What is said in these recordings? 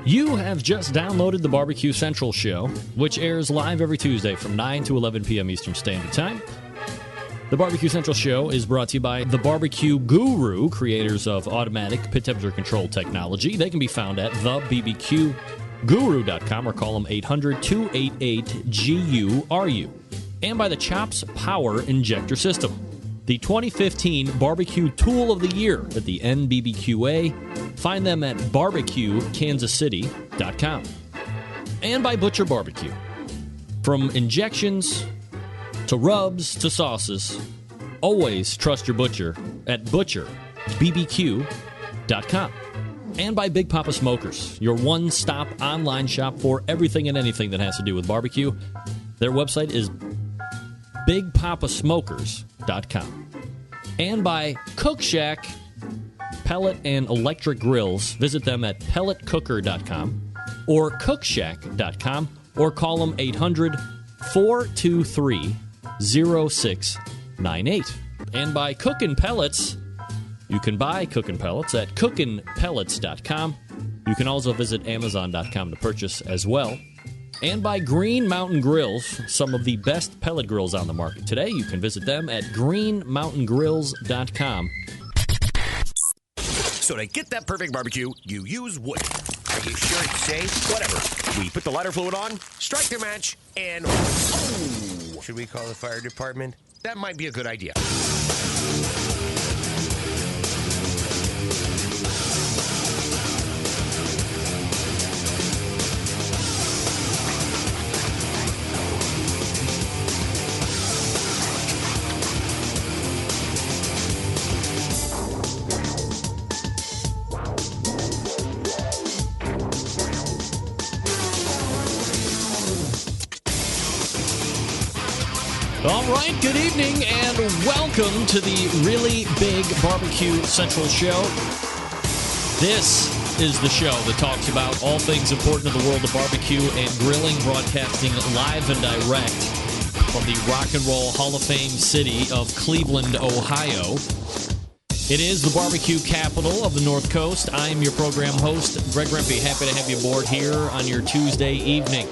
You have just downloaded the BBQ Central Show, which airs live every Tuesday from 9 to 11 p.m. Eastern Standard Time. The BBQ Central Show is brought to you by the BBQ Guru, creators of automatic pit temperature control technology. They can be found at thebbqguru.com or call them 800-288-GURU. And by the Chops Power Injector System, the 2015 Barbecue Tool of the Year at the NBBQA. Find them at barbecuekansascity.com. And by Butcher Barbecue. From injections to rubs to sauces, always trust your butcher at butcherbbq.com. And by Big Poppa Smokers, your one-stop online shop for everything and anything that has to do with barbecue. Their website is bigpoppasmokers.com. And by Cookshack pellet and electric grills. Visit them at pelletcooker.com or cookshack.com or call them 800-423-0698. And by Cookin Pellets, you can buy Cookin Pellets at cookinpellets.com. You can also visit amazon.com to purchase as well. And by Green Mountain Grills, some of the best pellet grills on the market today. You can visit them at greenmountaingrills.com. So to get that perfect barbecue, you use wood. Are you sure it's safe? Whatever. We put the lighter fluid on, strike the match, and... Oh! Should we call the fire department? That might be a good idea. All right, good evening, and welcome to the really big BBQ Central Show. This is the show that talks about all things important to the world of barbecue and grilling, broadcasting live and direct from the Rock and Roll Hall of Fame city of Cleveland, Ohio. It is the barbecue capital of the North Coast. I am your program host, Greg Rempe. Happy to have you aboard here on your Tuesday evening.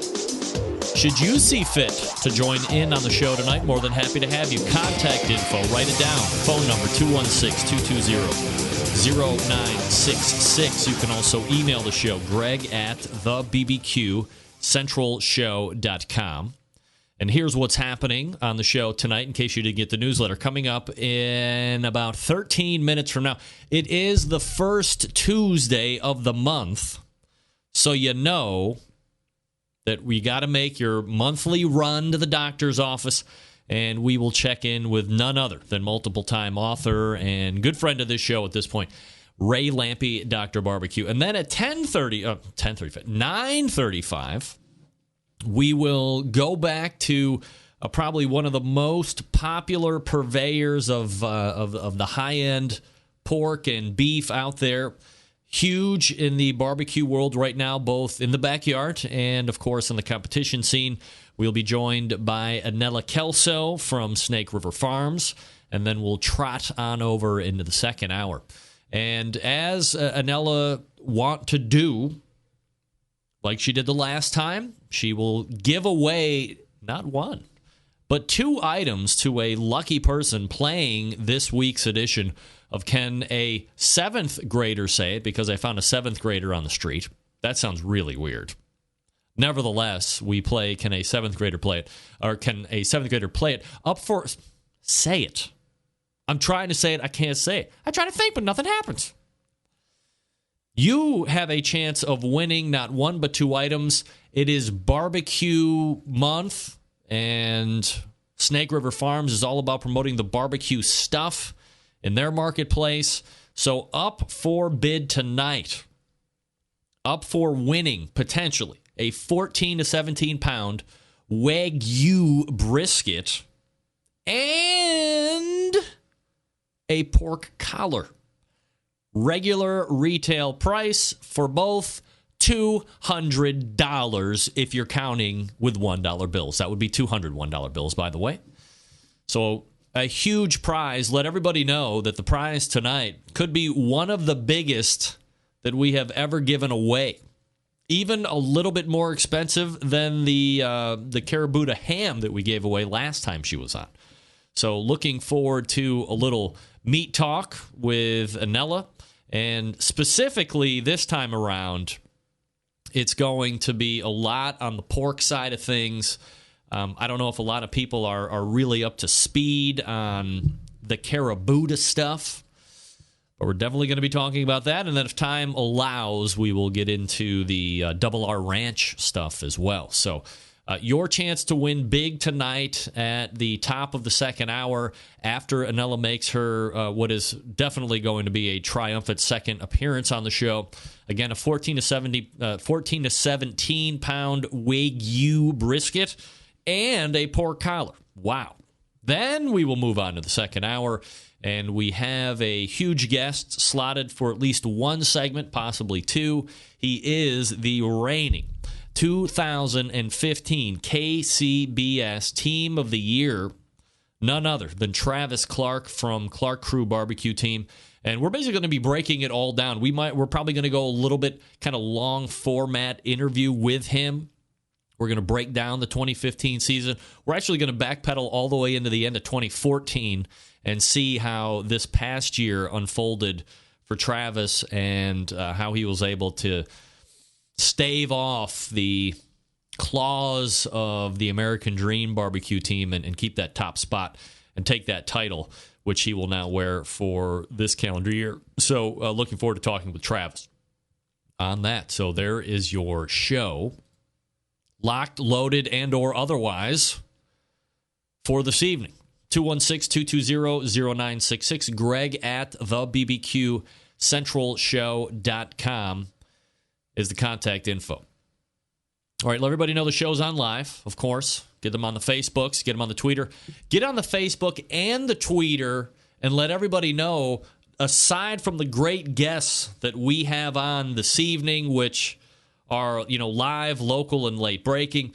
Should you see fit to join in on the show tonight, more than happy to have you. Contact info, write it down. Phone number 216-220-0966. You can also email the show, Greg at thebbqcentralshow.com. And here's what's happening on the show tonight, in case you didn't get the newsletter. Coming up in about 13 minutes from now, it is the first Tuesday of the month, so you know that we got to make your monthly run to the doctor's office, and we will check in with none other than multiple-time author and good friend of this show at this point, Ray Lampe, Dr. Barbecue. And then at 9:35, we will go back to probably one of the most popular purveyors of the high-end pork and beef out there. Huge in the barbecue world right now, both in the backyard and, of course, in the competition scene. We'll be joined by Annella Kelso from Snake River Farms, and then we'll trot on over into the second hour. And as Annella want to do, like she did the last time, she will give away not one, but 2 items to a lucky person playing this week's edition of Can a 7th Grader Say It? Because I found a 7th grader on the street. That sounds really weird. Nevertheless, we play Can a 7th Grader Play It? Or Can a 7th Grader Play It? Up for Say It. I'm trying to say it. I can't say it. I try to think, but nothing happens. You have a chance of winning not 1 but 2 items. It is barbecue month, and Snake River Farms is all about promoting the barbecue stuff in their marketplace. So up for bid tonight, up for winning potentially a 14 to 17 pound Wagyu brisket and a pork collar. Regular retail price for both $200 if you're counting with $1 bills. That would be 200 $1 bills, by the way. So a huge prize. Let everybody know that the prize tonight could be one of the biggest that we have ever given away. Even a little bit more expensive than the Carabuta ham that we gave away last time she was on. So looking forward to a little meat talk with Annella. And specifically this time around, it's going to be a lot on the pork side of things. I don't know if a lot of people are really up to speed on the Carabuta stuff, but we're definitely going to be talking about that. And then if time allows, we will get into the Double R Ranch stuff as well. So your chance to win big tonight at the top of the second hour after Annella makes her what is definitely going to be a triumphant second appearance on the show. Again, a 14 to 17 pound Wagyu brisket and a pork collar. Wow. Then we will move on to the second hour, and we have a huge guest slotted for at least one segment, possibly two. He is the reigning 2015 KCBS Team of the Year, none other than Travis Clark from Clark Crew BBQ Team. And we're basically going to be breaking it all down. We're probably going to go a little bit kind of long format interview with him. We're going to break down the 2015 season. We're actually going to backpedal all the way into the end of 2014 and see how this past year unfolded for Travis and how he was able to stave off the claws of the American Dream barbecue team and keep that top spot and take that title, which he will now wear for this calendar year. So looking forward to talking with Travis on that. So there is your show, locked, loaded, and or otherwise, for this evening. 216-220-0966. Greg at thebbqcentralshow.com is the contact info. All right, let everybody know the show's on live, of course. Get them on the Facebooks, get them on the Twitter. Get on the Facebook and the Twitter and let everybody know, aside from the great guests that we have on this evening, which are, live, local, and late breaking,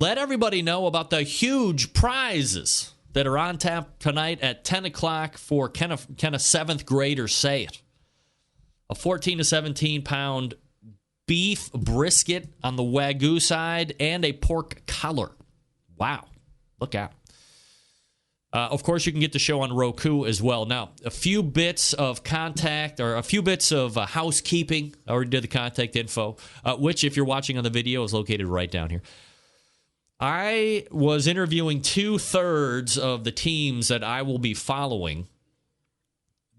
let everybody know about the huge prizes that are on tap tonight at 10 o'clock for can a seventh grader say it? A 14 to 17 pound beef brisket on the Wagyu side and a pork collar. Wow. Look out. Of course, you can get the show on Roku as well. Now, a few bits of contact or a few bits of housekeeping. I already did the contact info, which, if you're watching on the video, is located right down here. I was interviewing 2/3 of the teams that I will be following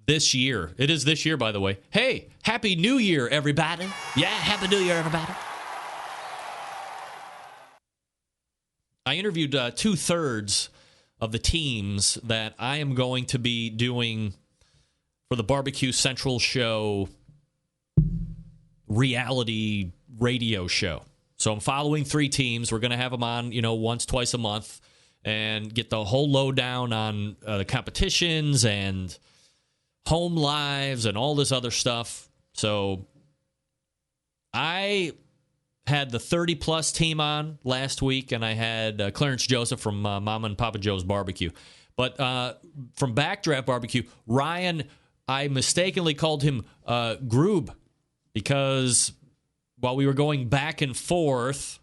this year. It is this year, by the way. Hey, Happy New Year, everybody. Yeah, Happy New Year, everybody. I interviewed 2/3 of the teams that I am going to be doing for the BBQ Central Show reality radio show. So I'm following 3 teams. We're going to have them on, once, twice a month and get the whole lowdown on the competitions and home lives and all this other stuff. So I had the 30-plus team on last week, and I had Clarence Joseph from Mama and Papa Joe's Barbecue. But from Backdraft Barbecue, Ryan, I mistakenly called him Groob because while we were going back and forth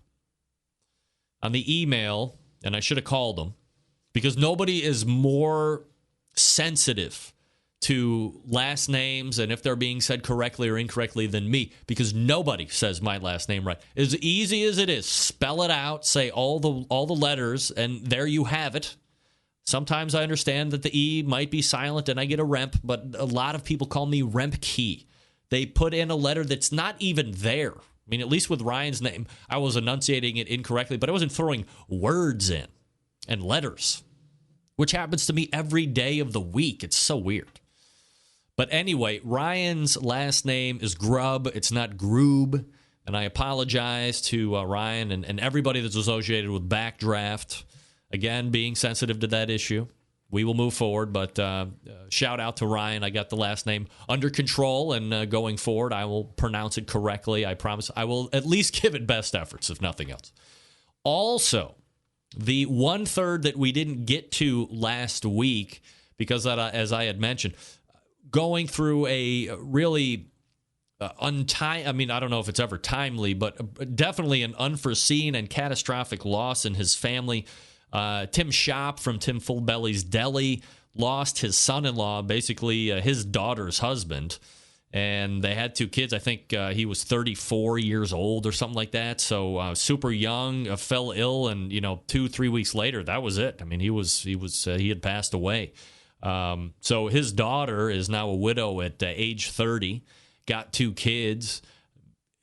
on the email, and I should have called him, because nobody is more sensitive to last names and if they're being said correctly or incorrectly than me, because nobody says my last name right. As easy as it is, spell it out, say all the letters, and there you have it. Sometimes I understand that the E might be silent and I get a remp, but a lot of people call me Rempkey. They put in a letter that's not even there. I mean, at least with Ryan's name, I was enunciating it incorrectly, but I wasn't throwing words in and letters, which happens to me every day of the week. It's so weird. But anyway, Ryan's last name is Grubb. It's not Groob. And I apologize to Ryan and everybody that's associated with Backdraft. Again, being sensitive to that issue. We will move forward, but shout out to Ryan. I got the last name under control, and going forward, I will pronounce it correctly. I promise I will at least give it best efforts, if nothing else. Also, the 1/3 that we didn't get to last week, because as I had mentioned, going through a really I mean, I don't know if it's ever timely, but definitely an unforeseen and catastrophic loss in his family. Tim Shop from Tim Fullbelly's Deli lost his son-in-law, basically his daughter's husband, and they had 2 kids. I think he was 34 years old or something like that, so super young, fell ill, and 2-3 weeks later, that was it. I mean, he had passed away. So his daughter is now a widow at age 30. Got 2 kids.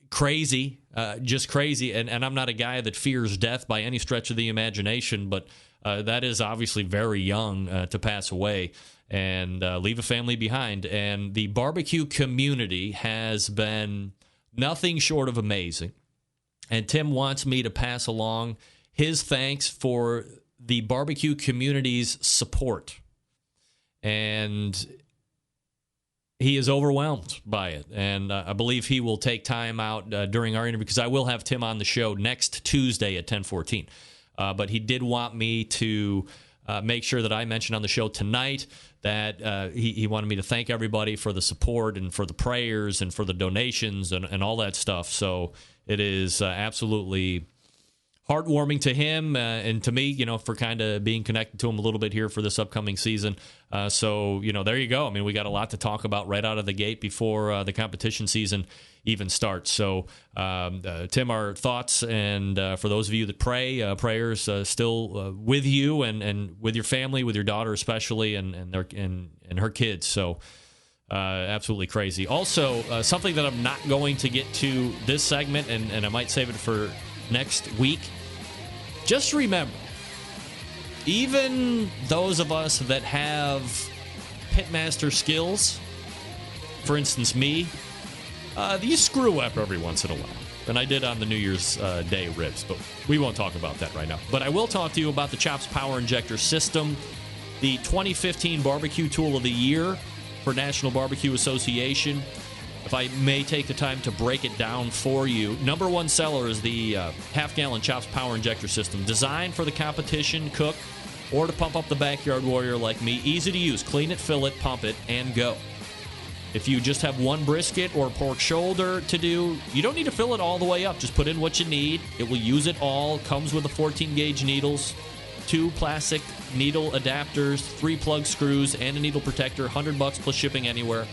Crazy, just crazy. And I'm not a guy that fears death by any stretch of the imagination, but that is obviously very young to pass away and leave a family behind. And the barbecue community has been nothing short of amazing. And Tim wants me to pass along his thanks for the barbecue community's support. And he is overwhelmed by it, and I believe he will take time out during our interview, because I will have Tim on the show next Tuesday at 10:14. But he did want me to make sure that I mention on the show tonight that he wanted me to thank everybody for the support and for the prayers and for the donations and all that stuff. So it is absolutely heartwarming to him and to me, for kind of being connected to him a little bit here for this upcoming season. So, there you go. I mean, we got a lot to talk about right out of the gate before the competition season even starts. So, Tim, our thoughts, and for those of you that pray, prayers still with you and with your family, with your daughter especially, and her kids. So, absolutely crazy. Also, something that I'm not going to get to this segment, and I might save it for next week. Just remember, even those of us that have pitmaster skills, for instance me, you screw up every once in a while. And I did on the New Year's Day ribs, but we won't talk about that right now. But I will talk to you about the Chops Power Injector System, the 2015 Barbecue Tool of the Year for National Barbecue Association. If I may take the time to break it down for you, number one seller is the half-gallon Chops Power Injector System, designed for the competition cook or to pump up the backyard warrior like me. Easy to use. Clean it, fill it, pump it, and go. If you just have one brisket or pork shoulder to do, you don't need to fill it all the way up. Just put in what you need. It will use it all. Comes with the 14-gauge needles, 2 plastic needle adapters, 3 plug screws, and a needle protector. $100 plus shipping anywhere.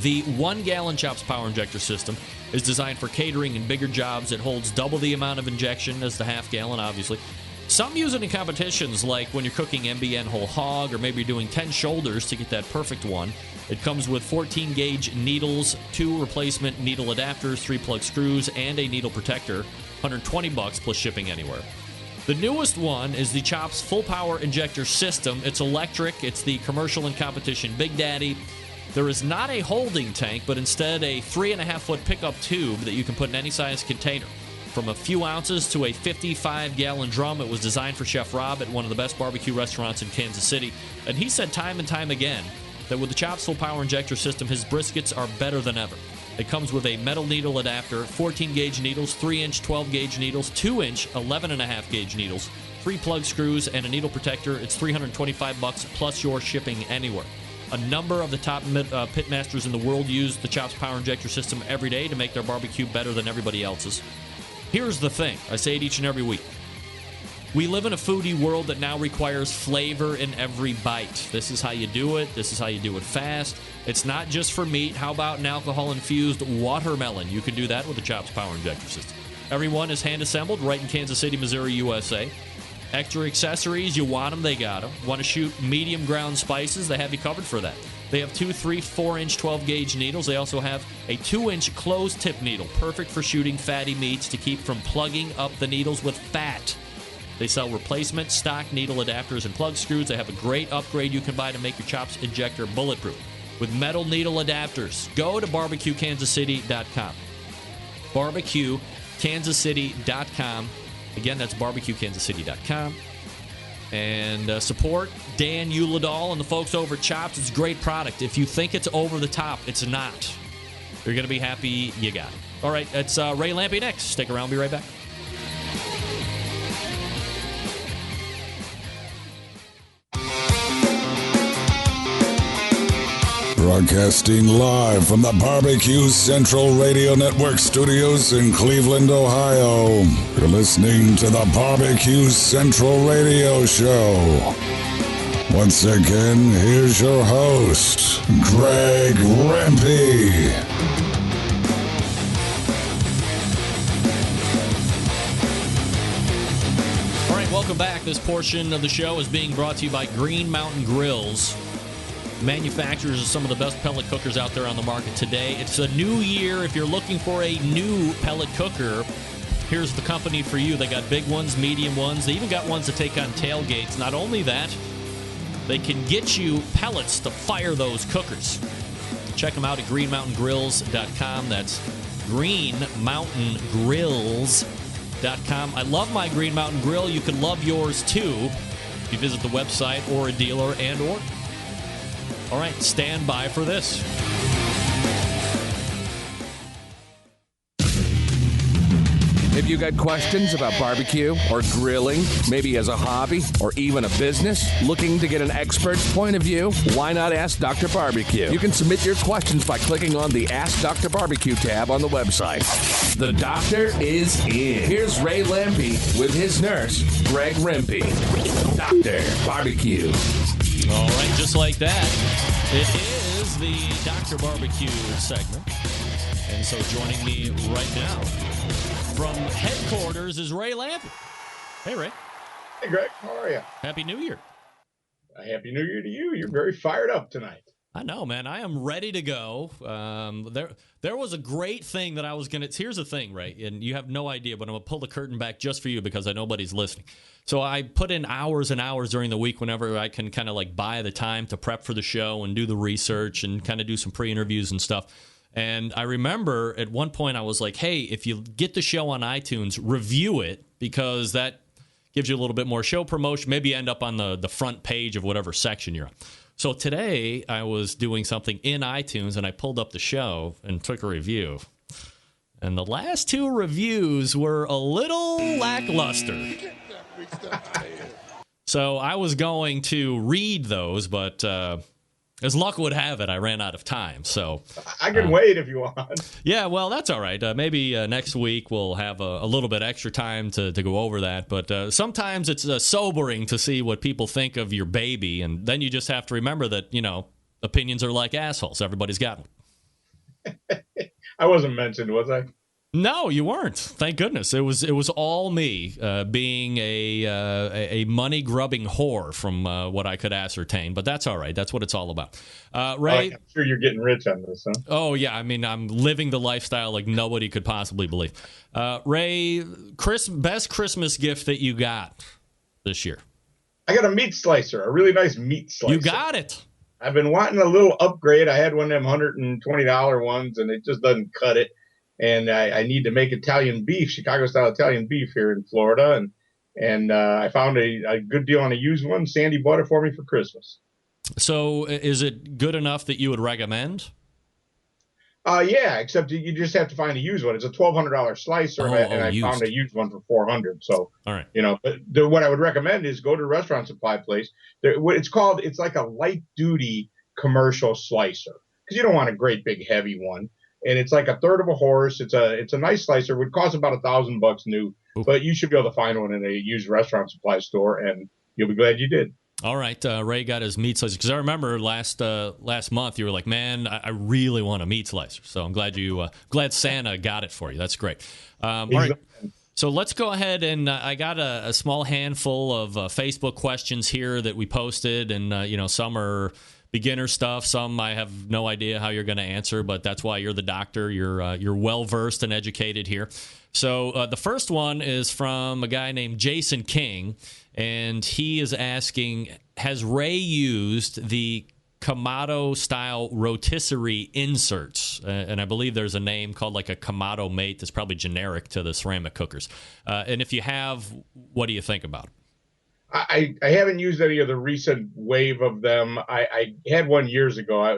The 1-gallon Chops Power Injector System is designed for catering and bigger jobs. It holds double the amount of injection as the half-gallon, obviously. Some use it in competitions, like when you're cooking MBN whole hog, or maybe you're doing 10 shoulders to get that perfect one. It comes with 14-gauge needles, 2 replacement needle adapters, 3 plug screws, and a needle protector. $120 plus shipping anywhere. The newest one is the Chops Full Power Injector System. It's electric. It's the commercial and competition Big Daddy. There is not a holding tank, but instead a 3.5-foot pickup tube that you can put in any size container. From a few ounces to a 55-gallon drum, it was designed for Chef Rob at one of the best barbecue restaurants in Kansas City. And he said time and time again that with the Chops Full Power Injector System, his briskets are better than ever. It comes with a metal needle adapter, 14-gauge needles, 3-inch 12-gauge needles, 2-inch 11.5-gauge needles, 3 plug screws, and a needle protector. It's $325 plus your shipping anywhere. A number of the top pitmasters in the world use the Chops Power Injector System every day to make their barbecue better than everybody else's. Here's the thing. I say it each and every week. We live in a foodie world that now requires flavor in every bite. This is how you do it. This is how you do it fast. It's not just for meat. How about an alcohol-infused watermelon? You can do that with the Chops Power Injector System. Everyone is hand-assembled right in Kansas City, Missouri, USA. Extra accessories, you want them, they got them. Want to shoot medium ground spices, they have you covered for that. They have 2, 3, 4-inch 12-gauge needles. They also have a 2-inch closed tip needle, perfect for shooting fatty meats to keep from plugging up the needles with fat. They sell replacement stock needle adapters and plug screws. They have a great upgrade you can buy to make your Chops Injector bulletproof with metal needle adapters. Go to barbecuekansascity.com. barbecuekansascity.com. Again, that's barbecuekansascity.com. And support Dan Uladal and the folks over at Chops. It's a great product. If you think it's over the top, it's not. You're going to be happy you got it. All right, it's Ray Lampe next. Stick around. Be right back. Broadcasting live from the BBQ Central Radio Network studios in Cleveland, Ohio. You're listening to the BBQ Central Radio Show. Once again, here's your host, Greg Rempe. All right, welcome back. This portion of the show is being brought to you by Green Mountain Grills, manufacturers of some of the best pellet cookers out there on the market today. It's a new year. If you're looking for a new pellet cooker, here's the company for you. They got big ones, medium ones. They even got ones that take on tailgates. Not only that, they can get you pellets to fire those cookers. Check them out at greenmountaingrills.com. That's greenmountaingrills.com. I love my Green Mountain Grill. You can love yours too if you visit the website or a dealer and/or. All right, stand by for this. If you got questions about barbecue or grilling, maybe as a hobby or even a business, looking to get an expert's point of view, why not ask Dr. Barbecue? You can submit your questions by clicking on the Ask Dr. Barbecue tab on the website. The doctor is in. Here's Ray Lampe with his nurse, Greg Rempe. Dr. Barbecue. All right, just like that, it is the Dr. Barbecue segment. And so joining me right now from headquarters is Ray Lampe. Hey, Ray. Hey, Greg. How are you? Happy New Year. Happy New Year to you. You're very fired up tonight. I know, man. I am ready to go. There was a great thing that I was going to... Here's the thing, Ray, and you have no idea, but I'm going to pull the curtain back just for you because I know nobody's listening. So I put in hours and hours during the week whenever I can kind of like buy the time to prep for the show and do the research and kind of do some pre-interviews and stuff. And I remember at one point I was like, hey, if you get the show on iTunes, review it because that gives you a little bit more show promotion. Maybe you end up on the front page of whatever section you're on. So today I was doing something in iTunes and I pulled up the show and took a review. And the last two reviews were a little lackluster. So I was going to read those, but as luck would have it, I ran out of time. So I can wait if you want. Yeah, well, that's all right. Maybe next week we'll have a little bit extra time to go over that. But sometimes it's sobering to see what people think of your baby. And then you just have to remember that, you know, opinions are like assholes. Everybody's got one. I wasn't mentioned, was I? No, you weren't. Thank goodness. It was all me being a money grubbing whore from what I could ascertain. But that's all right. That's what it's all about. Ray, I'm sure you're getting rich on this, huh? Oh yeah, I mean I'm living the lifestyle like nobody could possibly believe. Ray, best Christmas gift that you got this year? I got a meat slicer, a really nice meat slicer. You got it. I've been wanting a little upgrade. I had one of them $120 ones, and it just doesn't cut it. And I need to make Italian beef, Chicago-style Italian beef here in Florida. And I found a good deal on a used one. Sandy bought it for me for Christmas. So is it good enough that you would recommend? Yeah, except you just have to find a used one. It's a $1,200 slicer, and I found a used one for $400. So, all right, you know, but what I would recommend is go to a restaurant supply place. It's like a light-duty commercial slicer because you don't want a great big heavy one. And it's like a third of a horse. It's a nice slicer. It would cost about $1,000 new, but you should be able to find one in a used restaurant supply store, and you'll be glad you did. All right, Ray got his meat slicer because I remember last month you were like, man, I really want a meat slicer. So I'm glad Santa got it for you. That's great. All right. So let's go ahead and I got a small handful of Facebook questions here that we posted, and some are beginner stuff. Some I have no idea how you're going to answer, but that's why you're the doctor. You're well versed and educated here. So the first one is from a guy named Jason King, and he is asking, has Ray used the Kamado-style rotisserie inserts? And I believe there's a name called like a Kamado Mate that's probably generic to the ceramic cookers. And if you have, what do you think about it? I haven't used any of the recent wave of them. I had one years ago. A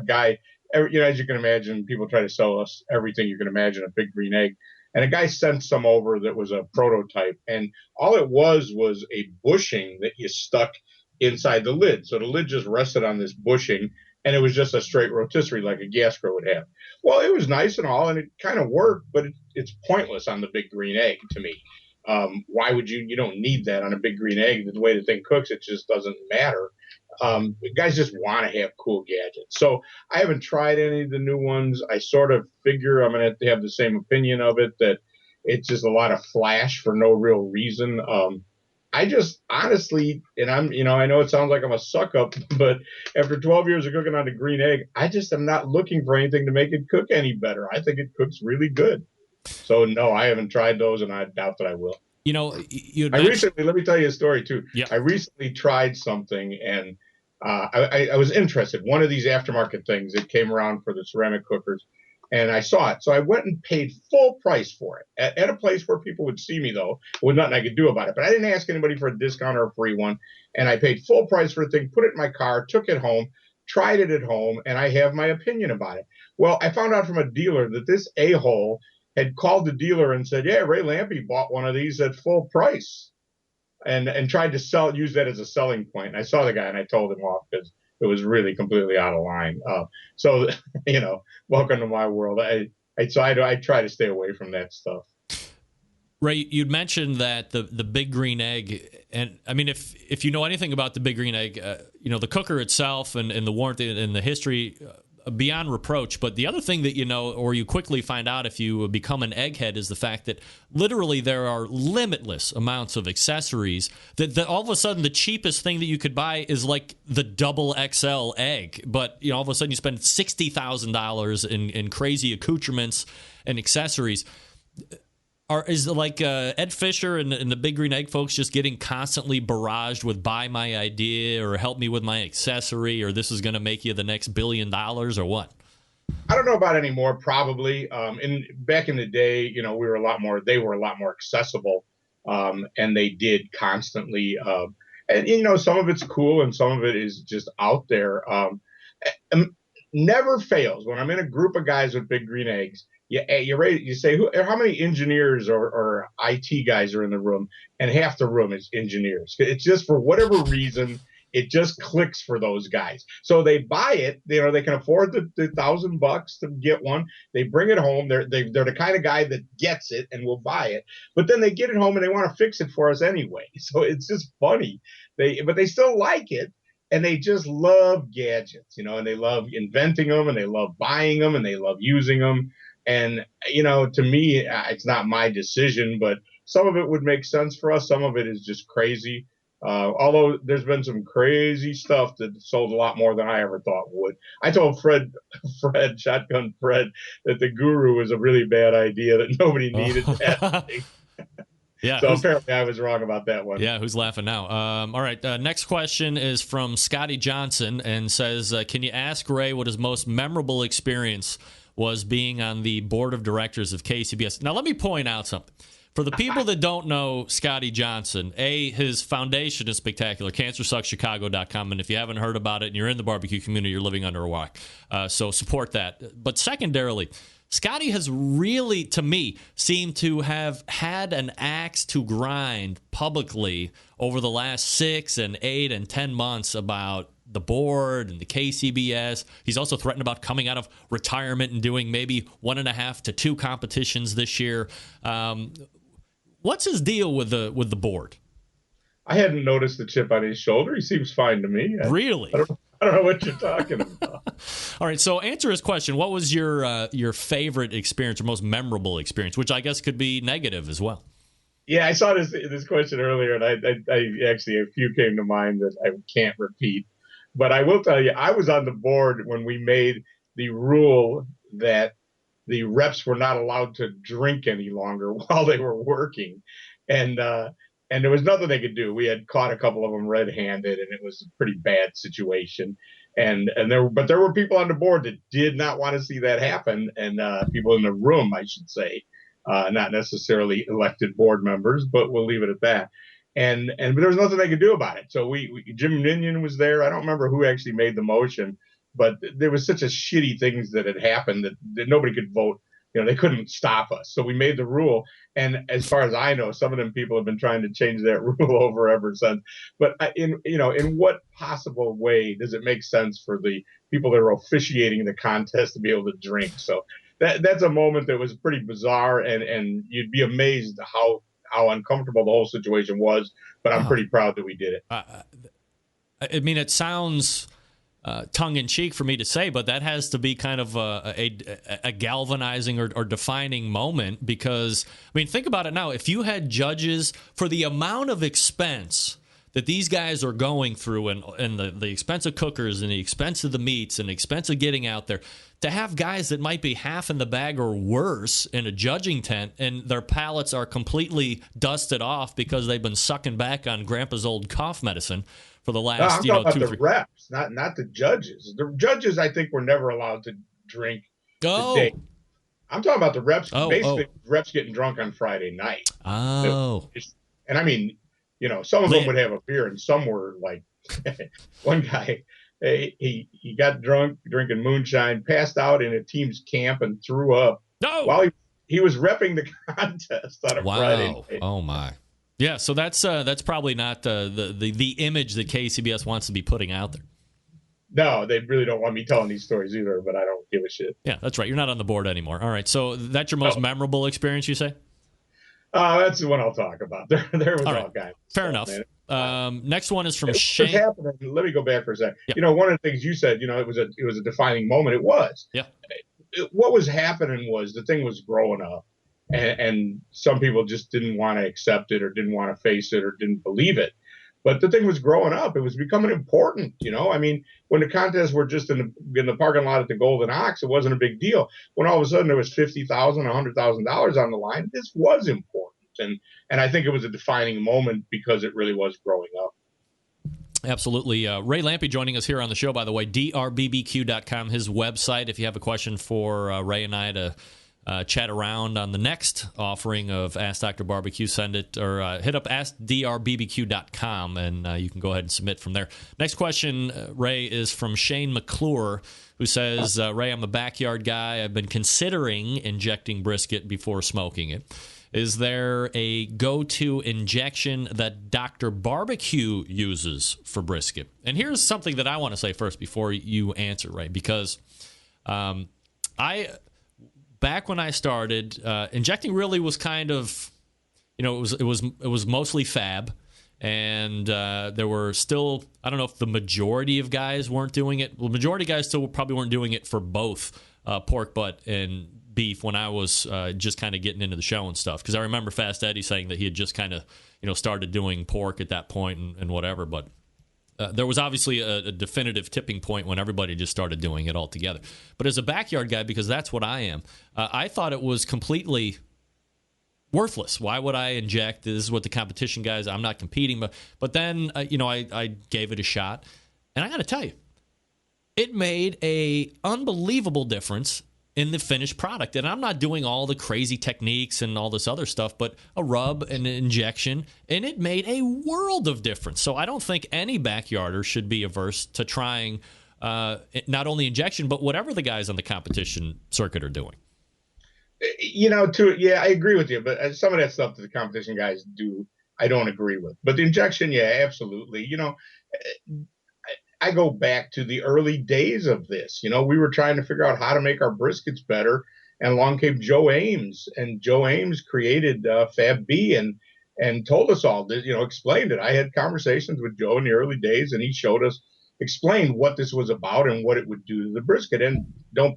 guy, as you can imagine, people try to sell us everything you can imagine, a big green egg. And a guy sent some over that was a prototype. And all it was a bushing that you stuck inside the lid. So the lid just rested on this bushing. and it was just a straight rotisserie like a gas grill would have. Well, it was nice and all, and it kind of worked, but it's pointless on the big green egg to me. Why would you don't need that on a big green egg. The way the thing cooks, it just doesn't matter. Guys just want to have cool gadgets. So I haven't tried any of the new ones. I sort of figure I'm going to have the same opinion of it, that it's just a lot of flash for no real reason. I just honestly, and I know it sounds like I'm a suck up, but after 12 years of cooking on a green egg, I just am not looking for anything to make it cook any better. I think it cooks really good. So no, I haven't tried those, and I doubt that I will. Recently, let me tell you a story too. Yeah. I recently tried something, and I was interested. One of these aftermarket things that came around for the ceramic cookers, and I saw it. So I went and paid full price for it at a place where people would see me, though. There was nothing I could do about it. But I didn't ask anybody for a discount or a free one. And I paid full price for the thing, put it in my car, took it home, tried it at home, and I have my opinion about it. Well, I found out from a dealer that this a-hole had called the dealer and said, yeah, Ray Lampe bought one of these at full price, and tried to use that as a selling point. And I saw the guy, and I told him off because it was really completely out of line. So, welcome to my world. I try to stay away from that stuff. Ray, you'd mentioned that the big green egg, and I mean, if you know anything about the big green egg, the cooker itself and the warranty and the history, beyond reproach. But the other thing that or you quickly find out if you become an egghead, is the fact that literally there are limitless amounts of accessories that all of a sudden the cheapest thing that you could buy is like the double XL egg. But all of a sudden you spend $60,000 in crazy accoutrements and accessories. Is like Ed Fisher and the Big Green Egg folks just getting constantly barraged with buy my idea or help me with my accessory or this is going to make you the next $1 billion or what? I don't know about anymore, probably. Back in the day, they were a lot more accessible, and they did constantly. And some of it's cool and some of it is just out there. Never fails when I'm in a group of guys with big green eggs. You're ready. You say, how many engineers or IT guys are in the room? And half the room is engineers. It's just for whatever reason, it just clicks for those guys. So they buy it. They can afford the $1,000 to get one. They bring it home. They're the kind of guy that gets it and will buy it. But then they get it home and they want to fix it for us anyway. So it's just funny. But they still like it. And they just love gadgets, and they love inventing them and they love buying them and they love using them. And, to me, it's not my decision, but some of it would make sense for us. Some of it is just crazy. Although there's been some crazy stuff that sold a lot more than I ever thought would. I told Shotgun Fred, that the Guru was a really bad idea, that nobody needed that thing. Yeah. So apparently I was wrong about that one. Yeah, who's laughing now? All right, next question is from Scotty Johnson and says, can you ask Ray what his most memorable experience was being on the board of directors of KCBS? Now, let me point out something. For the people that don't know Scotty Johnson, his foundation is spectacular, CancerSucksChicago.com. And if you haven't heard about it and you're in the barbecue community, you're living under a rock. So support that. But secondarily, Scotty has really, to me, seemed to have had an axe to grind publicly over the last 6 and 8 and 10 months about the board and the KCBS. He's also threatened about coming out of retirement and doing maybe 1.5 to 2 competitions this year. What's his deal with the board? I hadn't noticed the chip on his shoulder. He seems fine to me. Really? I don't know what you're talking about. All right, so answer his question. What was your favorite experience or most memorable experience, which I guess could be negative as well? Yeah, I saw this question earlier, and I actually, a few came to mind that I can't repeat. But I will tell you, I was on the board when we made the rule that the reps were not allowed to drink any longer while they were working. And there was nothing they could do. We had caught a couple of them red-handed, and it was a pretty bad situation. But there were people on the board that did not want to see that happen, and people in the room, I should say, not necessarily elected board members, but we'll leave it at that. And but there was nothing they could do about it. So Jim Ninian was there. I don't remember who actually made the motion, but there was such a shitty things that had happened that nobody could vote they couldn't stop us. So we made the rule. And as far as I know, some of them people have been trying to change that rule over ever since. But in what possible way does it make sense for the people that are officiating the contest to be able to drink? So that's a moment that was pretty bizarre, and you'd be amazed how uncomfortable the whole situation was. But I'm pretty proud that we did it. I mean, it sounds tongue-in-cheek for me to say, but that has to be kind of a galvanizing or defining moment, because, I mean, think about it now. If you had judges for the amount of expense that these guys are going through, and the expense of cookers and the expense of the meats and the expense of getting out there, to have guys that might be half in the bag or worse in a judging tent and their palates are completely dusted off because they've been sucking back on grandpa's old cough medicine for the last, I'm talking about 2, the 3 reps, not the judges. The judges, I think, were never allowed to drink the day. I'm talking about the reps. Basically, reps getting drunk on Friday night. Oh. And I mean, some of them would have a beer, and some were like, one guy, he got drunk drinking moonshine, passed out in a team's camp, and threw up while he was repping the contest on a Friday night. Oh my. Yeah, so that's probably not the image that KCBS wants to be putting out there. No, they really don't want me telling these stories either, but I don't give a shit. Yeah, that's right. You're not on the board anymore. All right, so that's your most memorable experience, you say? That's the one I'll talk about. There was all kinds. Fair enough. Next one is from Shane. Let me go back for a second. Yeah. One of the things you said, it was a defining moment. It was. Yeah. What was happening was the thing was growing up, and some people just didn't want to accept it or didn't want to face it or didn't believe it. But the thing was growing up. It was becoming important. I mean, when the contests were just in the parking lot at the Golden Ox, it wasn't a big deal. When all of a sudden there was $50,000, $100,000 on the line, this was important. And I think it was a defining moment because it really was growing up. Absolutely. Ray Lampe joining us here on the show, by the way, drbbq.com, his website. If you have a question for Ray and I to chat around on the next offering of Ask Dr. Barbecue, send it or hit up askdrbbq.com, and you can go ahead and submit from there. Next question, Ray, is from Shane McClure, who says, Ray, I'm a backyard guy. I've been considering injecting brisket before smoking it. Is there a go-to injection that Dr. Barbecue uses for brisket? And here's something that I want to say first before you answer, Ray, because back when I started, injecting really was kind of, it was mostly fab, and there were still, I don't know if the majority of guys weren't doing it. Well, the majority of guys still probably weren't doing it for both pork butt and beef when I was just kind of getting into the show and stuff. Because I remember Fast Eddie saying that he had just kind of, started doing pork at that point and whatever, but there was obviously a definitive tipping point when everybody just started doing it all together. But as a backyard guy, because that's what I am, I thought it was completely worthless. Why would I inject? This is what the competition guys, I'm not competing. But then, I gave it a shot. And I got to tell you, it made a unbelievable difference in the finished product. And I'm not doing all the crazy techniques and all this other stuff, but a rub and an injection, and it made a world of difference. So I don't think any backyarder should be averse to trying not only injection, but whatever the guys on the competition circuit are doing. I agree with you, but some of that stuff that the competition guys do, I don't agree with. But the injection, yeah, absolutely. I go back to the early days of this. We were trying to figure out how to make our briskets better, and along came Joe Ames, and Joe Ames created Fab B and told us all this, explained it. I had conversations with Joe in the early days, and he explained what this was about and what it would do to the brisket. And damn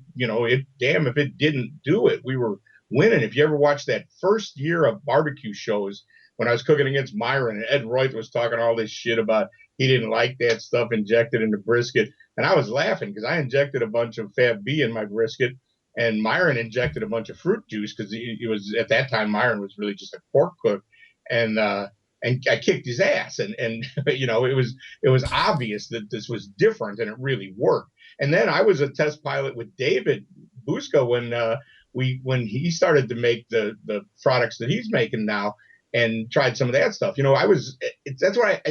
if it didn't do it. We were winning. If you ever watched that first year of barbecue shows when I was cooking against Myron, and Ed Royth was talking all this shit about he didn't like that stuff injected in the brisket. And I was laughing because I injected a bunch of Fab B in my brisket, and Myron injected a bunch of fruit juice because it was, at that time, Myron was really just a pork cook. And I kicked his ass. And it was obvious that this was different, and it really worked. And then I was a test pilot with David Busca when he started to make the products that he's making now, and tried some of that stuff. That's why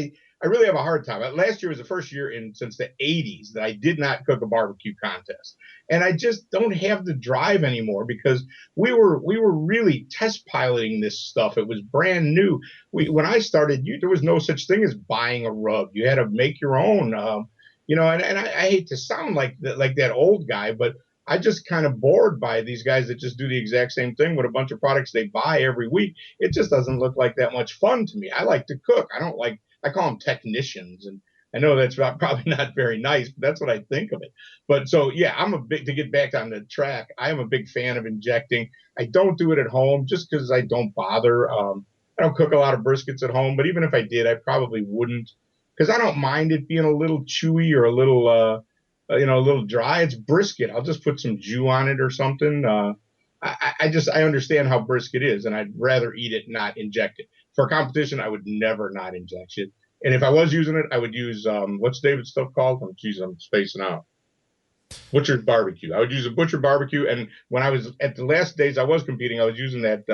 I really have a hard time. Last year was the first year since the 80s that I did not cook a barbecue contest. And I just don't have the drive anymore because we were really test piloting this stuff. It was brand new. When I started, there was no such thing as buying a rub. You had to make your own. And I hate to sound like that old guy, but I just kind of bored by these guys that just do the exact same thing with a bunch of products they buy every week. It just doesn't look like that much fun to me. I like to cook. I call them technicians, and I know that's probably not very nice, but that's what I think of it. But so, yeah, to get back on the track, I am a big fan of injecting. I don't do it at home just because I don't bother. I don't cook a lot of briskets at home, but even if I did, I probably wouldn't because I don't mind it being a little chewy or a little dry. It's brisket. I'll just put some jus on it or something. I understand how brisket is, and I'd rather eat it, not inject it. For competition, I would never not inject it. And if I was using it, I would use, what's David's stuff called? I'm spacing out. Butchered barbecue. I would use a butchered barbecue. And when I was at the last days I was competing, I was using that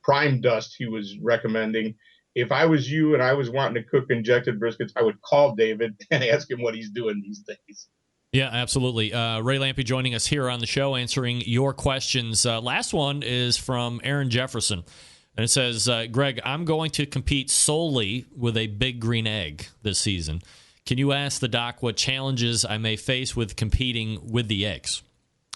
prime dust he was recommending. If I was you and I was wanting to cook injected briskets, I would call David and ask him what he's doing these days. Yeah, absolutely. Ray Lampe joining us here on the show, answering your questions. Last one is from Aaron Jefferson. And it says, Greg, I'm going to compete solely with a big green egg this season. Can you ask the doc what challenges I may face with competing with the eggs?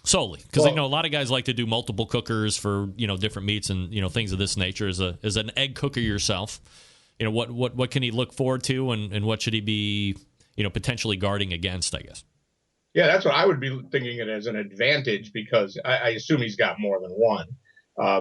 Solely. Because I know a lot of guys like to do multiple cookers for, different meats and, things of this nature. As an egg cooker yourself, what can he look forward to and what should he be, potentially guarding against, I guess? Yeah, that's what I would be thinking it as an advantage because I assume he's got more than one.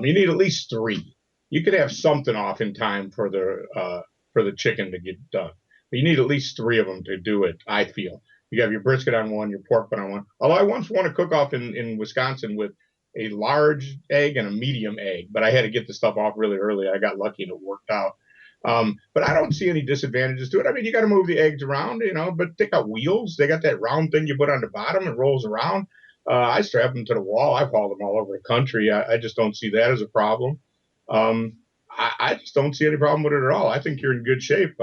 You need at least 3. You could have something off in time for the chicken to get done. But you need at least 3 of them to do it, I feel. You have your brisket on one, your pork on one. Although I once won a cook-off in Wisconsin with a large egg and a medium egg, but I had to get the stuff off really early. I got lucky and it worked out. But I don't see any disadvantages to it. I mean, you got to move the eggs around, but they got wheels. They got that round thing you put on the bottom and rolls around. I strap them to the wall. I've hauled them all over the country. I just don't see that as a problem. I just don't see any problem with it at all. I think you're in good shape.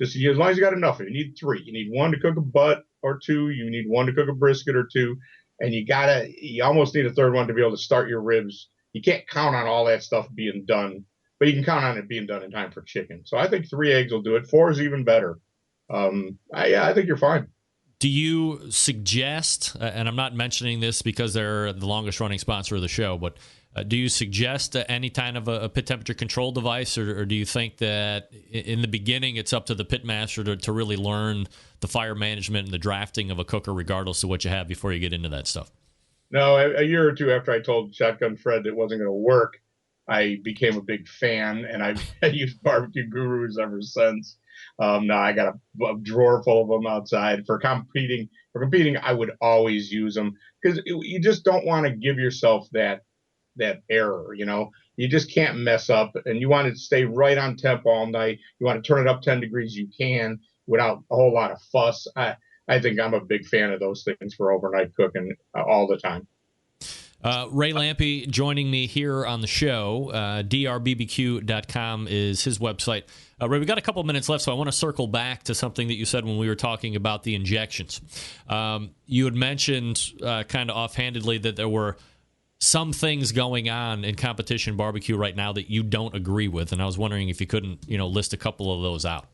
Just as long as you got enough, you need 3. You need 1 to cook a butt or 2. You need 1 to cook a brisket or 2, and you almost need a 3rd one to be able to start your ribs. You can't count on all that stuff being done, but you can count on it being done in time for chicken. So I think 3 eggs will do it. 4 is even better. I think you're fine. Do you suggest, and I'm not mentioning this because they're the longest running sponsor of the show, but do you suggest any kind of a pit temperature control device, or do you think that in the beginning it's up to the pitmaster to really learn the fire management and the drafting of a cooker regardless of what you have before you get into that stuff? No, a year or two after I told Shotgun Fred that it wasn't going to work, I became a big fan, and I've used BBQ Gurus ever since. Now I got a drawer full of them outside. For competing, I would always use them because you just don't want to give yourself that error. You just can't mess up, and you want to stay right on temp all night. You want to turn it up 10 degrees you can without a whole lot of fuss. I think I'm a big fan of those things for overnight cooking all the time. Ray Lampe joining me here on the show. drbbq.com is his website. Ray, we got a couple minutes left, so I want to circle back to something that you said when we were talking about the injections. You had mentioned kind of offhandedly that there were some things going on in competition barbecue right now that you don't agree with, and I was wondering if you couldn't, list a couple of those out.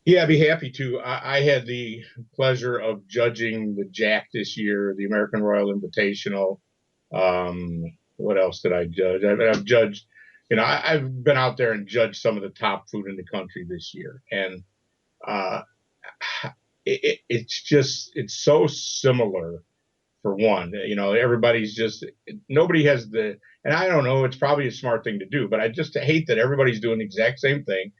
Yeah, I'd be happy to. I had the pleasure of judging the Jack this year, the American Royal Invitational. What else did I judge? I've judged, I've been out there and judged some of the top food in the country this year. And it's so similar for one. Nobody has and I don't know, it's probably a smart thing to do, but I just hate that everybody's doing the exact same thing.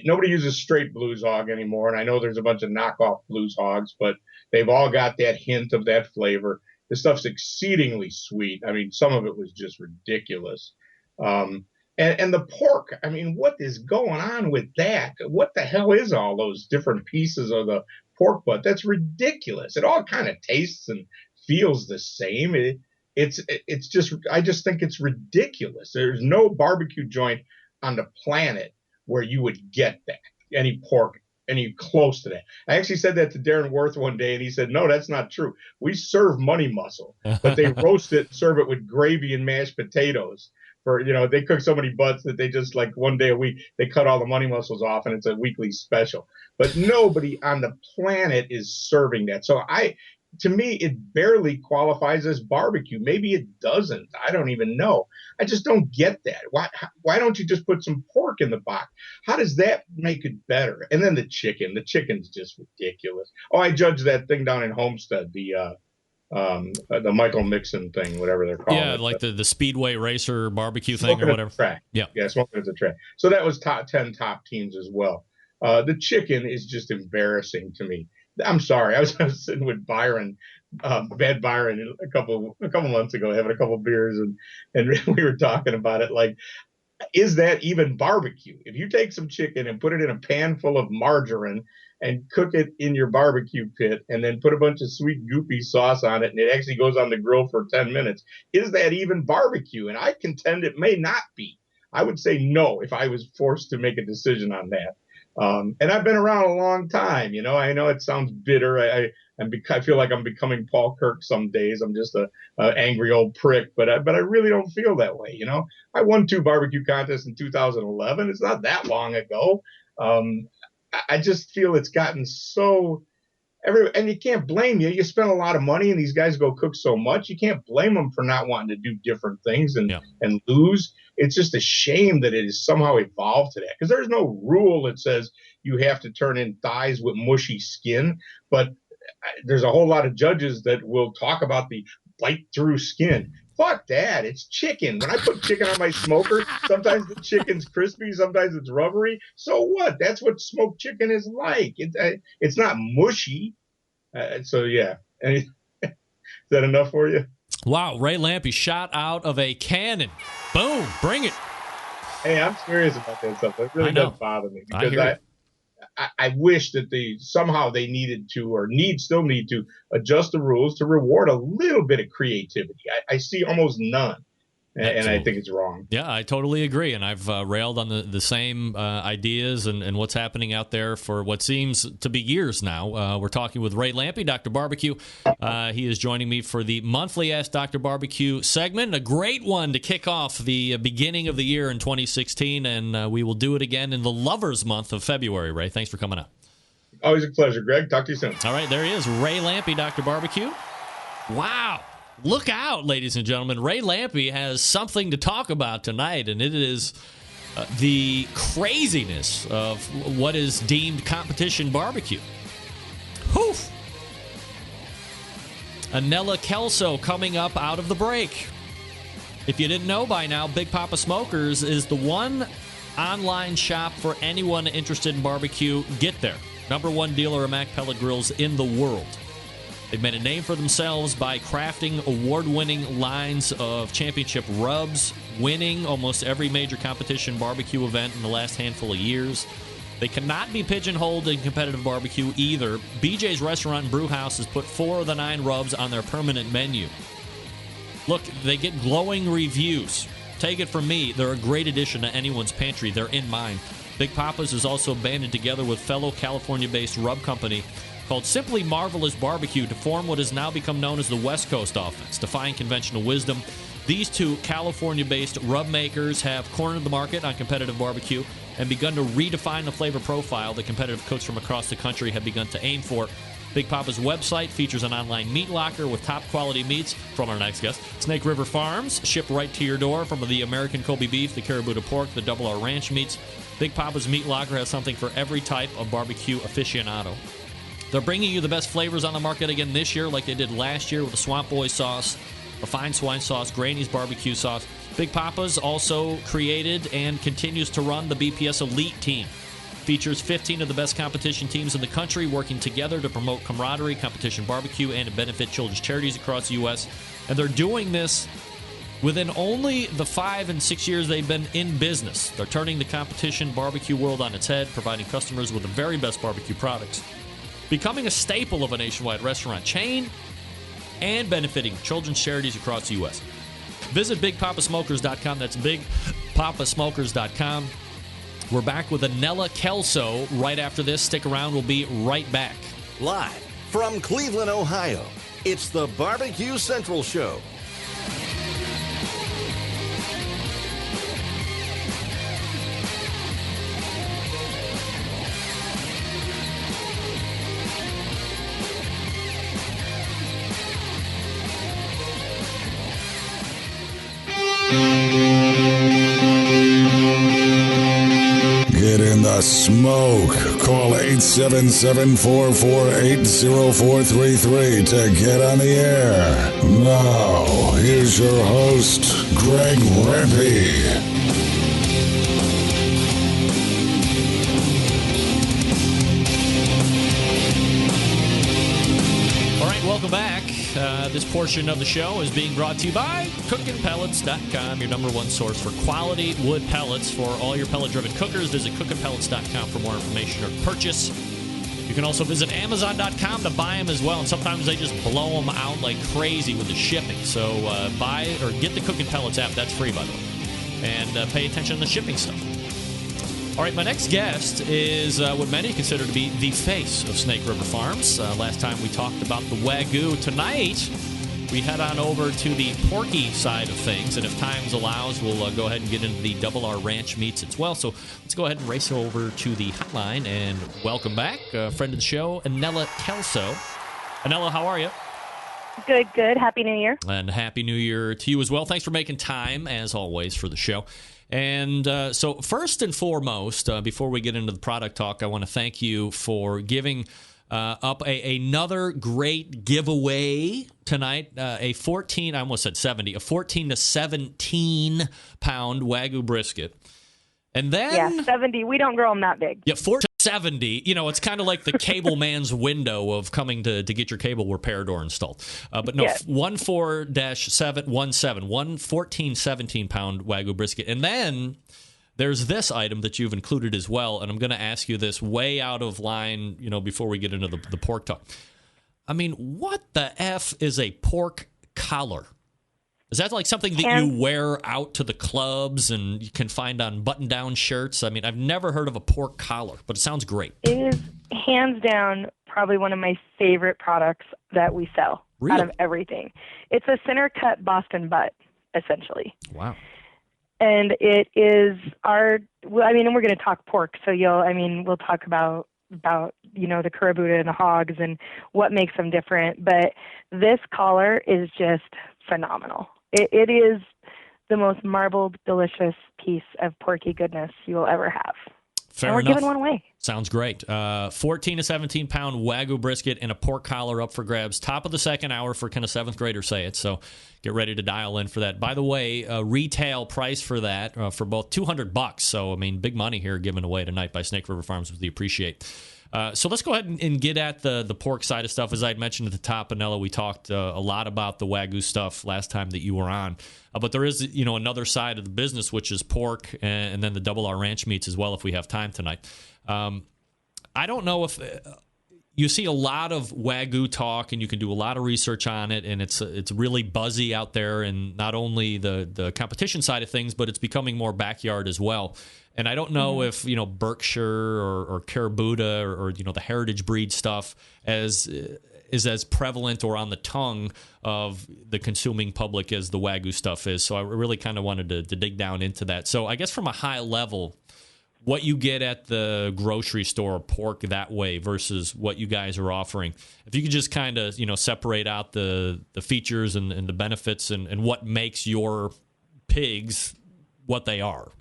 Nobody uses straight blues hog anymore. And I know there's a bunch of knockoff blues hogs, but they've all got that hint of that flavor. This stuff's exceedingly sweet. I mean, some of it was just ridiculous. And the pork, I mean, what is going on with that? What the hell is all those different pieces of the pork butt? That's ridiculous. It all kind of tastes and feels the same. It's just, I just think it's ridiculous. There's no barbecue joint on the planet where you would get that, any pork any close to that. I actually said that to Darren Worth one day, and he said, no, that's not true. We serve money muscle, but they roast it and serve it with gravy and mashed potatoes. They cook so many butts that they just, like, one day a week, they cut all the money muscles off, and it's a weekly special. But nobody on the planet is serving that. So to me, it barely qualifies as barbecue. Maybe it doesn't. I don't even know. I just don't get that. Why don't you just put some pork in the box? How does that make it better? And then the chicken. The chicken's just ridiculous. Oh, I judged that thing down in Homestead, the Michael Mixon thing, whatever they're calling it. Yeah, like the Speedway Racer barbecue thing or whatever. Track. Yeah, smoking at the track. So that was top 10 top teams as well. The chicken is just embarrassing to me. I'm sorry. I was sitting with Byron, Bad Byron, a couple months ago, having a couple beers, and we were talking about it. Like, is that even barbecue? If you take some chicken and put it in a pan full of margarine and cook it in your barbecue pit, and then put a bunch of sweet goopy sauce on it, and it actually goes on the grill for 10 minutes, is that even barbecue? And I contend it may not be. I would say no if I was forced to make a decision on that. And I've been around a long time. I know it sounds bitter. I feel like I'm becoming Paul Kirk some days. I'm just a angry old prick, but I really don't feel that way. I won 2 barbecue contests in 2011. It's not that long ago. I just feel it's gotten so and you can't blame you. You spend a lot of money, and these guys go cook so much. You can't blame them for not wanting to do different things and lose. It's just a shame that it has somehow evolved to that, because there's no rule that says you have to turn in thighs with mushy skin. But there's a whole lot of judges that will talk about the bite through skin. Fuck that. It's chicken. When I put chicken on my smoker, sometimes the chicken's crispy, sometimes it's rubbery. So what? That's what smoked chicken is like. It's not mushy. So, yeah. Is that enough for you? Wow. Ray Lampe shot out of a cannon. Boom. Bring it. Hey, I'm serious about that stuff. It really does bother me, because I wish that they needed to, or still need to, adjust the rules to reward a little bit of creativity. I see almost none, and I think it's wrong. Yeah, I totally agree, and I've railed on the same ideas and what's happening out there for what seems to be years now. We're talking with Ray Lampe, Dr. Barbecue. He is joining me for the monthly Ask Dr. Barbecue segment, a great one to kick off the beginning of the year in 2016, and we will do it again in the Lovers Month of February. Ray, thanks for coming out. Always a pleasure, Greg. Talk to you soon. All right, there he is, Ray Lampe, Dr. Barbecue. Wow. Look out, ladies and gentlemen. Ray Lampe has something to talk about tonight, and it is the craziness of what is deemed competition barbecue. Whew. Annella Kelso coming up out of the break. If you didn't know by now, Big Poppa Smokers is the one online shop for anyone interested in barbecue. Get there. #1 dealer of Mac pellet grills in the world. They've made a name for themselves by crafting award-winning lines of championship rubs, winning almost every major competition barbecue event in the last handful of years. They cannot be pigeonholed in competitive barbecue either. BJ's Restaurant and Brew House has put 4 of the 9 rubs on their permanent menu. Look, they get glowing reviews. Take it from me, they're a great addition to anyone's pantry. They're in mine. Big Poppa's is also banded together with fellow California-based rub company called Simply Marvelous Barbecue to form what has now become known as the West Coast Offense. Defying conventional wisdom, these 2 California-based rub makers have cornered the market on competitive barbecue and begun to redefine the flavor profile that competitive cooks from across the country have begun to aim for. Big Poppa's website features an online meat locker with top-quality meats from our next guest, Snake River Farms, shipped right to your door, from the American Kobe beef, the Caribou pork, the Double R Ranch meats. Big Poppa's meat locker has something for every type of barbecue aficionado. They're bringing you the best flavors on the market again this year, like they did last year with the Swamp Boy sauce, the Fine Swine sauce, Granny's barbecue sauce. Big Poppa's also created and continues to run the BPS Elite team. Features 15 of the best competition teams in the country working together to promote camaraderie, competition barbecue, and to benefit children's charities across the U.S. And they're doing this within only the 5 and 6 years they've been in business. They're turning the competition barbecue world on its head, providing customers with the very best barbecue products, becoming a staple of a nationwide restaurant chain, and benefiting children's charities across the U.S. Visit BigPoppaSmokers.com. That's BigPoppaSmokers.com. We're back with Annella Kelso right after this. Stick around. We'll be right back. Live from Cleveland, Ohio, it's the BBQ Central Show. Get in the smoke. Call 877-448-0433 to get on the air. Now, here's your host, Greg Rempe. Welcome back. This portion of the show is being brought to you by CookinPellets.com, your number one source for quality wood pellets for all your pellet-driven cookers. Visit CookinPellets.com for more information or purchase. You can also visit Amazon.com to buy them as well, and sometimes they just blow them out like crazy with the shipping. So buy or get the Cookin Pellets app. That's free, by the way. And pay attention to the shipping stuff. All right, my next guest is what many consider to be the face of Snake River Farms. Last time we talked about the Wagyu. Tonight, we head on over to the porky side of things, and if time allows, we'll go ahead and get into the Double R Ranch meats as well. So let's go ahead and race over to the hotline and welcome back friend of the show, Annella Kelso. Annella, how are you? Good. Happy New Year. And Happy New Year to you as well. Thanks for making time, as always, for the show. And so first and foremost, before we get into the product talk, I want to thank you for giving up another great giveaway tonight, a 14 to 17 pound Wagyu brisket. And then 70. We don't grow them that big. Yeah, 4 to 70. You know, it's kind of like the cable man's window of coming to get your cable repaired or installed. But no, 14-17, 17 pound Wagyu brisket. And then there's this item that you've included as well, and I'm going to ask you this way out of line, before we get into the pork talk. I mean, what the F is a pork collar? Is that like something that you wear out to the clubs and you can find on button-down shirts? I mean, I've never heard of a pork collar, but it sounds great. It is hands down probably one of my favorite products that we sell out of everything. It's a center-cut Boston butt, essentially. Wow. And it is and we're going to talk pork, so we'll talk about the Kurabuta and the hogs and what makes them different. But this collar is just phenomenal. It is the most marbled, delicious piece of porky goodness you will ever have. Fair and we're enough. giving one away. Sounds great. 14 to 17 pound Wagyu brisket and a pork collar up for grabs. Top of the second hour for kind of seventh graders say it. So get ready to dial in for that. By the way, retail price for that for both $200. So I mean, big money here given away tonight by Snake River Farms, which we appreciate. So let's go ahead and get at the pork side of stuff. As I had mentioned at the top, Annella, we talked a lot about the Wagyu stuff last time that you were on. But there is, another side of the business, which is pork and then the Double R Ranch meats as well if we have time tonight. I don't know if you see a lot of Wagyu talk, and you can do a lot of research on it, and it's really buzzy out there, and not only the competition side of things, but it's becoming more backyard as well. And I don't know if, Berkshire or Kurabuta or the heritage breed stuff is as prevalent or on the tongue of the consuming public as the Wagyu stuff is. So I really kind of wanted to dig down into that. So I guess from a high level, what you get at the grocery store pork that way versus what you guys are offering. If you could just kind of, separate out the features and the benefits and what makes your pigs what they are.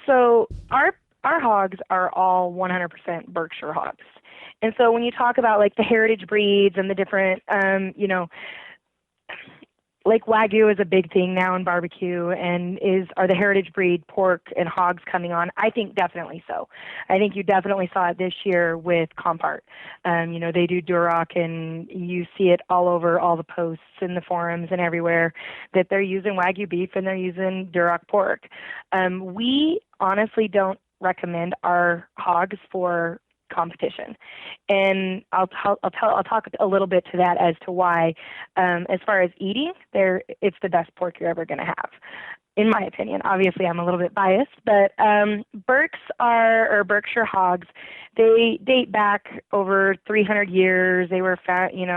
So our hogs are all 100% Berkshire hogs. And so when you talk about like the heritage breeds and the different, like Wagyu is a big thing now in barbecue, and are the heritage breed pork and hogs coming on? I think definitely so. I think you definitely saw it this year with Compart. They do Duroc, and you see it all over all the posts in the forums and everywhere that they're using Wagyu beef and they're using Duroc pork. We honestly don't recommend our hogs for competition, and I'll talk a little bit to that as to why. As far as eating, it's the best pork you're ever going to have. in my opinion, obviously I'm a little bit biased, but Berkshire hogs, they date back over 300 years. They were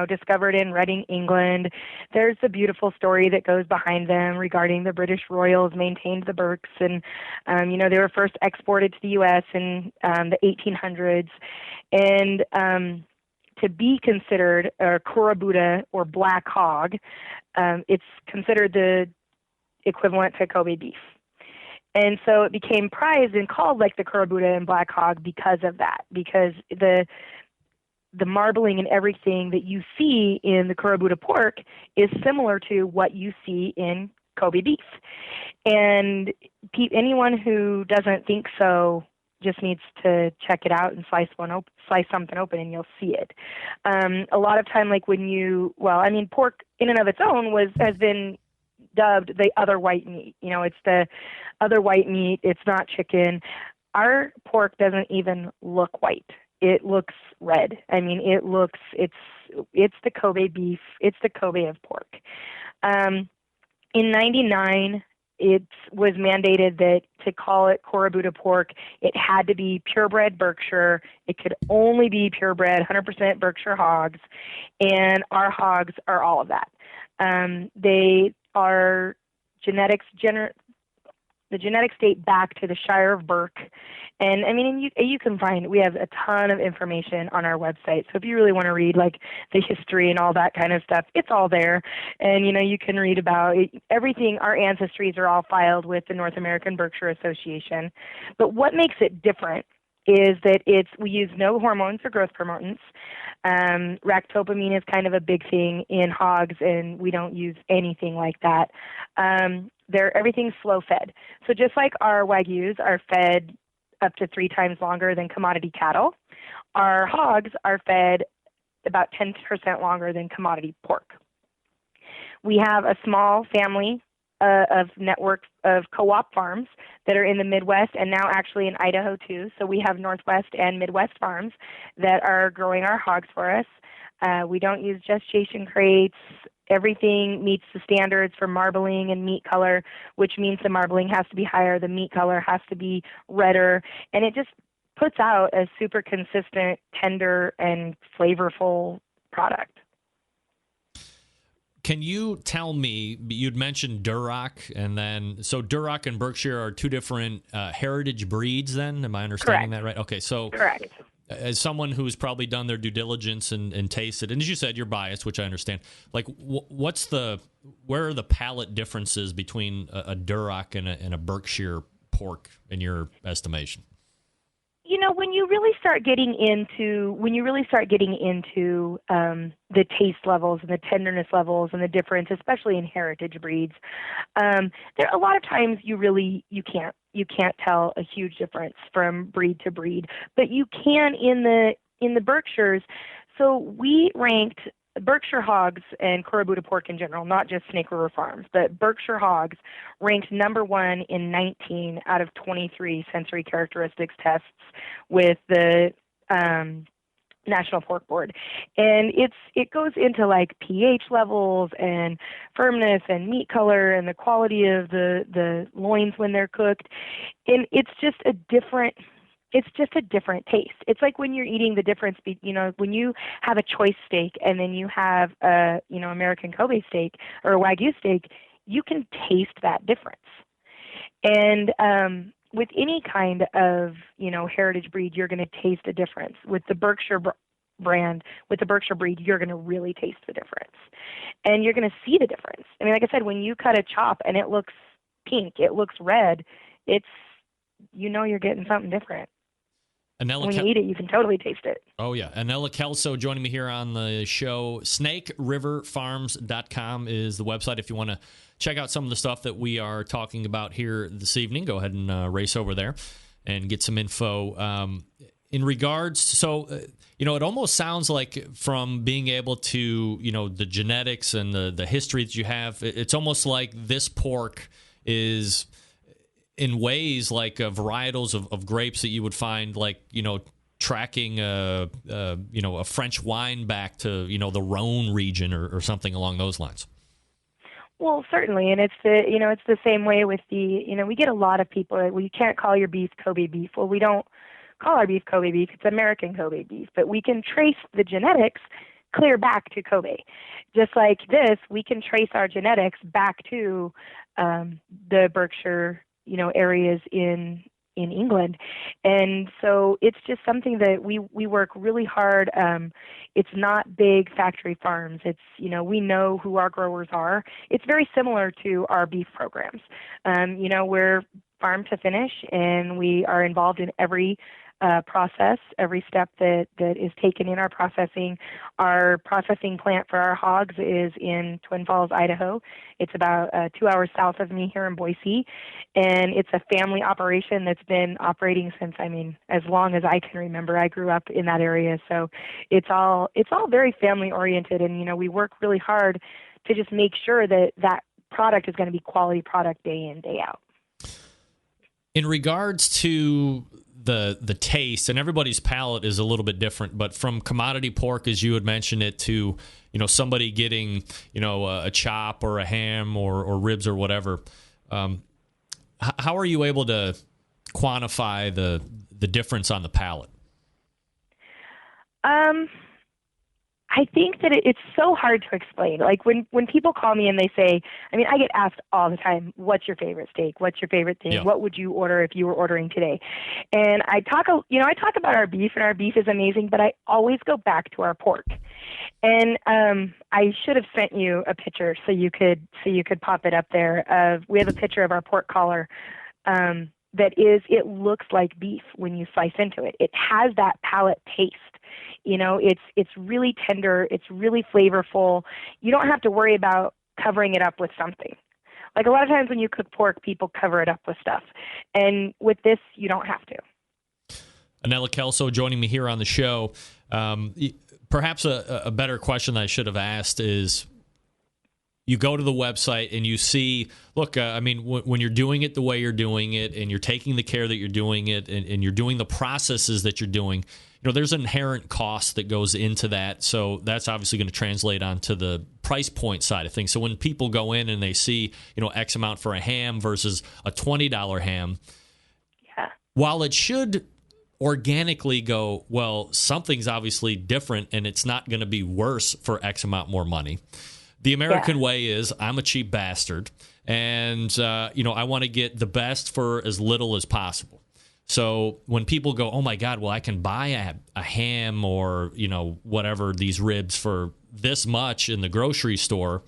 discovered in Reading, England. There's a beautiful story that goes behind them regarding the British royals maintained the Berks, and they were first exported to the U.S. in the 1800s, and to be considered a Kurabuta or black hog, it's considered the equivalent to Kobe beef. And so it became prized and called like the Kurabuta and black hog because of that, because the marbling and everything that you see in the Kurabuta pork is similar to what you see in Kobe beef. And anyone who doesn't think so just needs to check it out and slice something open and you'll see it. A lot of time, like pork in and of its own has been dubbed the other white meat. It's the other white meat. It's not chicken. Our pork doesn't even look white. It looks red. It's the Kobe beef. It's the Kobe of pork. In 99, it was mandated that to call it Kurabuta pork, it had to be purebred Berkshire. It could only be purebred, 100% Berkshire hogs, and our hogs are all of that. They are the genetics date back to the Shire of Burke. And you can find, we have a ton of information on our website. So if you really want to read like the history and all that kind of stuff, it's all there. And, you can read about everything. Our ancestries are all filed with the North American Berkshire Association. But what makes it different is that we use no hormones or growth promotants. Ractopamine is kind of a big thing in hogs, and we don't use anything like that. Everything's slow fed. So just like our Wagyus are fed up to 3 times longer than commodity cattle, our hogs are fed about 10% longer than commodity pork. We have a small family of network of co-op farms that are in the Midwest and now actually in Idaho too. So we have Northwest and Midwest farms that are growing our hogs for us. We don't use gestation crates. Everything meets the standards for marbling and meat color, which means the marbling has to be higher, the meat color has to be redder, and it just puts out a super consistent, tender, and flavorful product. Can you tell me, you'd mentioned Duroc, so Duroc and Berkshire are 2 different heritage breeds then? Am I understanding that right? Okay, so correct. As someone who's probably done their due diligence and tasted, and as you said, you're biased, which I understand, like where are the palate differences between a Duroc and a Berkshire pork in your estimation? When you really start getting into the taste levels and the tenderness levels and the difference, especially in heritage breeds, there a lot of times you can't tell a huge difference from breed to breed, but you can in the Berkshires. So we ranked Berkshire hogs and Kurabuta pork in general, not just Snake River Farms, but Berkshire hogs ranked number 1 in 19 out of 23 sensory characteristics tests with the National Pork Board. And it goes into like pH levels and firmness and meat color and the quality of the loins when they're cooked. And it's just a different taste. It's like when you're eating the difference, when you have a choice steak and then you have a, American Kobe steak or a Wagyu steak, you can taste that difference. And with any kind of, heritage breed, you're going to taste a difference. With the Berkshire brand, with the Berkshire breed, you're going to really taste the difference. And you're going to see the difference. Like I said, when you cut a chop and it looks pink, it looks red, you're getting something different. When you eat it, you can totally taste it. Oh, yeah. Annella Kelso joining me here on the show. SnakeRiverFarms.com is the website. If you want to check out some of the stuff that we are talking about here this evening, go ahead and race over there and get some info. In regards, it almost sounds like from being able to, the genetics and the history that you have, it's almost like this pork is in ways like varietals of grapes that you would find, like, tracking a French wine back to, the Rhone region or something along those lines. Well, certainly, and it's the same way with we get a lot of people. Well, you can't call your beef Kobe beef. Well, we don't call our beef Kobe beef. It's American Kobe beef, but we can trace the genetics clear back to Kobe. Just like this, we can trace our genetics back to the Berkshire, areas in England. And so it's just something that we work really hard. It's not big factory farms. It's, we know who our growers are. It's very similar to our beef programs. We're farm to finish, and we are involved in every process, every step that is taken in our processing. Our processing plant for our hogs is in Twin Falls, Idaho. It's about 2 hours south of me here in Boise, and it's a family operation that's been operating since, as long as I can remember. I grew up in that area, so it's all very family oriented, and we work really hard to just make sure that product is going to be quality product day in, day out. In regards to the taste, and everybody's palate is a little bit different, but from commodity pork, as you had mentioned it, to somebody getting a chop or a ham or ribs or whatever, how are you able to quantify the difference on the palate? I think that it's so hard to explain. Like when people call me and they say, I get asked all the time, what's your favorite steak? What's your favorite thing? Yeah. What would you order if you were ordering today? And I talk about our beef, and our beef is amazing, but I always go back to our pork. And I should have sent you a picture so you could pop it up there. We have a picture of our pork collar it looks like beef when you slice into it. It has that palate taste. It's really tender. It's really flavorful. You don't have to worry about covering it up with something. Like a lot of times when you cook pork, people cover it up with stuff. And with this, you don't have to. Annella Kelso joining me here on the show. Perhaps a better question that I should have asked is, you go to the website and you see, look, when you're doing it the way you're doing it, and you're taking the care that you're doing it, and you're doing the processes that you're doing, there's an inherent cost that goes into that. So that's obviously going to translate onto the price point side of things. So when people go in and they see, X amount for a ham versus a $20 ham, yeah, while it should organically go, well, something's obviously different and it's not going to be worse for X amount more money. The American way is, I'm a cheap bastard, and I want to get the best for as little as possible. So when people go, oh my God, well, I can buy a ham or whatever, these ribs for this much in the grocery store,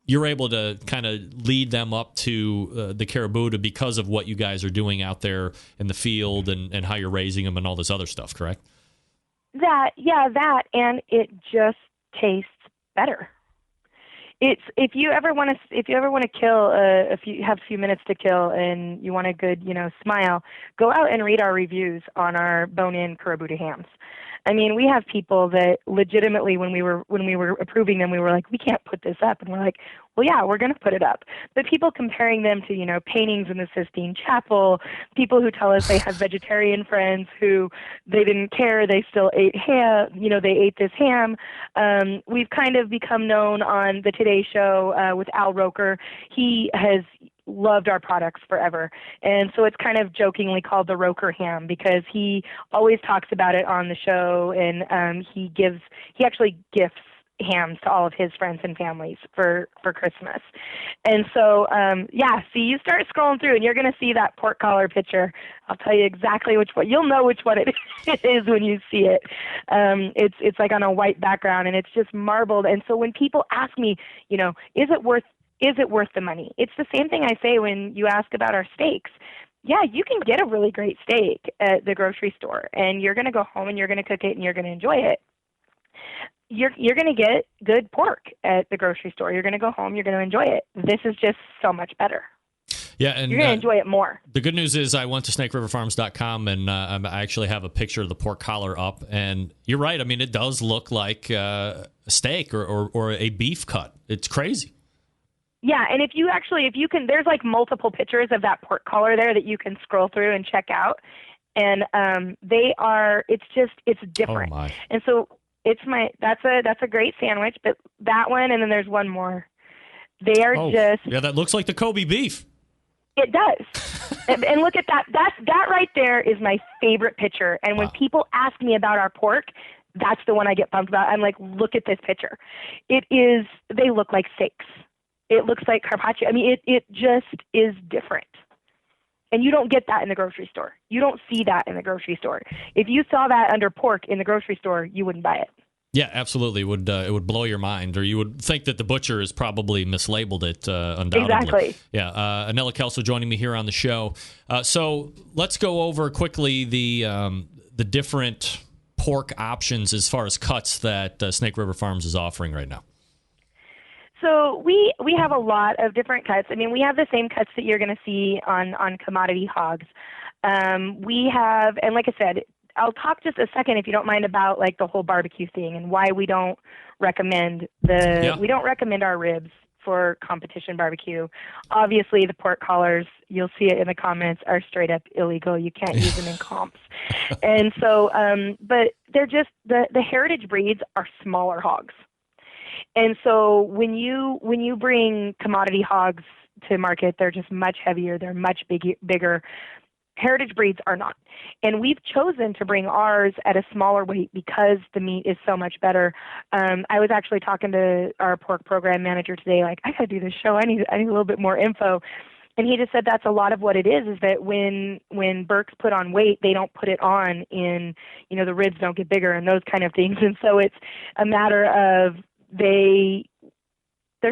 you're able to kind of lead them up to the caribou because of what you guys are doing out there in the field and how you're raising them and all this other stuff, correct? That, and it just tastes better. If you ever want to kill have a few minutes to kill, and you want a good smile, go out and read our reviews on our bone-in caribou hams. We have people that legitimately, when we were approving them, we were like, we can't put this up, and we're like, well, yeah, we're going to put it up. But people comparing them to paintings in the Sistine Chapel, people who tell us they have vegetarian friends who they didn't care, they still ate ham, they ate this ham. We've kind of become known on the Today Show with Al Roker. He has loved our products forever, and so it's kind of jokingly called the Roker ham because he always talks about it on the show, and he actually gifts hams to all of his friends and families for Christmas. And so see, you start scrolling through and you're going to see that pork collar picture. I'll tell you exactly which one. You'll know which one it is when you see it. It's like on a white background, and it's just marbled. And so when people ask me, is it worth the money? It's the same thing I say when you ask about our steaks. Yeah, you can get a really great steak at the grocery store, and you're going to go home and you're going to cook it and you're going to enjoy it. You're going to get good pork at the grocery store. You're going to go home, you're going to enjoy it. This is just so much better. Yeah, and you're going to enjoy it more. The good news is I went to snakeriverfarms.com, and I actually have a picture of the pork collar up, and you're right. It does look like a steak or a beef cut. It's crazy. Yeah, and if you can, there's like multiple pictures of that pork collar there that you can scroll through and check out, and it's different. Oh my. And so that's a great sandwich, but that one, and then there's one more. They are just... Yeah, that looks like the Kobe beef. It does. And look at that. That right there is my favorite picture. And when people ask me about our pork, that's the one I get pumped about. I'm like, look at this picture. They look like steaks. It looks like carpaccio. I mean, it just is different. And you don't get that in the grocery store. You don't see that in the grocery store. If you saw that under pork in the grocery store, you wouldn't buy it. Yeah, absolutely. It would blow your mind, or you would think that the butcher has probably mislabeled it, undoubtedly. Exactly. Yeah, Annella Kelso joining me here on the show. So let's go over quickly the different pork options as far as cuts that Snake River Farms is offering right now. So we have a lot of different cuts. I mean, we have the same cuts that you're going to see on commodity hogs. We have, and like I said, I'll talk just a second, if you don't mind, about like the whole barbecue thing and why we don't recommend we don't recommend our ribs for competition barbecue. Obviously, the pork collars, you'll see it in the comments, are straight up illegal. You can't use them in comps. And so, but they're just the heritage breeds are smaller hogs. And so when you bring commodity hogs to market, they're just much heavier. They're much bigger. Heritage breeds are not. And we've chosen to bring ours at a smaller weight because the meat is so much better. I was actually talking to our pork program manager today, like, I got to do this show. I need a little bit more info. And he just said that's a lot of what it is that when Burks put on weight, they don't put it on in, the ribs don't get bigger and those kind of things. And so it's a matter of they're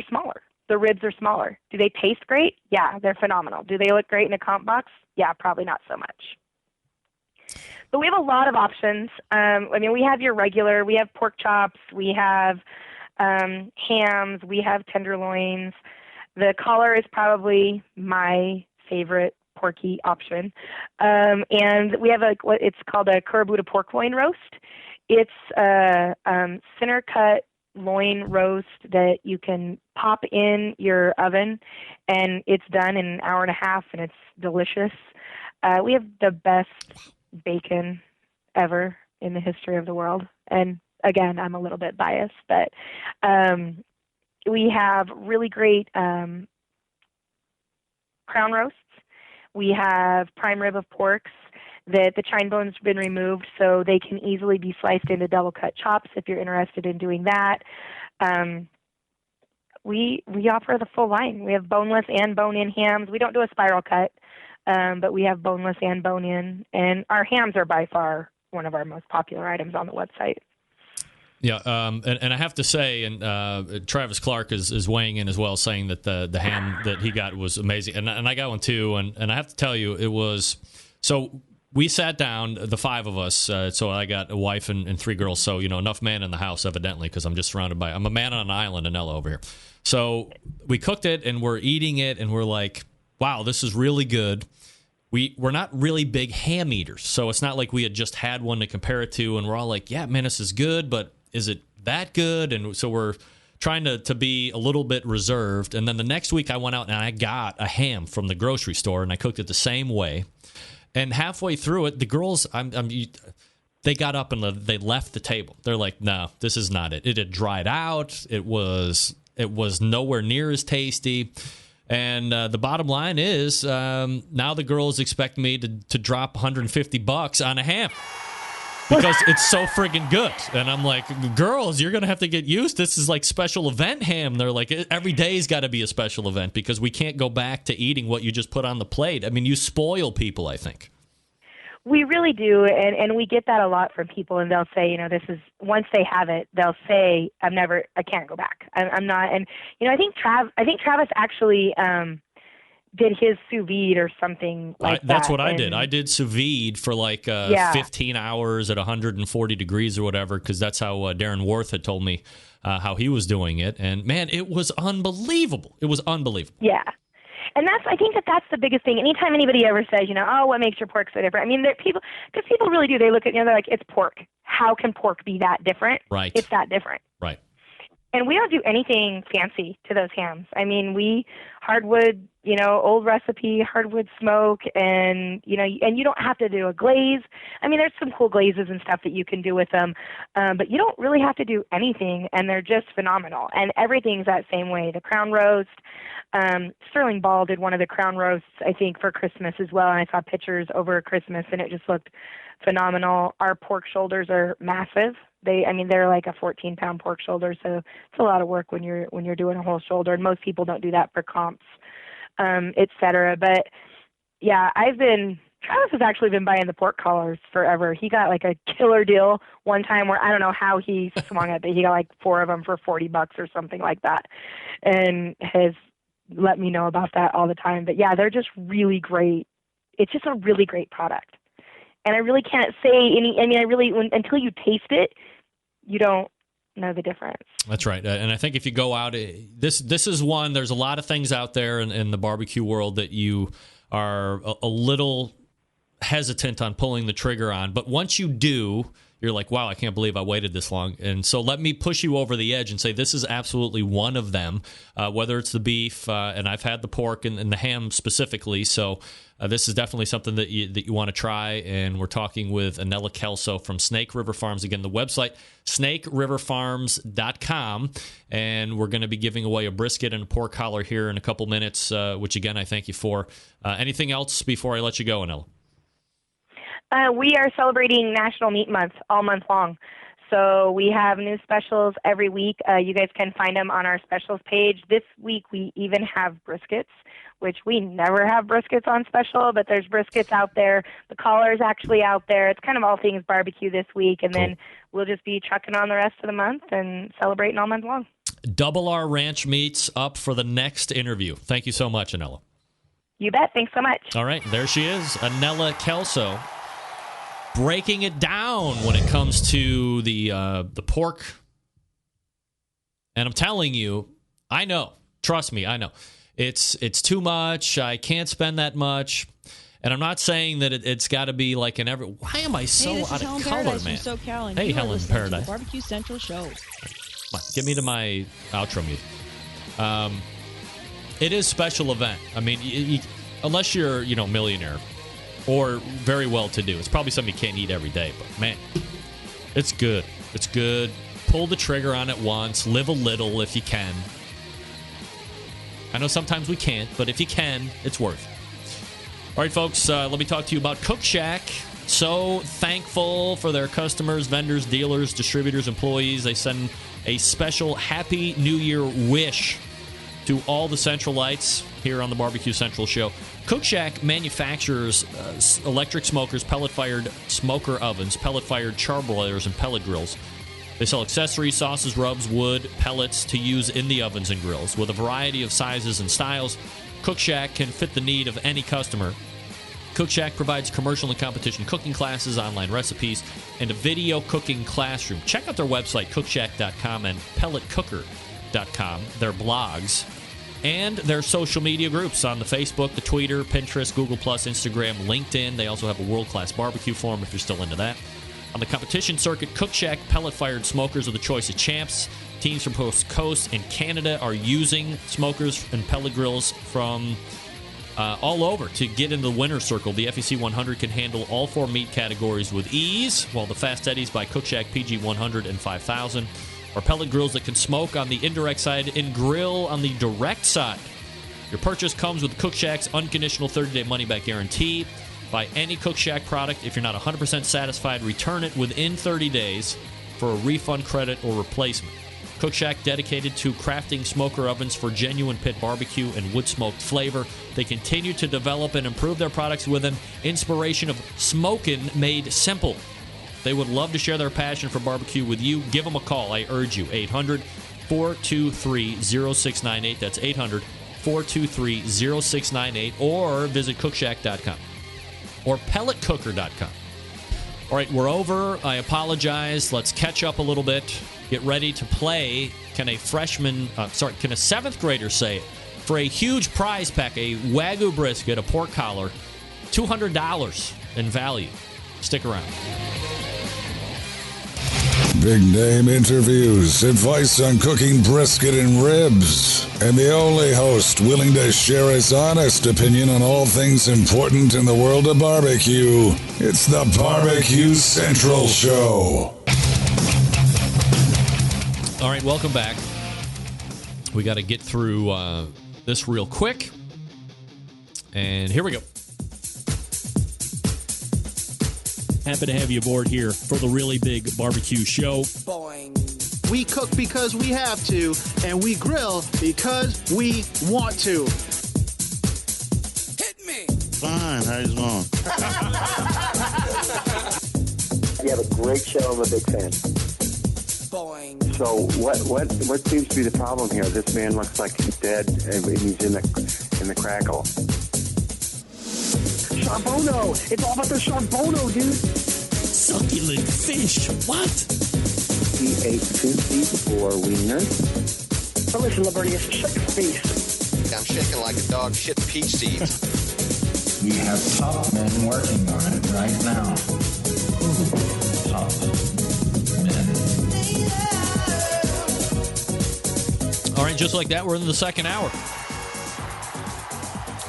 smaller. The ribs are smaller. Do they taste great? Yeah, they're phenomenal. Do they look great in a comp box? Yeah, probably not so much. But we have a lot of options. We have your regular. We have pork chops. We have hams. We have tenderloins. The collar is probably my favorite porky option. And we have it's called a Kurabuta pork loin roast. It's a center cut loin roast that you can pop in your oven, and it's done in an hour and a half, and it's delicious. We have the best bacon ever in the history of the world. And again, I'm a little bit biased, but we have really great crown roasts. We have prime rib of porks that the chine bone's been removed, so they can easily be sliced into double cut chops if you're interested in doing that. We offer the full line. We have boneless and bone-in hams. We don't do a spiral cut, but we have boneless and bone-in, and our hams are by far one of our most popular items on the website. Yeah, and I have to say, and Travis Clark is weighing in as well, saying that the ham that he got was amazing, and I got one too, and I have to tell you, it was so. We sat down, the five of us, so I got a wife and three girls, so, enough man in the house, evidently, because I'm just surrounded by... I'm a man on an island, Annella, over here. So we cooked it, and we're eating it, and we're like, wow, this is really good. We're not really big ham eaters, so it's not like we had just had one to compare it to, and we're all like, yeah, man, this is good, but is it that good? And so we're trying to be a little bit reserved, and then the next week I went out and I got a ham from the grocery store, and I cooked it the same way. And halfway through it, the girls, they got up and they left the table. They're like, no, this is not it. It had dried out. It was nowhere near as tasty. And the bottom line is now the girls expect me to drop $150 on a ham because it's so friggin' good. And I'm like, girls, you're going to have to get used. This is like special event ham. They're like, every day's got to be a special event because we can't go back to eating what you just put on the plate. I mean, you spoil people, I think. We really do, and we get that a lot from people, and they'll say, this is, once they have it, they'll say, I can't go back. I'm not, and, I think Travis actually did his sous vide or something like that. That's what I did. I did sous vide for 15 hours at 140 degrees or whatever, because that's how Darren Worth had told me how he was doing it. And, man, it was unbelievable. It was unbelievable. Yeah. And I think that's the biggest thing. Anytime anybody ever says, what makes your pork so different? I mean, people really do. They look at, they're like, it's pork. How can pork be that different? Right. It's that different. Right. And we don't do anything fancy to those hams. I mean, we hardwood, old recipe, hardwood smoke, and, and you don't have to do a glaze. I mean, there's some cool glazes and stuff that you can do with them, but you don't really have to do anything, and they're just phenomenal. And everything's that same way. The crown roast, Sterling Ball did one of the crown roasts, I think, for Christmas as well, and I saw pictures over Christmas, and it just looked phenomenal. Our pork shoulders are massive. They're like a 14-pound pork shoulder, so it's a lot of work when you're doing a whole shoulder, and most people don't do that for comps, et cetera. But yeah, Travis has actually been buying the pork collars forever. He got like a killer deal one time where I don't know how he swung it, but he got like 4 of them for $40 or something like that, and has let me know about that all the time. But yeah, they're just really great. It's just a really great product. And I really can't say until you taste it, you don't know the difference. That's right. And I think if you go out, this is one, there's a lot of things out there in the barbecue world that you are a little hesitant on pulling the trigger on. But once you do, you're like, wow, I can't believe I waited this long. And so let me push you over the edge and say this is absolutely one of them, whether it's the beef, and I've had the pork and the ham specifically. So this is definitely something that you want to try. And we're talking with Annella Kelso from Snake River Farms. Again, the website, snakeriverfarms.com. And we're going to be giving away a brisket and a pork collar here in a couple minutes, which, again, I thank you for. Anything else before I let you go, Annella? We are celebrating National Meat Month all month long. So we have new specials every week. You guys can find them on our specials page. This week we even have briskets, which we never have briskets on special, but there's briskets out there. The collar is actually out there. It's kind of all things barbecue this week, and then we'll just be trucking on the rest of the month and celebrating all month long. Double R Ranch meats up for the next interview. Thank you so much, Annella. You bet. Thanks so much. All right, there she is, Annella Kelso, breaking it down when it comes to the pork. And I'm telling you, I know. Trust me, I know. It's too much. I can't spend that much. And I'm not saying that it's got to be like why am I so out of color, man? Hey, Helen Paradise. Barbecue Central Show. Come on, get me to my outro music. It is a special event. I mean, unless you're, millionaire or very well-to-do. It's probably something you can't eat every day, but, man, it's good. It's good. Pull the trigger on it once. Live a little if you can. I know sometimes we can't, but if you can, it's worth it. All right, folks, let me talk to you about Cookshack. So thankful for their customers, vendors, dealers, distributors, employees. They send a special Happy New Year wish to all the Centralites here on the Barbecue Central Show. Cookshack manufactures electric smokers, pellet-fired smoker ovens, pellet-fired charbroilers, and pellet grills. They sell accessories, sauces, rubs, wood, pellets to use in the ovens and grills. With a variety of sizes and styles, Cookshack can fit the need of any customer. Cookshack provides commercial and competition cooking classes, online recipes, and a video cooking classroom. Check out their website, cookshack.com, and pelletcooker.com, their blogs, and their social media groups on the Facebook, the Twitter, Pinterest, Google+, Instagram, LinkedIn. They also have a world-class barbecue forum if you're still into that. On the competition circuit, Cookshack pellet-fired smokers are the choice of champs. Teams from Post Coast and Canada are using smokers and pellet grills from all over to get in the winner's circle. The FEC 100 can handle all 4 meat categories with ease, while the Fast Eddies by Cookshack PG 100 and 5000 are pellet grills that can smoke on the indirect side and grill on the direct side. Your purchase comes with Cookshack's unconditional 30-day money-back guarantee. Buy any Cookshack product. If you're not 100% satisfied, return it within 30 days for a refund, credit, or replacement. Cookshack, dedicated to crafting smoker ovens for genuine pit barbecue and wood-smoked flavor. They continue to develop and improve their products with an inspiration of smokin' made simple. They would love to share their passion for barbecue with you. Give them a call, I urge you. 800-423-0698. That's 800-423-0698. Or visit cookshack.com or pelletcooker.com. All right, we're over. I apologize. Let's catch up a little bit. Get ready to play. Can a 7th grader say it? For a huge prize pack, a Wagyu brisket, a pork collar, $200 in value. Stick around. Big name interviews, advice on cooking brisket and ribs, and the only host willing to share his honest opinion on all things important in the world of barbecue. It's the BBQ Central Show. All right, welcome back. We got to get through this real quick. And here we go. Happy to have you aboard here for the really big barbecue show. Boing. We cook because we have to, and we grill because we want to. Hit me. Fine, how you doing? You have a great show. I'm a big fan. Boing. So what seems to be the problem here? This man looks like he's dead, and he's in the crackle. Charbono! It's all about the charbono, dude! Succulent fish. What? He ate 54 wieners. But listen, Libertius, shut your face. I'm shaking like a dog shit peach seeds. We have top men working on it right now. Top men. All right, just like that, we're in the second hour.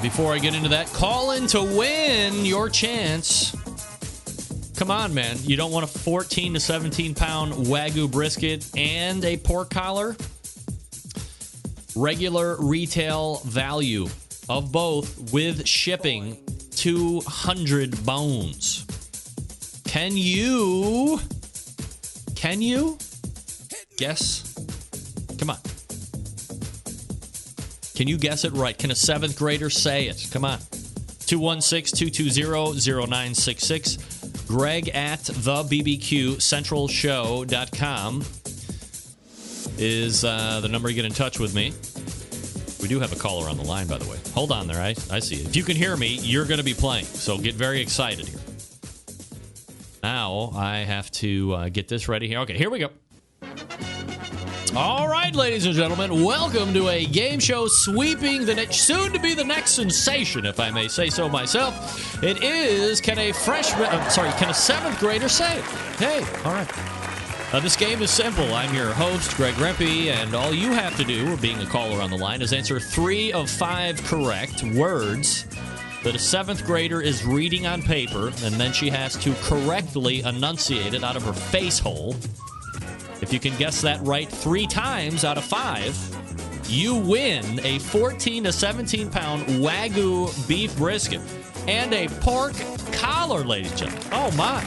Before I get into that, call in to win your chance. Come on, man. You don't want a 14 to 17 pound Wagyu brisket and a pork collar? Regular retail value of both with shipping, 200 bones. Can you guess? Come on. Can you guess it right? Can a seventh grader say it? Come on. 216-220-0966. Greg at thebbqcentralshow.com is the number you get in touch with me. We do have a caller on the line, by the way. Hold on there. I see it. If you can hear me, you're going to be playing. So get very excited here. Now I have to get this ready here. Okay, here we go. All right, ladies and gentlemen, welcome to a game show sweeping the soon to be the next sensation, if I may say so myself. It is can a seventh grader say it? Hey, all right. This game is simple. I'm your host, Greg Rempe, and all you have to do, being a caller on the line, is answer 3 of 5 correct words that a seventh grader is reading on paper, and then she has to correctly enunciate it out of her face hole. If you can guess that right 3 times out of 5, you win a 14 to 17 pound Wagyu beef brisket and a pork collar, ladies and gentlemen. Oh, my.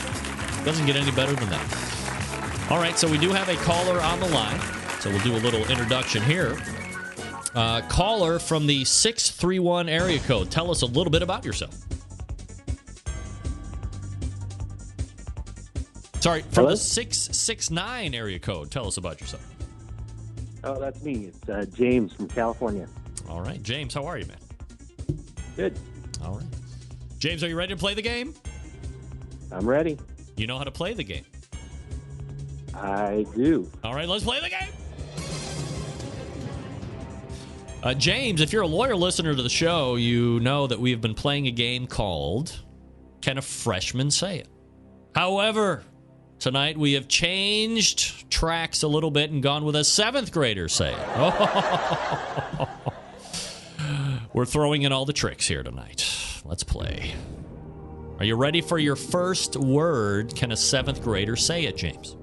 Doesn't get any better than that. All right, so we do have a caller on the line, so we'll do a little introduction here. Caller from the 631 area code. Tell us a little bit about yourself. Sorry, from Hello? the 669 area code. Tell us about yourself. Oh, that's me. It's James from California. All right. James, how are you, man? Good. All right. James, are you ready to play the game? I'm ready. You know how to play the game? I do. All right, let's play the game. James, if you're a loyal listener to the show, you know that we've been playing a game called Can a Freshman Say It? However, tonight we have changed tracks a little bit and gone with a seventh grader say it. Oh. We're throwing in all the tricks here tonight. Let's play. Are you ready for your first word? Can a seventh grader say it, James?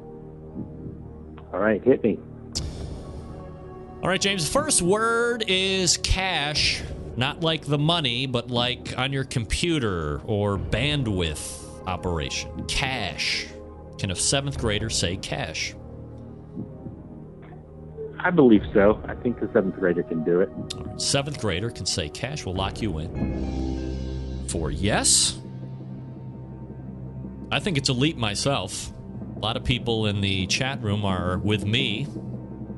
All right, hit me. All right, James, first word is cash. Not like the money, but like on your computer or bandwidth operation. Cash. Can a seventh grader say cash? I believe so. I think the seventh grader can do it. All right, seventh grader can say cash. We'll lock you in for yes. I think it's a leap myself. A lot of people in the chat room are with me.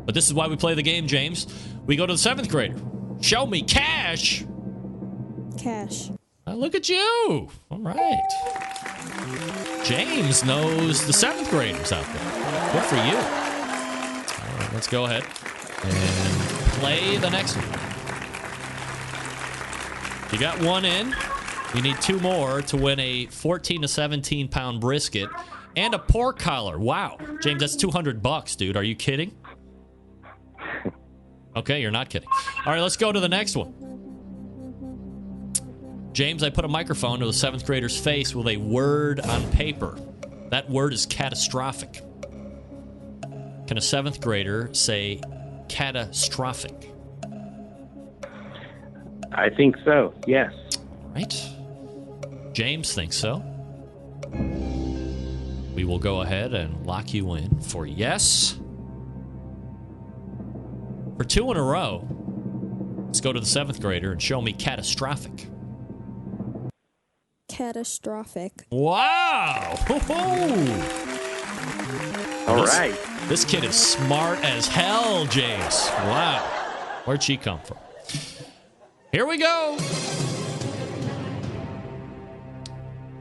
But this is why we play the game, James. We go to the seventh grader. Show me cash. Cash. Look at you. All right. James knows the seventh graders out there. Good for you. All right, let's go ahead and play the next one. You got one in. You need 2 more to win a 14 to 17 pound brisket And a pork collar. Wow. James, that's $200, dude. Are you kidding? Okay, you're not kidding. All right, let's go to the next one. James, I put a microphone to a 7th grader's face with a word on paper. That word is catastrophic. Can a 7th grader say catastrophic? I think so, yes. Right. James thinks so. We will go ahead and lock you in for yes. For 2 in a row, let's go to the 7th grader and show me catastrophic. Catastrophic. Wow! All right. This kid is smart as hell, James. Wow. Where'd she come from? Here we go.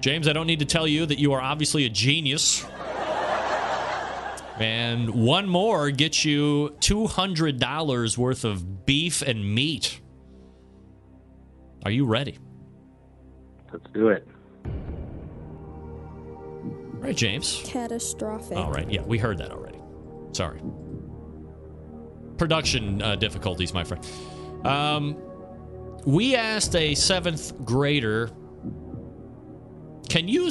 James, I don't need to tell you that you are obviously a genius. And one more gets you $200 worth of beef and meat. Are you ready? Let's do it. All right, James. Catastrophic. All right. Yeah, we heard that already. Sorry. Production difficulties, my friend. We asked a 7th grader, can you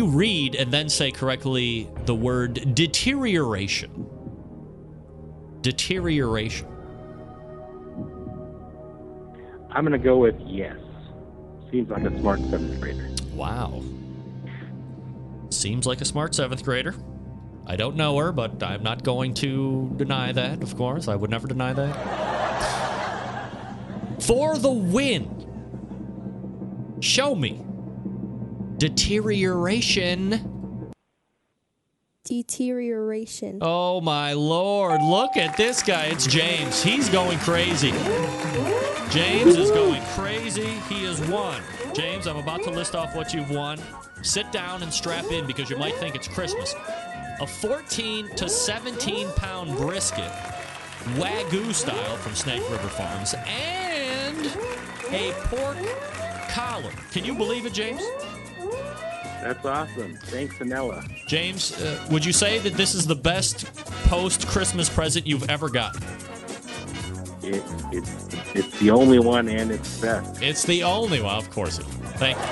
read and then say correctly the word deterioration? Deterioration. I'm going to go with yes. Seems like a smart 7th grader. Wow. Seems like a smart 7th grader. I don't know her, but I'm not going to deny that, of course. I would never deny that. For the win. Show me. Deterioration. Deterioration. Oh, my Lord. Look at this guy. It's James. He's going crazy. James is going crazy. He has won. James, I'm about to list off what you've won. Sit down and strap in because you might think it's Christmas. A 14 to 17 pound brisket, Wagyu style from Snake River Farms, and a pork collar. Can you believe it, James? That's awesome. Thanks, Annella. James, would you say that this is the best post-Christmas present you've ever got? It's the only one, and it's best. It's the only one. Of course it is. Thank you.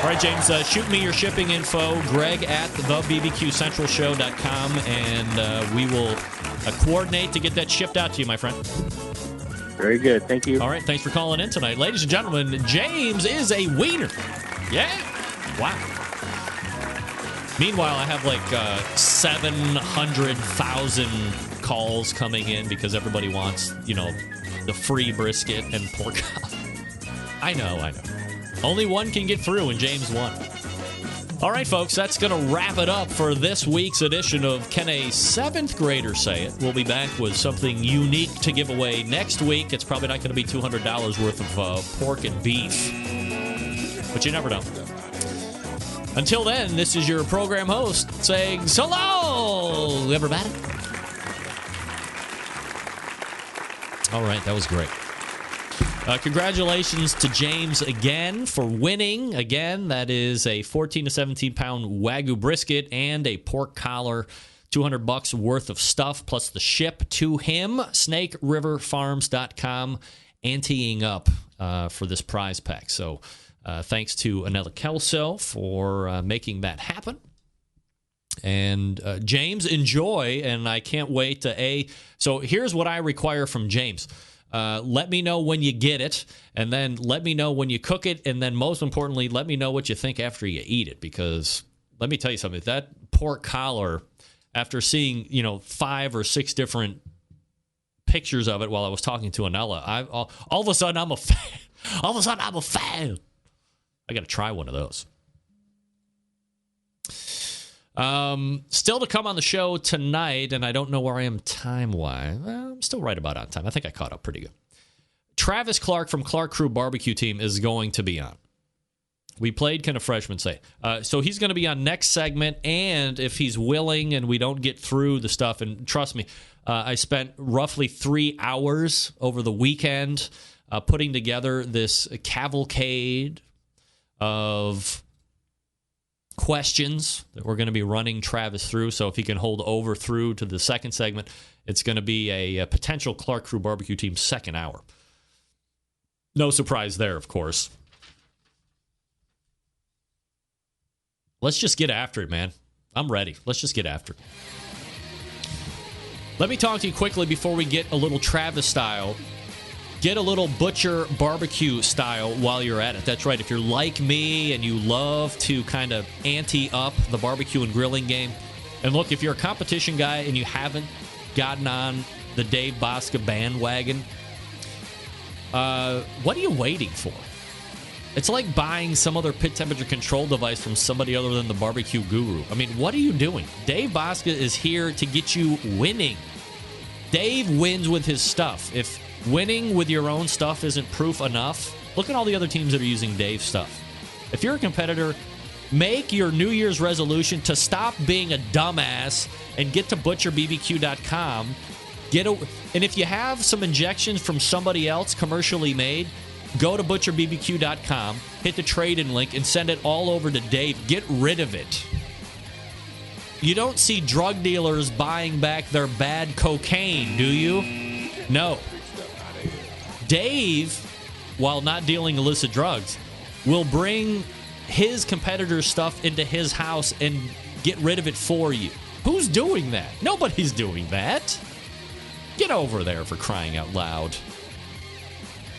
All right, James, shoot me your shipping info, Greg at thebbqcentralshow.com, and we will coordinate to get that shipped out to you, my friend. Very good. Thank you. All right, thanks for calling in tonight. Ladies and gentlemen, James is a wiener. Yeah. Wow. Meanwhile, I have like 700,000 calls coming in because everybody wants, the free brisket and pork. I know. Only one can get through, and James won. All right, folks, that's going to wrap it up for this week's edition of Can a 7th Grader Say It? We'll be back with something unique to give away next week. It's probably not going to be $200 worth of pork and beef, but you never know. Until then, this is your program host saying so long, everybody. All right, that was great. Congratulations to James again for winning. Again, that is a 14 to 17 pound Wagyu brisket and a pork collar, $200 worth of stuff, plus the ship to him. SnakeRiverFarms.com anteing up for this prize pack. So thanks to Annella Kelso for making that happen. And James, enjoy, and I can't wait to So here's what I require from James. Let me know when you get it, and then let me know when you cook it, and then most importantly, let me know what you think after you eat it, because let me tell you something. That pork collar, after seeing 5 or 6 different pictures of it while I was talking to Annella, all of a sudden I'm a fan. All of a sudden I'm a fan. I got to try one of those. Still to come on the show tonight, and I don't know where I am time-wise. Well, I'm still right about on time. I think I caught up pretty good. Travis Clark from Clark Crew BBQ Team is going to be on. We played Can a Freshman Say. So he's going to be on next segment, and if he's willing and we don't get through the stuff, and trust me, I spent roughly 3 hours over the weekend putting together this cavalcade of questions that we're going to be running Travis through. So if he can hold over through to the second segment, it's going to be a potential Clark Crew BBQ Team second hour. No surprise there, of course. Let's just get after it, man. I'm ready. Let's just get after it. Let me talk to you quickly before we get a little Travis style. Get a little Butcher barbecue style while you're at it. That's right. If you're like me and you love to kind of ante up the barbecue and grilling game, and look, if you're a competition guy and you haven't gotten on the Dave Bosca bandwagon, what are you waiting for? It's like buying some other pit temperature control device from somebody other than the BBQ Guru. I mean, what are you doing? Dave Bosca is here to get you winning. Dave wins with his stuff. If winning with your own stuff isn't proof enough, look at all the other teams that are using Dave's stuff. If you're a competitor, make your New Year's resolution to stop being a dumbass and get to butcherbbq.com. And if you have some injections from somebody else commercially made, go to butcherbbq.com, hit the trade-in link, and send it all over to Dave. Get rid of it. You don't see drug dealers buying back their bad cocaine, do you? No. Dave, while not dealing illicit drugs, will bring his competitor's stuff into his house and get rid of it for you. Who's doing that? Nobody's doing that. Get over there, for crying out loud.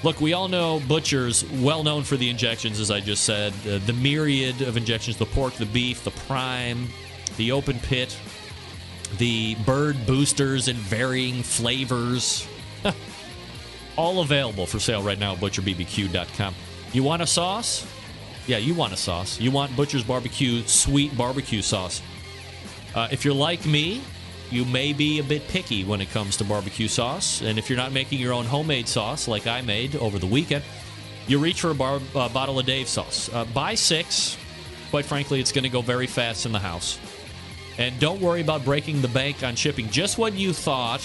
Look, we all know Butcher's well known for the injections, as I just said. The myriad of injections, the pork, the beef, the prime, the open pit, the bird boosters in varying flavors. All available for sale right now at butcherbbq.com. You want a sauce? Yeah, you want a sauce. You want Butcher's Barbecue sweet barbecue sauce. If you're like me, you may be a bit picky when it comes to barbecue sauce. And if you're not making your own homemade sauce like I made over the weekend, you reach for a bottle of Dave sauce. Buy 6. Quite frankly, it's going to go very fast in the house. And don't worry about breaking the bank on shipping. Just when you thought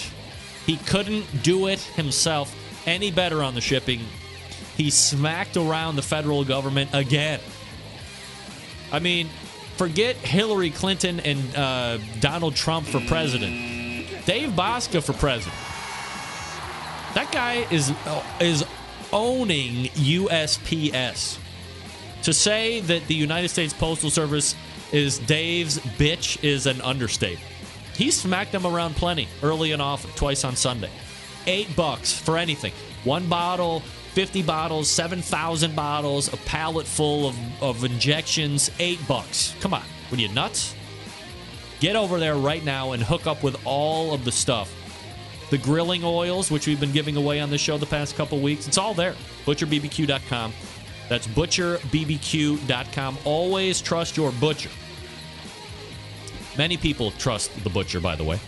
he couldn't do it himself any better on the shipping, he smacked around the federal government again. I mean, forget Hillary Clinton and Donald Trump for president. Dave Bosca for president. That guy is owning USPS. To say that the United States Postal Service is Dave's bitch is an understatement. He smacked them around plenty, early and often, twice on Sunday. $8 for anything. 1 bottle, 50 bottles, 7,000 bottles, a pallet full of injections, $8. Come on, were you nuts? Get over there right now and hook up with all of the stuff. The grilling oils, which we've been giving away on the show the past couple weeks, it's all there. ButcherBBQ.com. That's ButcherBBQ.com. Always trust your butcher. Many people trust the butcher, by the way.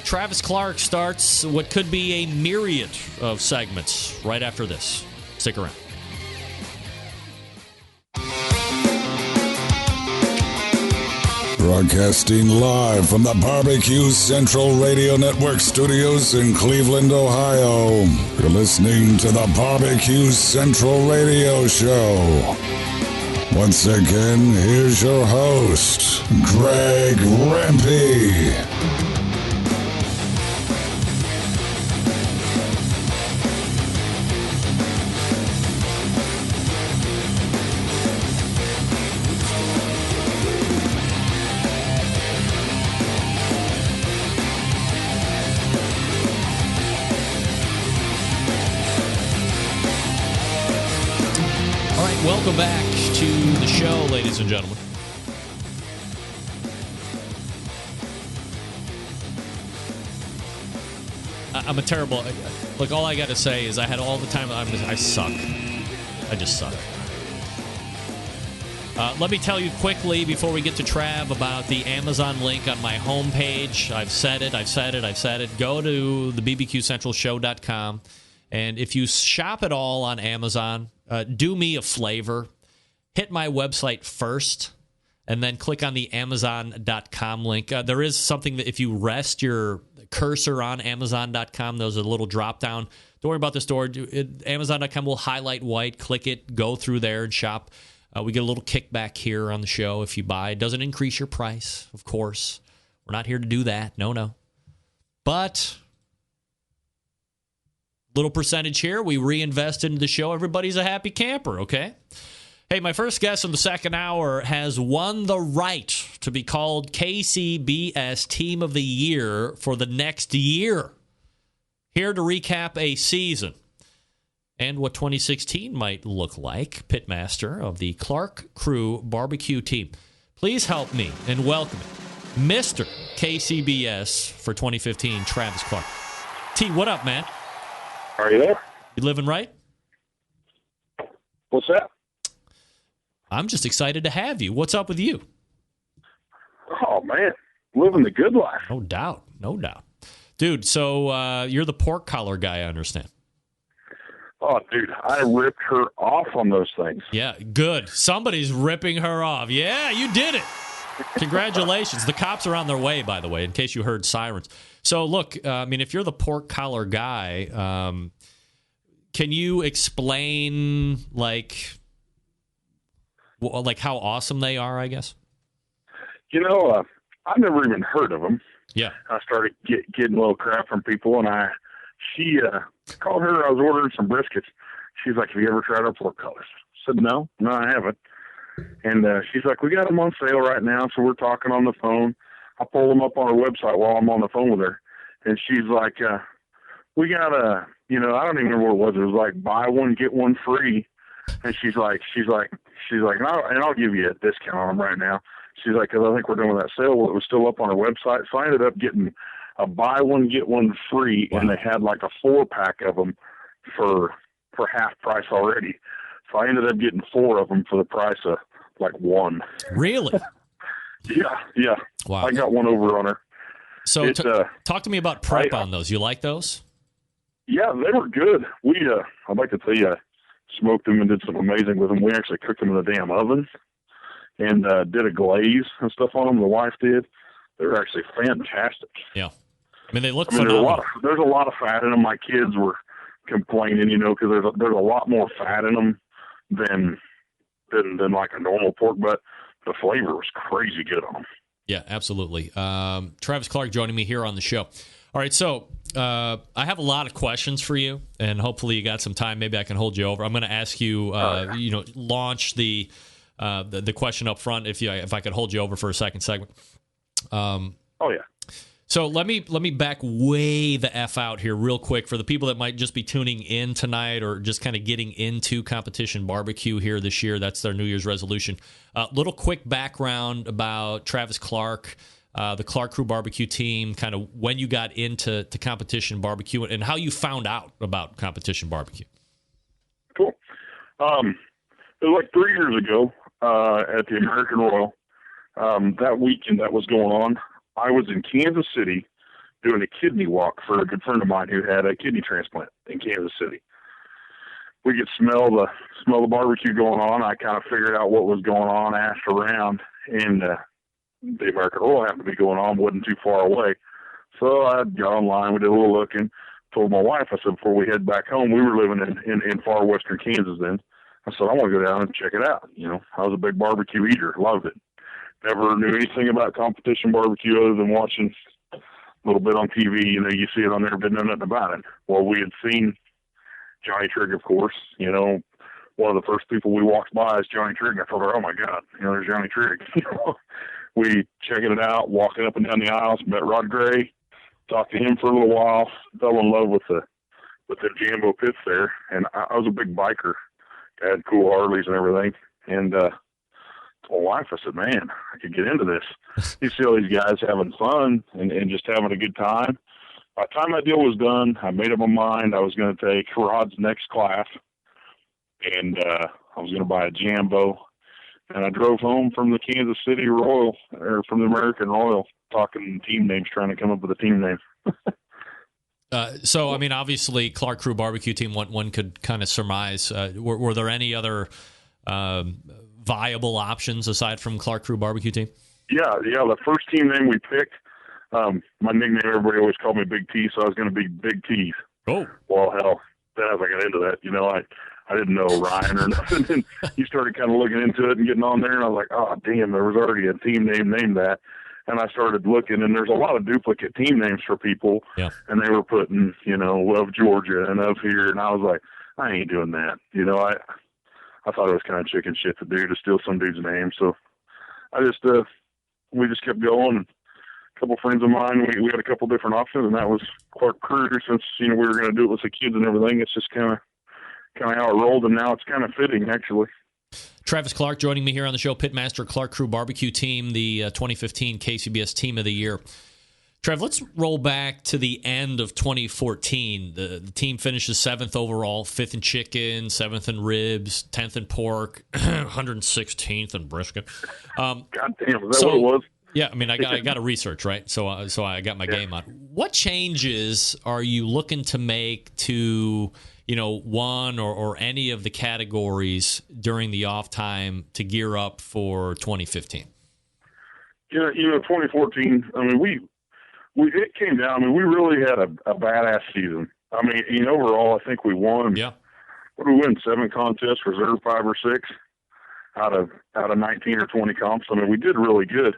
Travis Clark starts what could be a myriad of segments right after this. Stick around. Broadcasting live from the BBQ Central Radio Network studios in Cleveland, Ohio. You're listening to the BBQ Central Radio Show. Once again, here's your host, Greg Rempe. Welcome back to the show, ladies and gentlemen. I'm a terrible... Look, all I got to say is I had all the time... I suck. I just suck. Let me tell you quickly, before we get to Trav, about the Amazon link on my homepage. I've said it. Go to the bbqcentralshow.com. And if you shop at all on Amazon, do me a flavor. Hit my website first, and then click on the Amazon.com link. There is something that if you rest your cursor on Amazon.com, there's a little drop-down. Don't worry about the store. Amazon.com will highlight white. Click it. Go through there and shop. We get a little kickback here on the show if you buy. It doesn't increase your price, of course. We're not here to do that. No. But little percentage here, we reinvest into the show. Everybody's a happy camper, okay? Hey, my first guest in the second hour has won the right to be called KCBS Team of the Year for the next year. Here to recap a season and what 2016 might look like. Pitmaster of the Clark Crew BBQ Team. Please help me and welcome Mr. KCBS for 2015, Travis Clark. T, what up, man? Are you there? You living right? What's that? I'm just excited to have you. What's up with you? Oh, man. Living the good life. No doubt. Dude, so you're the pork collar guy, I understand. Oh, dude, I ripped her off on those things. Yeah, good. Somebody's ripping her off. Yeah, you did it. Congratulations. The cops are on their way, by the way, in case you heard sirens. So, look, if you're the pork collar guy, can you explain, like how awesome they are, I guess? I've never even heard of them. Yeah. I started getting a little crap from people, and she called her. I was ordering some briskets. She's like, have you ever tried our pork collars? I said, no, I haven't. And she's like, we got them on sale right now, so we're talking on the phone. I pull them up on her website while I'm on the phone with her, and she's like, we got I don't even remember what it was. It was like buy one, get one free. And she's like, and I'll give you a discount on them right now. She's like, because I think we're doing that sale. Well, it was still up on her website. So I ended up getting a buy one, get one free. Wow. And they had like a 4-pack of them for half price already. So I ended up getting 4 of them for the price of like 1. Really? Yeah. Wow. I got one over on her. So talk to me about prep on those. You like those? Yeah, they were good. I'd like to tell you, I smoked them and did some amazing with them. We actually cooked them in the damn oven and did a glaze and stuff on them. The wife did. They were actually fantastic. Yeah. They look phenomenal. There's a lot of fat in them. My kids were complaining, because there's a lot more fat in them than like a normal pork butt. The flavor was crazy good on them. Yeah, absolutely. Travis Clark joining me here on the show. All right, so I have a lot of questions for you, and hopefully you got some time. Maybe I can hold you over. I'm going to ask you, launch the question up front. If I could hold you over for a second segment. Oh yeah. So let me back way the F out here real quick for the people that might just be tuning in tonight or just kind of getting into competition barbecue here this year. That's their New Year's resolution. Little quick background about Travis Clark, the Clark Crew BBQ Team, kind of when you got into competition barbecue and how you found out about competition barbecue. Cool. It was like 3 years ago at the American Royal. That weekend that was going on, I was in Kansas City doing a kidney walk for a good friend of mine who had a kidney transplant in Kansas City. We could smell the barbecue going on. I kind of figured out what was going on, asked around, and the American Royal happened to be going on, wasn't too far away. So I got online, we did a little looking, told my wife, I said, before we head back home, we were living in far western Kansas then. I said, I want to go down and check it out. I was a big barbecue eater, loved it. Never knew anything about competition barbecue other than watching a little bit on TV. You see it on there, but know nothing about it. Well, we had seen Johnny Trigg, of course. One of the first people we walked by is Johnny Trigg. I thought, oh my God, there's Johnny Trigg. We checking it out, walking up and down the aisles, met Rod Gray, talked to him for a little while, fell in love with the Jambo pits there. And I was a big biker. I had cool Harleys and everything. And told my wife, I said, man, I could get into this. You see all these guys having fun and just having a good time. By the time that deal was done, I made up my mind I was going to take Rod's next class, and I was going to buy a Jambo. And I drove home from the Kansas City Royal, or from the American Royal, talking team names, trying to come up with a team name. So, obviously, Clark Crew BBQ Team, one could kind of surmise. Were there any other viable options aside from Clark Crew BBQ Team? Yeah. The first team name we picked, my nickname, everybody always called me Big T, so I was going to be Big T. Oh. Well, hell, then as I got into that, I didn't know Ryan or nothing. And he started kind of looking into it and getting on there, and I was like, oh, damn, there was already a team name named that. And I started looking, and there's a lot of duplicate team names for people, and they were putting, of Georgia and of here, and I was like, I ain't doing that. I thought it was kind of chicken shit to do, to steal some dude's name. So we just kept going. A couple friends of mine, we had a couple different options, and that was Clark Crew. Since we were going to do it with the kids and everything, it's just kind of how it rolled, and now it's kind of fitting, actually. Travis Clark joining me here on the show, pitmaster, Clark Crew BBQ Team, the 2015 KCBS Team of the Year. Trev, let's roll back to the end of 2014. The team finishes 7th overall, 5th in chicken, 7th in ribs, 10th in pork, 116th in brisket. God damn, is that what it was? Yeah, I mean, I got to research, right? So I got my game on. What changes are you looking to make to, one or any of the categories during the off time to gear up for 2015? 2014, I mean, it came down. I mean, we really had a badass season. I mean, overall, I think we won. Yeah. What did we win? 7 contests, reserve 5 or 6 out of 19 or 20 comps. I mean, we did really good.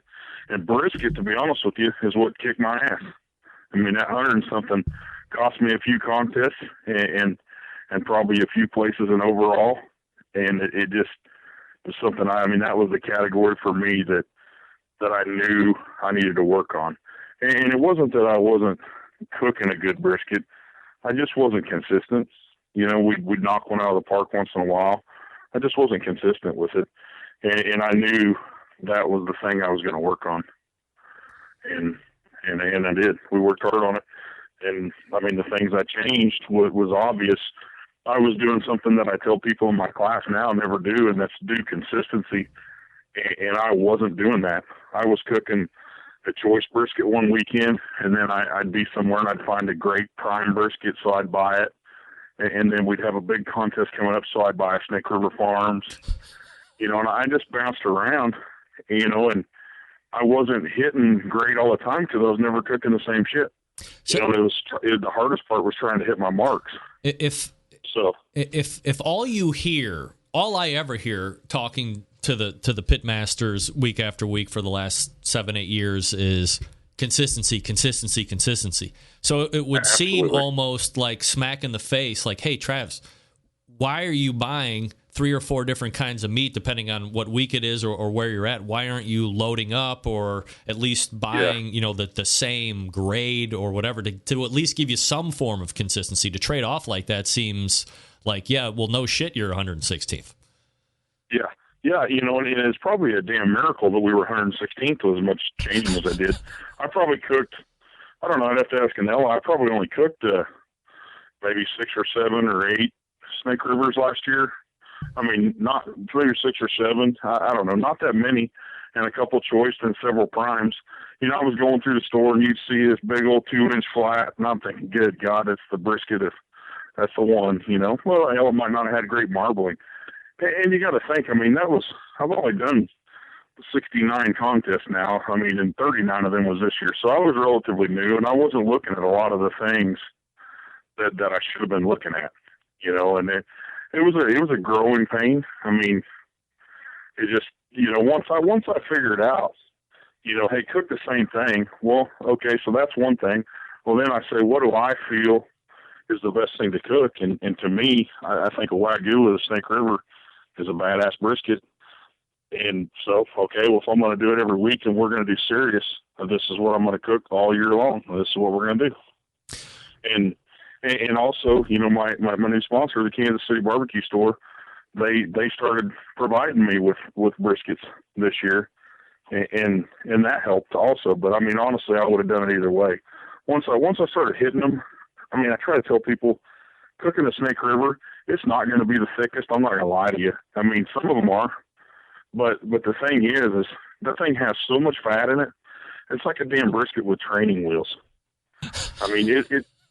And brisket, to be honest with you, is what kicked my ass. I mean, that 100 and something cost me a few contests and probably a few places in overall. And it just was something that was the category for me that I knew I needed to work on. And it wasn't that I wasn't cooking a good brisket. I just wasn't consistent. We'd knock one out of the park once in a while. I just wasn't consistent with it. And I knew that was the thing I was going to work on. And I did. We worked hard on it. And, I mean, the things I changed was obvious. I was doing something that I tell people in my class now never do, and that's do consistency. And I wasn't doing that. I was cooking a choice brisket one weekend, and then I'd be somewhere and I'd find a great prime brisket, so I'd buy it. And then we'd have a big contest coming up, so I'd buy a Snake River Farms. And I just bounced around, and I wasn't hitting great all the time because I was never cooking the same shit. So, the hardest part was trying to hit my marks. If all I ever hear talking to the pitmasters week after week for the last 7-8 years is consistency. So it would seem almost like smack in the face, like, hey, Travis, why are you buying 3 or 4 different kinds of meat depending on what week it is or where you're at? Why aren't you loading up or at least buying the same grade or whatever to at least give you some form of consistency? To trade off like that seems like, no shit, you're 116th. Yeah, and it's probably a damn miracle that we were 116th with as much changing as I did. I probably cooked, I don't know, I'd have to ask Annella, I probably only cooked maybe 6 or 7 or 8 Snake Rivers last year. I mean, not 3 or 6 or 7, I don't know, not that many, and a couple choice and several primes. I was going through the store and you'd see this big old 2-inch flat, and I'm thinking, good God, it's the brisket, if that's the one, Well, hell, it might not have had great marbling. And you got to think, I've only done 69 contests now. And 39 of them was this year. So I was relatively new, and I wasn't looking at a lot of the things that I should have been looking at, and it was a growing pain. It just, once I figured out, hey, cook the same thing. Well, okay, so that's one thing. Well, then I say, what do I feel is the best thing to cook? And to me, I think a Wagyu with a Snake River is a badass brisket. And so, okay, well, if I'm going to do it every week and we're going to do serious, this is what I'm going to cook all year long. This is what we're going to do. And also, my new sponsor, the Kansas City Barbecue Store, they started providing me with briskets this year. And that helped also. But honestly, I would have done it either way. Once I started hitting them, I try to tell people, cooking a Snake River, it's not going to be the thickest. I'm not going to lie to you. Some of them are, but the thing is that thing has so much fat in it. It's like a damn brisket with training wheels.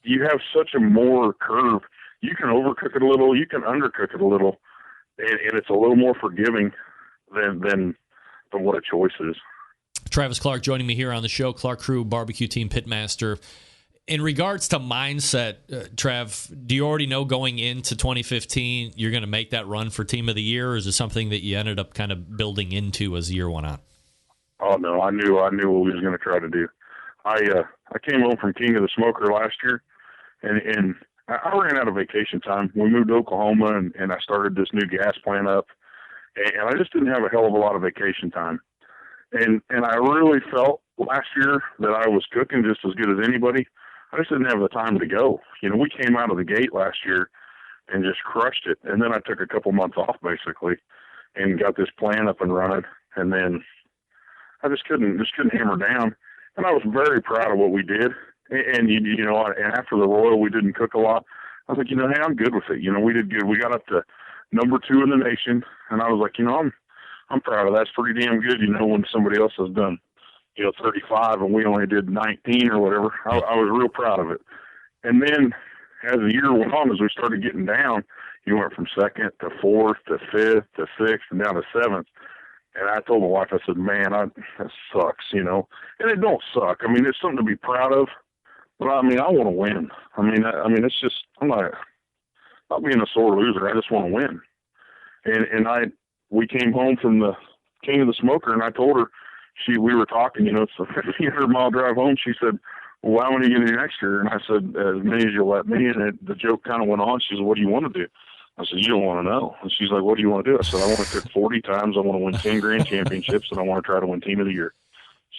You have such a more curve. You can overcook it a little. You can undercook it a little, and it's a little more forgiving than what a choice is. Travis Clark joining me here on the show, Clark Crew BBQ Team pitmaster. In regards to mindset, Trev, do you already know going into 2015 you're going to make that run for Team of the Year, or is it something that you ended up kind of building into as the year went on? Oh no, I knew what we was going to try to do. I came home from King of the Smoker last year, and I ran out of vacation time. We moved to Oklahoma, and I started this new gas plant up, and I just didn't have a hell of a lot of vacation time. And I really felt last year that I was cooking just as good as anybody. I just didn't have the time to go. We came out of the gate last year and just crushed it. And then I took a couple months off basically and got this plan up and running. And then I just couldn't hammer down. And I was very proud of what we did. And and after the Royal, we didn't cook a lot. I was like, hey, I'm good with it. We did good. We got up to number 2 in the nation. And I was like, I'm proud of that. It's pretty damn good, when somebody else has done 35 and we only did 19 or whatever. I was real proud of it. And then as the year went on, as we started getting down, you went from 2nd to 4th to 5th to 6th and down to 7th. And I told my wife, I said, man, that sucks, And it don't suck. I mean, it's something to be proud of. But I want to win. It's just, I'm not being a sore loser. I just want to win. And we came home from the King of the Smoker, and I told her, we were talking, it's a 1,500-mile drive home. She said, well, how many are you going to do next year? And I said, as many as you'll let me. And the joke kind of went on. She said, what do you want to do? I said, you don't want to know. And she's like, what do you want to do? I said, I want to cook 40 times. I want to win 10 grand championships, and I want to try to win Team of the Year.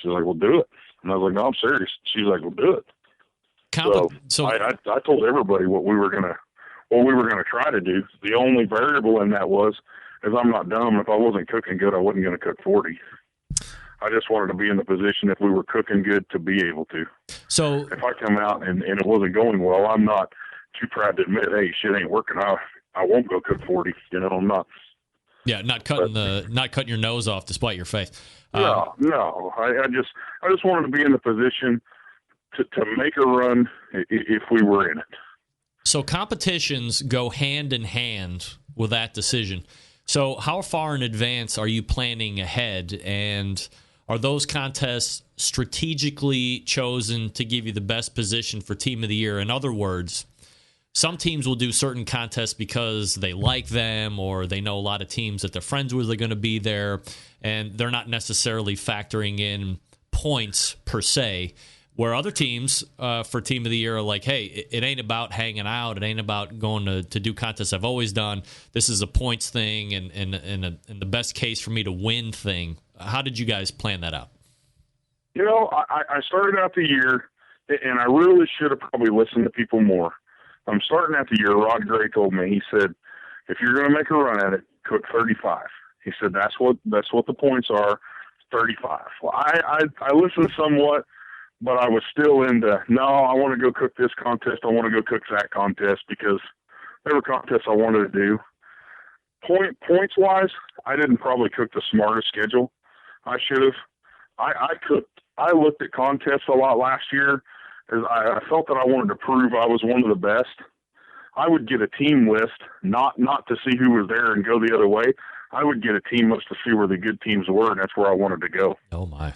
She's like, well, do it. And I was like, no, I'm serious. She's like, well, do it. So I told everybody what we were going to try to do. The only variable in that was, is I'm not dumb. If I wasn't cooking good, I wasn't going to cook 40. I just wanted to be in the position, if we were cooking good, to be able to. So if I come out and it wasn't going well, I'm not too proud to admit, hey, shit ain't working. I won't go cook 40. I'm not. Yeah, not cutting your nose off despite your faith. No. I just wanted to be in the position to make a run if we were in it. So competitions go hand in hand with that decision. So how far in advance are you planning ahead, and are those contests strategically chosen to give you the best position for Team of the Year? In other words, some teams will do certain contests because they like them, or they know a lot of teams that they're friends with are going to be there, and they're not necessarily factoring in points per se. Where other teams for Team of the Year are like, hey, it ain't about hanging out. It ain't about going to do contests I've always done. This is a points thing and the best case for me to win thing. How did you guys plan that out? I started out the year, and I really should have probably listened to people more. I'm starting out the year, Rod Gray told me, he said, if you're going to make a run at it, cook 35. He said, that's what the points are, 35. Well, I listened somewhat, but I was still into, no, I want to go cook this contest. I want to go cook that contest, because there were contests I wanted to do. Points-wise, I didn't probably cook the smartest schedule. I should have. I looked at contests a lot last year, as I felt that I wanted to prove I was one of the best. I would get a team list, not to see who was there and go the other way. I would get a team list to see where the good teams were, and that's where I wanted to go. Oh, my.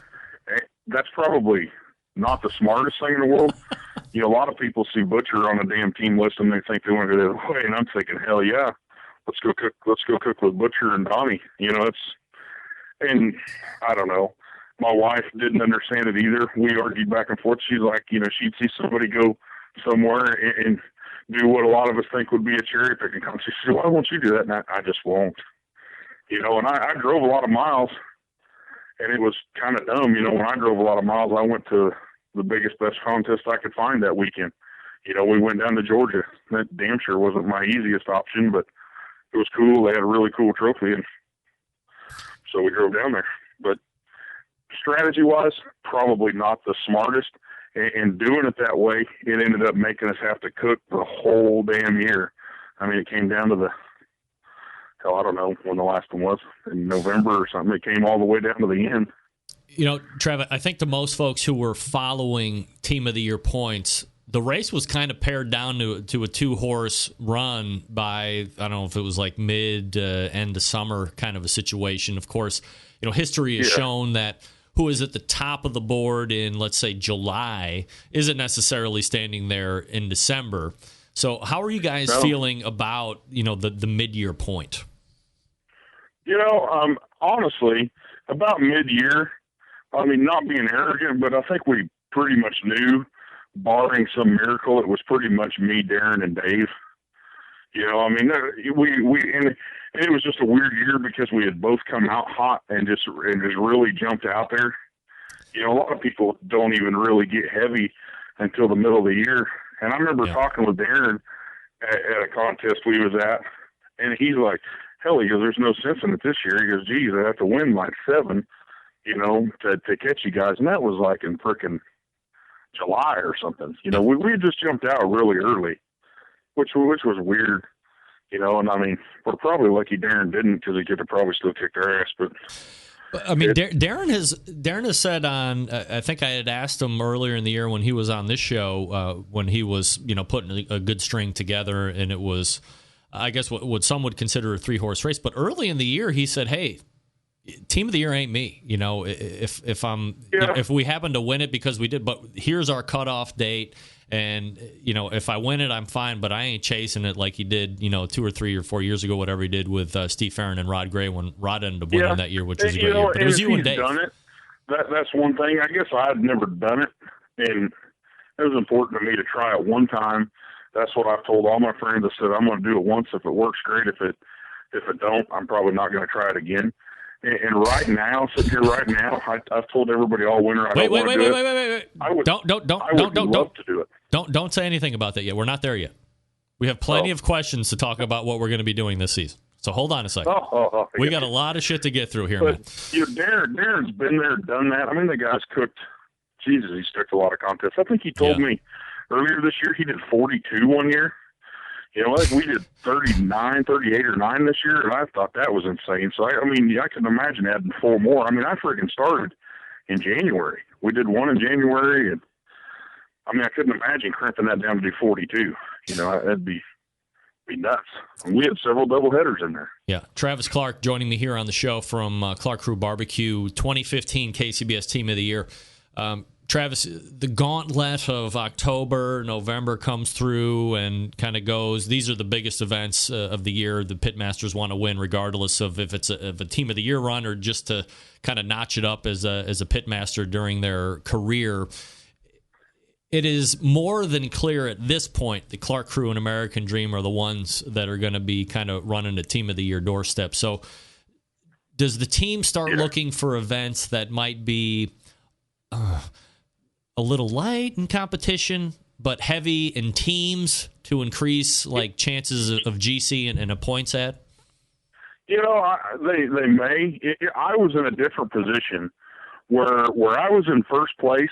That's probably not the smartest thing in the world. A lot of people see Butcher on a damn team list and they think they want to go the other way, and I'm thinking, hell yeah, let's go cook with Butcher and Donnie. And I don't know. My wife didn't understand it either. We argued back and forth. She's like, she'd see somebody go somewhere and do what a lot of us think would be a cherry picking contest. She said, why won't you do that? And I just won't. And I drove a lot of miles, and it was kind of dumb. When I drove a lot of miles, I went to the biggest, best contest I could find that weekend. We went down to Georgia. That damn sure wasn't my easiest option, but it was cool. They had a really cool trophy, and so we drove down there. But strategy-wise, probably not the smartest. And doing it that way, it ended up making us have to cook the whole damn year. It came down to I don't know when the last one was, in November or something. It came all the way down to the end. Trev, I think to most folks who were following Team of the Year points, the race was kind of pared down to a 2-horse run by, I don't know if it was like mid, end of summer kind of a situation. Of course, history has shown that who is at the top of the board in, let's say, July isn't necessarily standing there in December. So how are you guys feeling about, the mid-year point? Honestly, about mid-year, not being arrogant, but I think we pretty much knew, barring some miracle, it was pretty much me, Darren, and Dave. And it was just a weird year because we had both come out hot and just really jumped out there. A lot of people don't even really get heavy until the middle of the year. And I remember talking with Darren at a contest we was at, and he's like, hell, he goes, there's no sense in it this year. He goes, geez, I have to win like 7, to catch you guys. And that was like in frickin' July or something. We just jumped out really early, which was weird. And we're probably lucky Darren didn't, because he could have probably still kicked our ass. But Darren has said on. I think I had asked him earlier in the year when he was on this show, when he was putting a good string together, and it was, I guess, what some would consider a 3-horse race. But early in the year, he said, "Hey, team of the year ain't me. If we happen to win it, because we did, but here's our cutoff date." And, if I win it, I'm fine, but I ain't chasing it like he did, 2 or 3 or 4 years ago, whatever he did with Steve Farron and Rod Gray when Rod ended up winning that year, which was a great year. But it was you and Dave. Done it, that's one thing. I guess I had never done it, and it was important to me to try it one time. That's what I've told all my friends. I said, I'm going to do it once. If it works, great. If it don't, I'm probably not going to try it again. And right now, sitting here right now, I've told everybody all winter I don't want to do it. Wait. I would love to do it. Don't say anything about that yet. We're not there yet. We have plenty of questions to talk about what we're going to be doing this season. So hold on a second. We got a lot of shit to get through here, man. Darren's been there, done that. The guy's cooked. Jesus, he's cooked a lot of contests. I think he told me earlier this year he did 42 one year. We did 39, 38 or 9 this year, and I thought that was insane. So, I can imagine adding 4 more. I freaking started in January. We did 1 in January, and, I couldn't imagine crimping that down to do 42. That'd be nuts. And we had several doubleheaders in there. Yeah. Travis Clark joining me here on the show from Clark Crew BBQ, 2015 KCBS Team of the Year. Travis, the gauntlet of October, November comes through and kind of goes. These are the biggest events of the year. The pitmasters want to win, regardless of if it's a team of the year run or just to kind of notch it up as a pitmaster during their career. It is more than clear at this point that Clark Crew and American Dream are the ones that are going to be kind of running the team of the year doorstep. So, does the team start looking for events that might be a little light in competition, but heavy in teams to increase chances of GC and a points ad? They may. I was in a different position where I was in first place.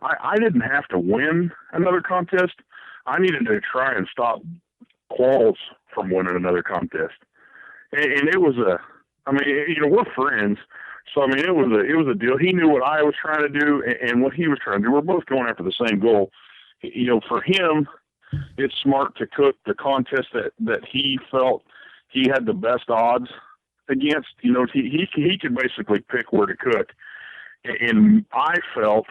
I didn't have to win another contest. I needed to try and stop Qualls from winning another contest. And it was we're friends. So, it was a deal. He knew what I was trying to do and what he was trying to do. We're both going after the same goal. For him, it's smart to cook the contest that he felt he had the best odds against. He could basically pick where to cook. And I felt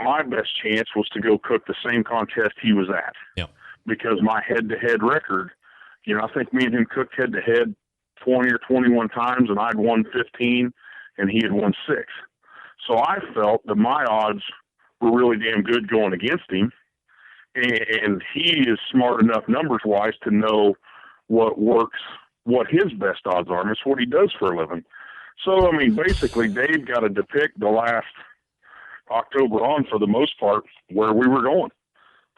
my best chance was to go cook the same contest he was at. Yep. Because my head-to-head record, I think me and him cooked head-to-head 20 or 21 times, and I'd won 15, and he had won 6. So I felt that my odds were really damn good going against him, and he is smart enough numbers-wise to know what works, what his best odds are, and it's what he does for a living. So, basically, Dave got to depict the last October on, for the most part, where we were going.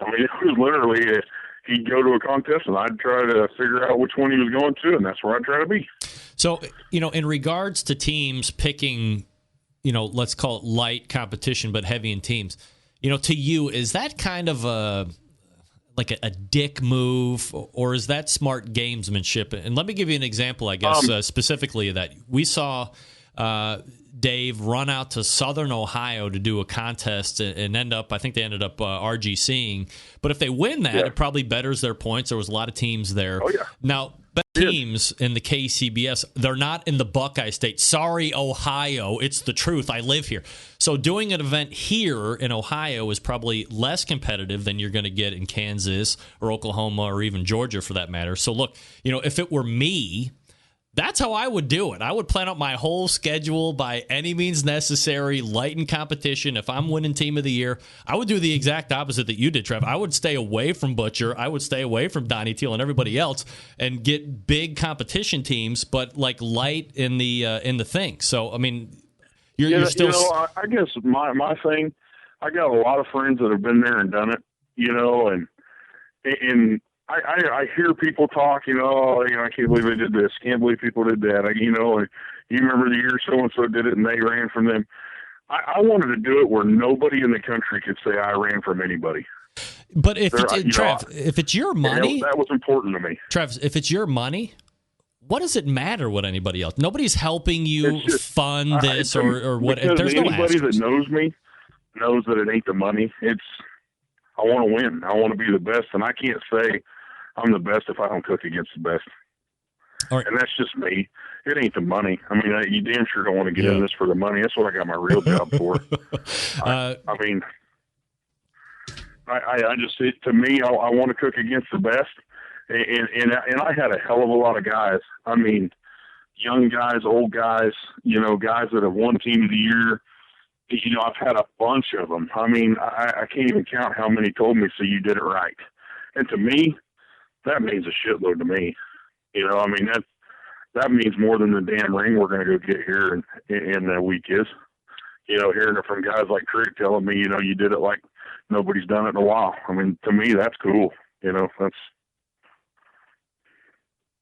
It was literally he'd go to a contest, and I'd try to figure out which one he was going to, and that's where I'd try to be. So, in regards to teams picking, let's call it light competition, but heavy in teams, to you, is that kind of a dick move, or is that smart gamesmanship? And let me give you an example, I guess, specifically of that. We saw Dave run out to Southern Ohio to do a contest and I think they ended up RGCing. But if they win that, it probably betters their points. There was a lot of teams there. Oh, yeah. Now, best teams in the KCBS, they're not in the Buckeye State. Sorry, Ohio. It's the truth. I live here. So doing an event here in Ohio is probably less competitive than you're going to get in Kansas or Oklahoma or even Georgia for that matter. So look, if it were me, that's how I would do it. I would plan out my whole schedule by any means necessary, lighten competition. If I'm winning team of the year, I would do the exact opposite that you did, Trev. I would stay away from Butcher. I would stay away from Donnie Teal and everybody else and get big competition teams, but like light in the thing. So, I mean, you're still... I guess my thing, I got a lot of friends that have been there and done it, and I hear people talk, I can't believe they did this. Can't believe people did that. You remember the year so-and-so did it and they ran from them. I wanted to do it where nobody in the country could say I ran from anybody. But if it's your money... That was important to me. Trev, if it's your money, what does it matter what anybody else... Nobody's helping you fund this or what... There's no anybody that knows me knows that it ain't the money. I want to win. I want to be the best, and I can't say I'm the best if I don't cook against the best. All right. And that's just me. It ain't the money. I mean, you damn sure don't want to get in this for the money. That's what I got my real job for. I want to cook against the best, and I had a hell of a lot of guys. I mean, young guys, old guys, guys that have won team of the year. I've had a bunch of them. I mean, I can't even count how many told me, so you did it right. And to me, that means a shitload to me. That means more than the damn ring we're going to go get here in a week is. Hearing it from guys like Trick telling me, you did it like nobody's done it in a while. I mean, to me, that's cool.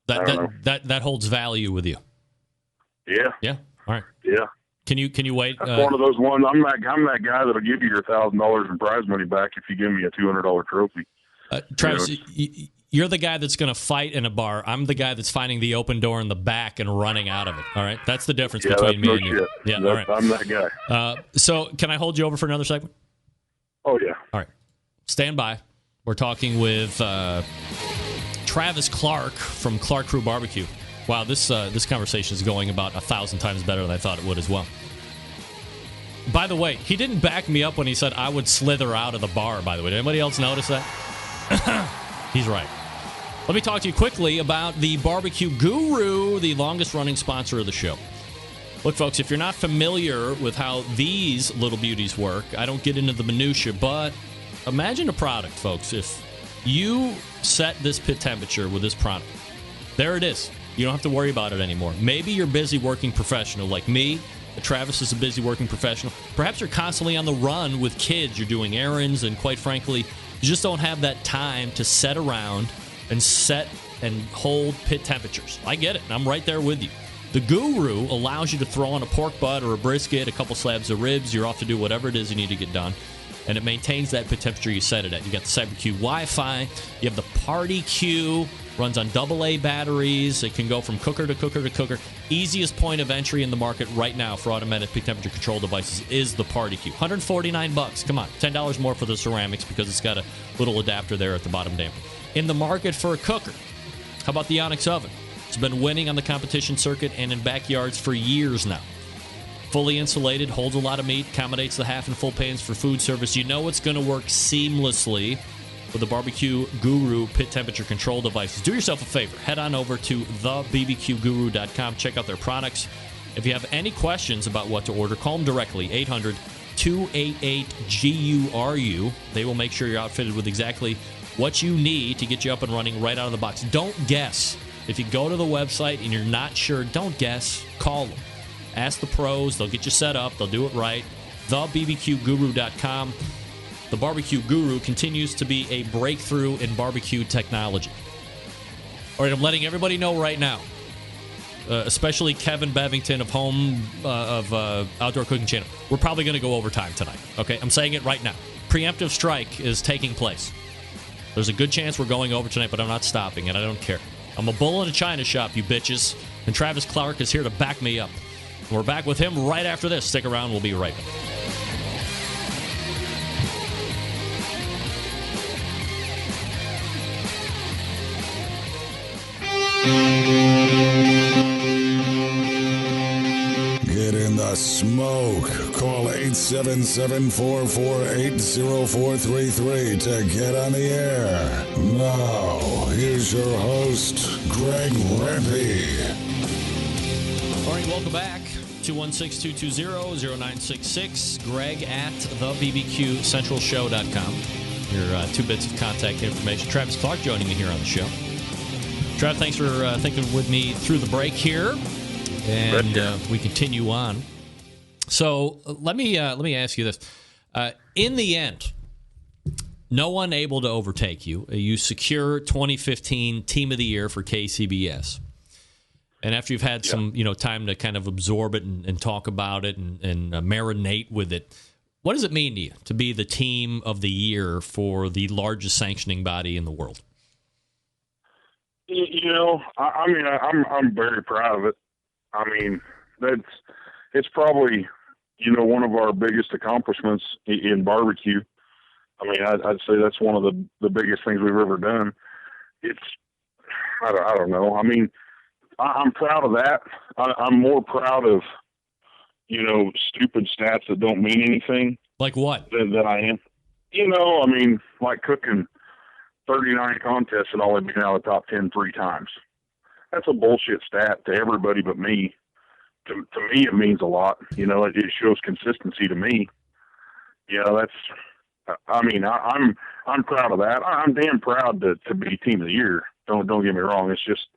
That holds value with you. Yeah. Yeah. All right. Yeah. Can you wait? That's one of those ones. I'm that guy that'll give you your $1,000 in prize money back if you give me a $200 trophy. Travis, you're the guy that's going to fight in a bar. I'm the guy that's finding the open door in the back and running out of it. All right, that's the difference between me and you. Yeah, all right. I'm that guy. So, can I hold you over for another segment? Oh yeah. All right, stand by. We're talking with Travis Clark from Clark Crew BBQ. Wow, this conversation is going about 1,000 times better than I thought it would as well. By the way, he didn't back me up when he said I would slither out of the bar, by the way. Did anybody else notice that? He's right. Let me talk to you quickly about the BBQ Guru, the longest-running sponsor of the show. Look, folks, if you're not familiar with how these little beauties work, I don't get into the minutia, but imagine a product, folks. If you set this pit temperature with this product, there it is. You don't have to worry about it anymore. Maybe you're a busy working professional like me. Travis is a busy working professional. Perhaps you're constantly on the run with kids. You're doing errands, and quite frankly, you just don't have that time to set around and set and hold pit temperatures. I get it, and I'm right there with you. The Guru allows you to throw on a pork butt or a brisket, a couple slabs of ribs. You're off to do whatever it is you need to get done. And it maintains that pit temperature you set it at. You got the CyberQ Wi-Fi. You have the Party Q. Runs on AA batteries. It can go from cooker to cooker to cooker. Easiest point of entry in the market right now for automatic peak temperature control devices is the Party Q. $149. Come on, $10 more for the ceramics because it's got a little adapter there at the bottom damper. In the market for a cooker, how about the Onyx oven? It's been winning on the competition circuit and in backyards for years now. Fully insulated, holds a lot of meat, accommodates the half and full pans for food service. You know it's going to work seamlessly with the BBQ Guru pit temperature control devices. Do yourself a favor. Head on over to thebbqguru.com. Check out their products. If you have any questions about what to order, call them directly, 800-288-GURU. They will make sure you're outfitted with exactly what you need to get you up and running right out of the box. Don't guess. If you go to the website and you're not sure, don't guess. Call them. Ask the pros. They'll get you set up. They'll do it right. thebbqguru.com. The BBQ Guru continues to be a breakthrough in barbecue technology. All right, I'm letting everybody know right now, especially Kevin Bevington of Outdoor Cooking Channel. We're probably going to go overtime tonight. Okay, I'm saying it right now. Preemptive strike is taking place. There's a good chance we're going over tonight, but I'm not stopping, and I don't care. I'm a bull in a china shop, you bitches. And Travis Clark is here to back me up. We're back with him right after this. Stick around. We'll be right back. the smoke. Call 877-448-0433 to get on the air. Now, here's your host, Greg Rempe. All right, welcome back. 216-220-0966. Greg at thebbqcentralshow.com. Your 2 bits of contact information. Travis Clark joining me here on the show. Trav, thanks for thinking with me through the break here. And we continue on. So let me ask you this. In the end, no one able to overtake you. You secure 2015 Team of the Year for KCBS. And after you've had some time to kind of absorb it and talk about it and marinate with it, what does it mean to you to be the Team of the Year for the largest sanctioning body in the world? I'm very proud of it. I mean, it's probably, one of our biggest accomplishments in barbecue. I mean, I'd say that's one of the biggest things we've ever done. I don't know. I mean, I'm proud of that. I'm more proud of, stupid stats that don't mean anything. Like what? Than I am. I mean, like cooking 39 contests and only being out of the top 10 3 times. That's a bullshit stat to everybody but me. To me, it means a lot. It shows consistency to me. I'm proud of that. I'm damn proud to be Team of the Year. Don't get me wrong. It's just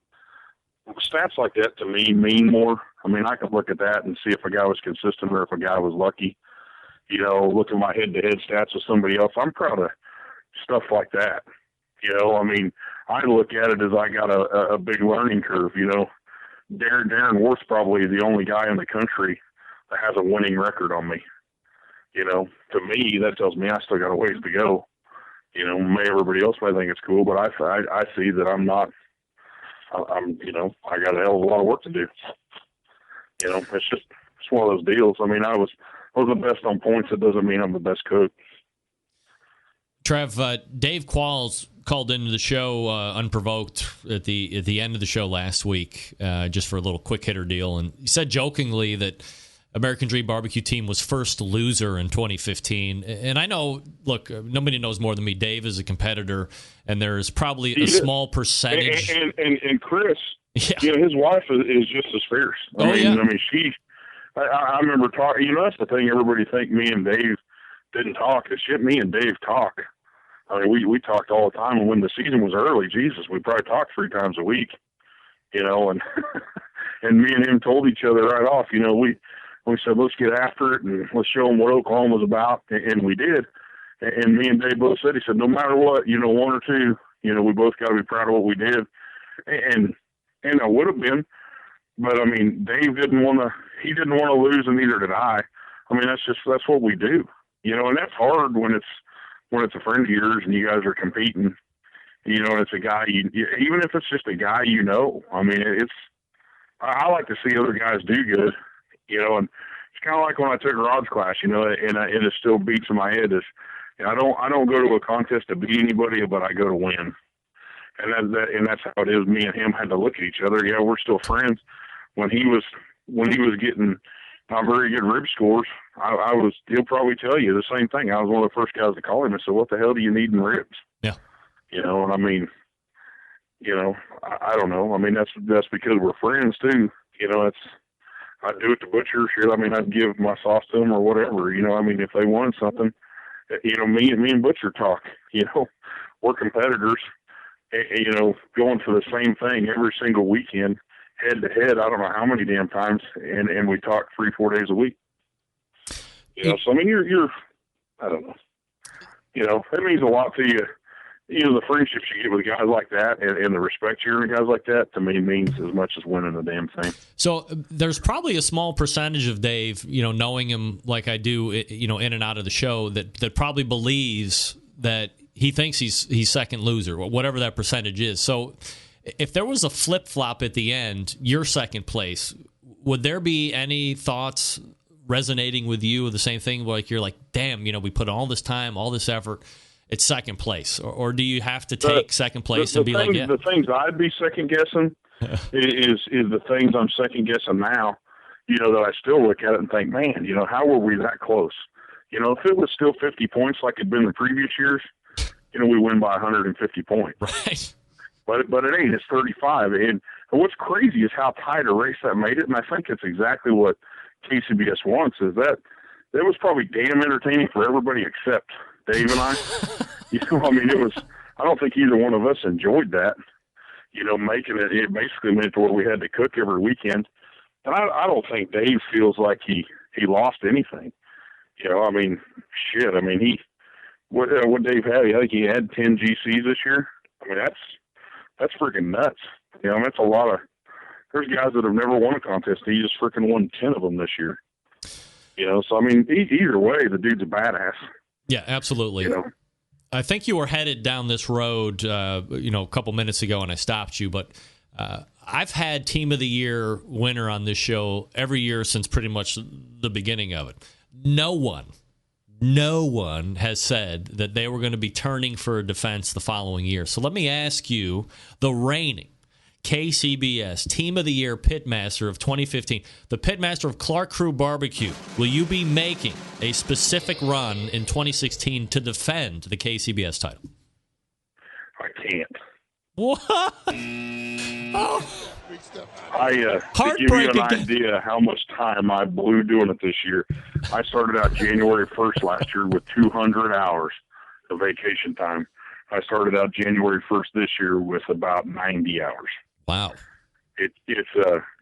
stats like that to me mean more. I mean, I can look at that and see if a guy was consistent or if a guy was lucky. Look at my head-to-head stats with somebody else. I'm proud of stuff like that. I mean, I look at it as I got a big learning curve. Darren Worth's probably the only guy in the country that has a winning record on me. To me, that tells me I still got a ways to go. Everybody else might think it's cool, but I see that I'm not. I got a hell of a lot of work to do. It's one of those deals. I mean, I was the best on points. It doesn't mean I'm the best cook. Trev, Dave Qualls called into the show unprovoked at the end of the show last week, just for a little quick hitter deal, and he said jokingly that American Dream Barbecue Team was first loser in 2015. And I know, look, nobody knows more than me. Dave is a competitor, and there's probably a small percentage. And Chris, his wife is just as fierce. I mean, I remember talking. That's the thing. Everybody think me and Dave didn't talk. It's shit. Me and Dave talk. I mean, we talked all the time. And when the season was early, Jesus, we probably talked 3 times a week. And and me and him told each other right off. We said, let's get after it and let's show them what Oklahoma's about. And we did. And me and Dave both said, he said, no matter what, 1 or 2, we both got to be proud of what we did. And I would have been, but I mean, Dave didn't want to lose, and neither did I. I mean, that's what we do, and that's hard when it's a friend of yours and you guys are competing, and it's a guy, even if it's just a guy, I mean, I like to see other guys do good. And it's kind of like when I took Rod's class, and it still beats in my head is, I don't go to a contest to beat anybody, but I go to win. And that's how it is. Me and him had to look at each other. Yeah, we're still friends. When he was getting very good rib scores, he'll probably tell you the same thing. I was one of the first guys to call him and said, what the hell do you need in ribs? Yeah. And I mean, I don't know. I mean, that's because we're friends too. I'd do it to butcher shit. I mean, I'd give my sauce to them or whatever, I mean, if they wanted something, me and Butcher talk, we're competitors, going for the same thing every single weekend, head to head. I don't know how many damn times. And we talk 3-4 days a week, so I mean, you're, I don't know, it means a lot to you. The friendships you get with guys like that and the respect you earn guys like that, to me, means as much as winning the damn thing. So there's probably a small percentage of Dave, knowing him like I do, in and out of the show, that probably believes that he thinks he's second loser, whatever that percentage is. So if there was a flip-flop at the end, you're second place, would there be any thoughts resonating with you of the same thing? Like you're like, damn, we put all this time, all this effort, it's second place, or do you have to take second place and be like, yeah? The things I'd be second guessing is the things I'm second guessing now. you know, that I still look at it and think, man, you know, how were we that close? You know, if it was still 50 points like it'd been the previous years, you know, we win by 150 points. Right. But it ain't. It's 35. And what's crazy is how tight a race that made it. And I think it's exactly what KCBS wants, is that it was probably damn entertaining for everybody except Dave and I. You know, I mean, I don't think either one of us enjoyed that. You know, making it basically meant to where we had to cook every weekend. And I don't think Dave feels like he lost anything. You know, I mean, shit. I mean, what Dave had, I think he had 10 GCs this year. I mean, that's freaking nuts. You know, I mean, that's a lot of. There's guys that have never won a contest. He just freaking won 10 of them this year. You know, so I mean, either way, the dude's a badass. Yeah, absolutely. You know? I think you were headed down this road, you know, a couple minutes ago, and I stopped you. But I've had Team of the Year winner on this show every year since pretty much the beginning of it. No one has said that they were going to be turning for a defense the following year. So let me ask you, the reigning KCBS Team of the Year Pitmaster of 2015, the Pitmaster of Clark Crew BBQ, will you be making a specific run in 2016 to defend the KCBS title? I can't. What? Oh. To give you an idea how much time I blew doing it this year, I started out January 1st last year with 200 hours of vacation time. I started out January 1st this year with about 90 hours. Wow. It's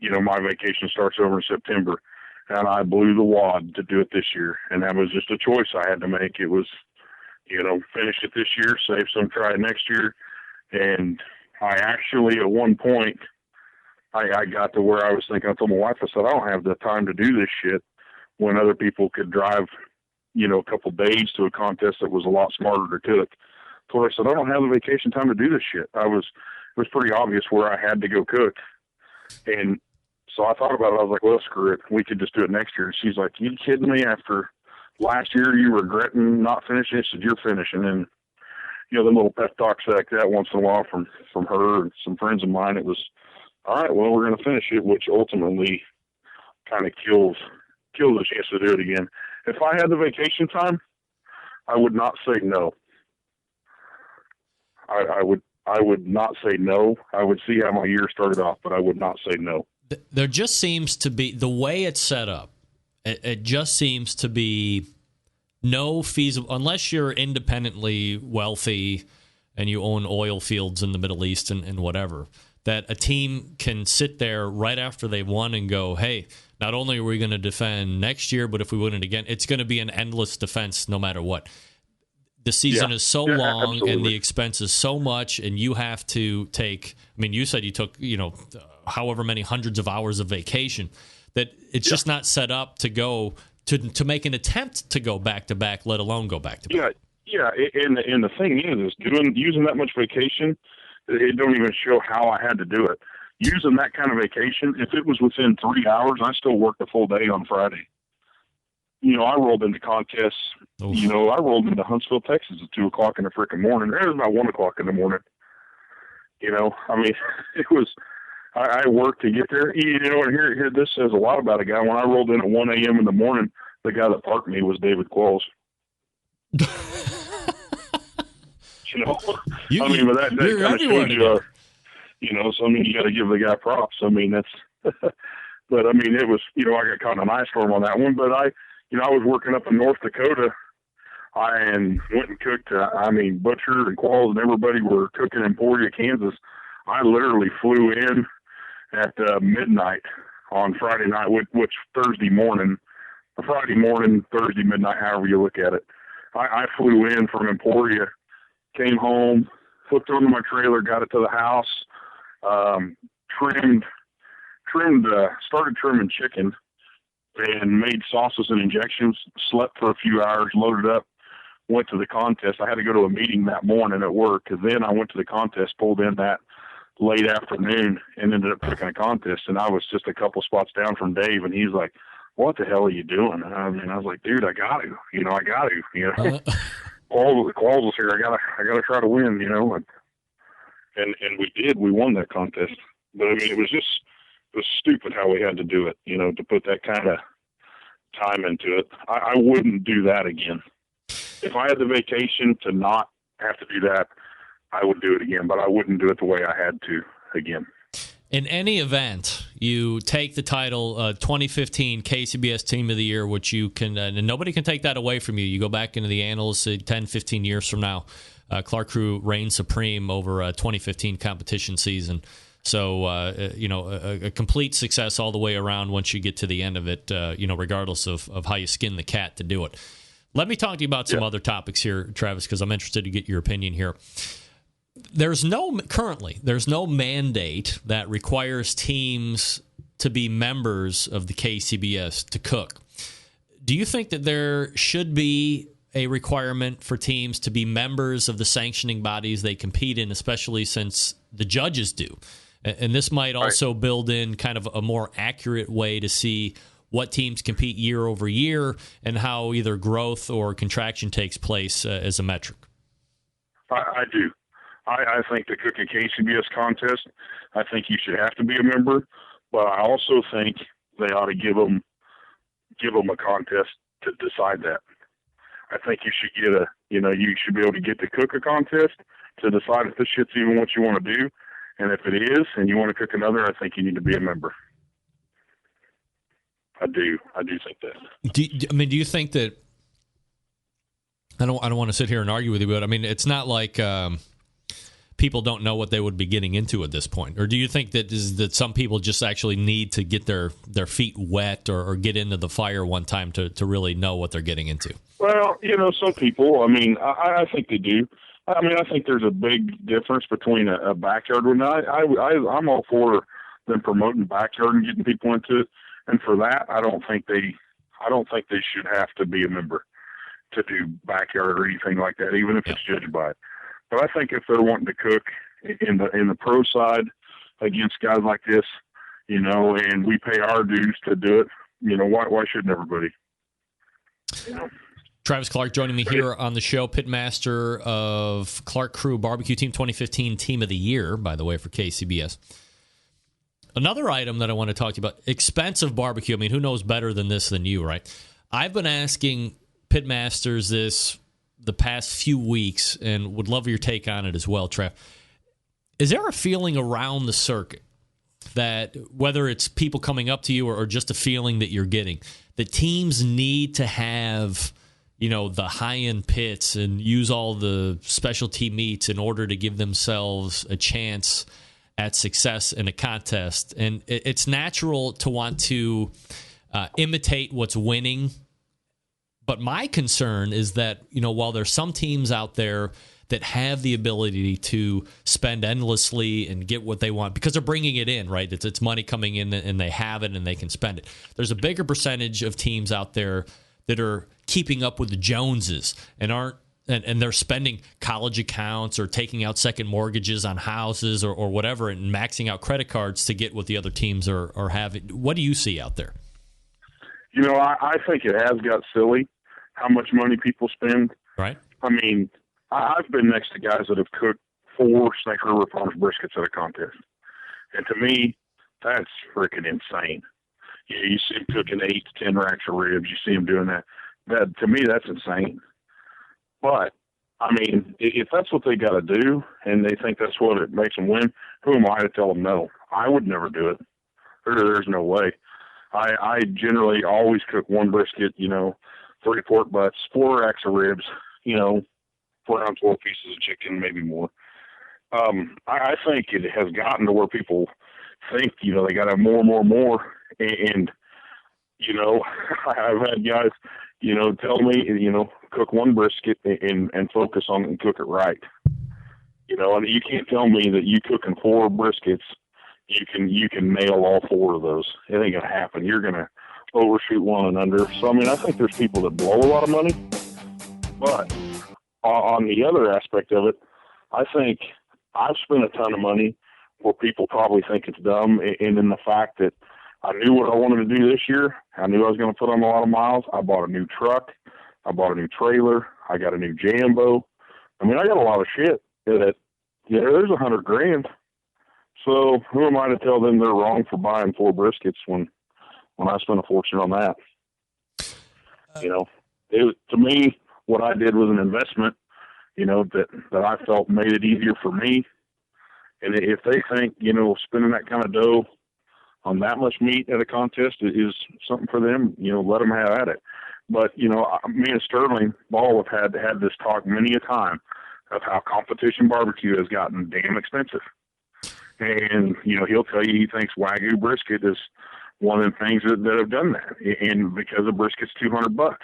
you know, my vacation starts over in September, and I blew the wad to do it this year, and that was just a choice I had to make. It was, you know, finish it this year, save some, try it next year. And I actually, at one point, I got to where I was thinking, I told my wife, I said, I don't have the time to do this shit when other people could drive, you know, a couple days to a contest that was a lot smarter to cook. So I said, I don't have the vacation time to do this shit. It was pretty obvious where I had to go cook. And so I thought about it. I was like, well, screw it. We could just do it next year. And she's like, you kidding me? After last year, you regretting not finishing? I said, you're finishing. And, you know, the little pep talks like that once in a while from her and some friends of mine, it was, all right, well, we're going to finish it, which ultimately kind of kills the chance to do it again. If I had the vacation time, I would not say no. I would not say no. I would see how my year started off, but I would not say no. There just seems to be, the way it's set up, it just seems to be no feasible, unless you're independently wealthy and you own oil fields in the Middle East and whatever, that a team can sit there right after they've won and go, hey, not only are we going to defend next year, but if we win it again, it's going to be an endless defense no matter what. The season is so long, absolutely, and the expense is so much, and you have to take, I mean, you said you took, you know, however many hundreds of hours of vacation, that it's just not set up to go to make an attempt to go back to back, let alone go back to back. Yeah. And the thing is using that much vacation, it don't even show how I had to do it. Using that kind of vacation, if it was within 3 hours, I still worked a full day on Friday. You know, I rolled into contests. Oof. You know, I rolled into Huntsville, Texas at 2 o'clock in the freaking morning. It was about 1 o'clock in the morning. You know, I mean, it was, I worked to get there. You know, and here, this says a lot about a guy. When I rolled in at 1 a.m. in the morning, the guy that parked me was David Qualls. You know, I mean, but that kind of shows you, you know, so I mean, you got to give the guy props. I mean, that's, but I mean, it was, you know, I got caught in an ice storm on that one, but I was working up in North Dakota. And went and cooked, Butcher and Qualls and everybody were cooking in Emporia, Kansas. I literally flew in at midnight on Friday night, which Thursday morning, Thursday midnight, however you look at it. I flew in from Emporia, came home, flipped onto my trailer, got it to the house, started trimming chicken and made sauces and injections, slept for a few hours, loaded up, went to the contest. I had to go to a meeting that morning at work, because then I went to the contest, pulled in that late afternoon, and ended up picking a contest. And I was just a couple spots down from Dave, and he's like, what the hell are you doing? And I was like, dude, I got to. Qualls was here. I gotta try to win, you know. And we did. We won that contest. But I mean, it was was stupid how we had to do it, to put that kind of time into it. I wouldn't do that again. If I had the vacation to not have to do that, I would do it again, but I wouldn't do it the way I had to again. In any event, you take the title 2015 KCBS Team of the Year, which you can, and nobody can take that away from you. You go back into the annals 10, 15 years from now. Clark Crew reigns supreme over a 2015 competition season. So, a complete success all the way around once you get to the end of it, regardless of how you skin the cat to do it. Let me talk to you about some other topics here, Travis, because I'm interested to get your opinion here. There's no mandate that requires teams to be members of the KCBS to cook. Do you think that there should be a requirement for teams to be members of the sanctioning bodies they compete in, especially since the judges do? And this might also build in kind of a more accurate way to see what teams compete year over year and how either growth or contraction takes place as a metric. I do. I think the Cookin KCBS contest, I think you should have to be a member, but I also think they ought to give them a contest to decide that. I think you should get you should be able to get to cook a contest to decide if this shit's even what you want to do. And if it is, and you want to cook another, I think you need to be a member. I do think that. Do you think that? I don't want to sit here and argue with you, but I mean, it's not like people don't know what they would be getting into at this point. Or do you think that some people just actually need to get their feet wet or get into the fire one time to really know what they're getting into? Well, some people. I mean, I think they do. I mean, I think there's a big difference between a backyard one. I'm all for them promoting backyard and getting people into it. And for that, I don't think they should have to be a member to do backyard or anything like that, even if it's judged by it. But I think if they're wanting to cook in the pro side against guys like this, and we pay our dues to do it, why shouldn't everybody? Travis Clark joining me here on the show, pitmaster of Clark Crew BBQ Team 2015 Team of the Year, by the way, for KCBS. Another item that I want to talk to you about, expensive barbecue. I mean, who knows better than this than you, right? I've been asking pitmasters this the past few weeks and would love your take on it as well, Trev. Is there a feeling around the circuit that, whether it's people coming up to you or just a feeling that you're getting, that teams need to have the high-end pits and use all the specialty meats in order to give themselves a chance at success in a contest? And it's natural to want to imitate what's winning. But my concern is that, while there's some teams out there that have the ability to spend endlessly and get what they want because they're bringing it in, right? It's money coming in and they have it and they can spend it. There's a bigger percentage of teams out there that are keeping up with the Joneses and aren't, and they're spending college accounts or taking out second mortgages on houses or whatever and maxing out credit cards to get what the other teams are having. What do you see out there? I think it has got silly how much money people spend. Right. I mean, I've been next to guys that have cooked 4 Snake River Farms briskets at a contest. And to me, that's freaking insane. You see them cooking 8 to 10 racks of ribs. You see them doing that. That to me, that's insane. But, I mean, if that's what they got to do and they think that's what it makes them win, who am I to tell them no? I would never do it. There's no way. I generally always cook 1 brisket, 3 pork butts, 4 racks of ribs, 4 ounce 12 pieces of chicken, maybe more. I think it has gotten to where people think, they got to have more. And, I've had guys, tell me, cook 1 brisket and focus on it and cook it right. And you can't tell me that you cooking 4 briskets, you can nail all 4 of those. It ain't going to happen. You're going to overshoot 1 and under. So, I mean, I think there's people that blow a lot of money. But on the other aspect of it, I think I've spent a ton of money where people probably think it's dumb. And in the fact that I knew what I wanted to do this year. I knew I was going to put on a lot of miles. I bought a new truck. I bought a new trailer. I got a new Jambo. I mean, I got a lot of shit that, there's $100,000. So who am I to tell them they're wrong for buying 4 briskets when I spent a fortune on that? To me, what I did was an investment, that I felt made it easier for me. And if they think, spending that kind of dough on that much meat at a contest is something for them, let them have at it. But, me and Sterling Ball have had this talk many a time of how competition barbecue has gotten damn expensive. And, he'll tell you he thinks Wagyu brisket is one of the things that have done that. And because of brisket's $200.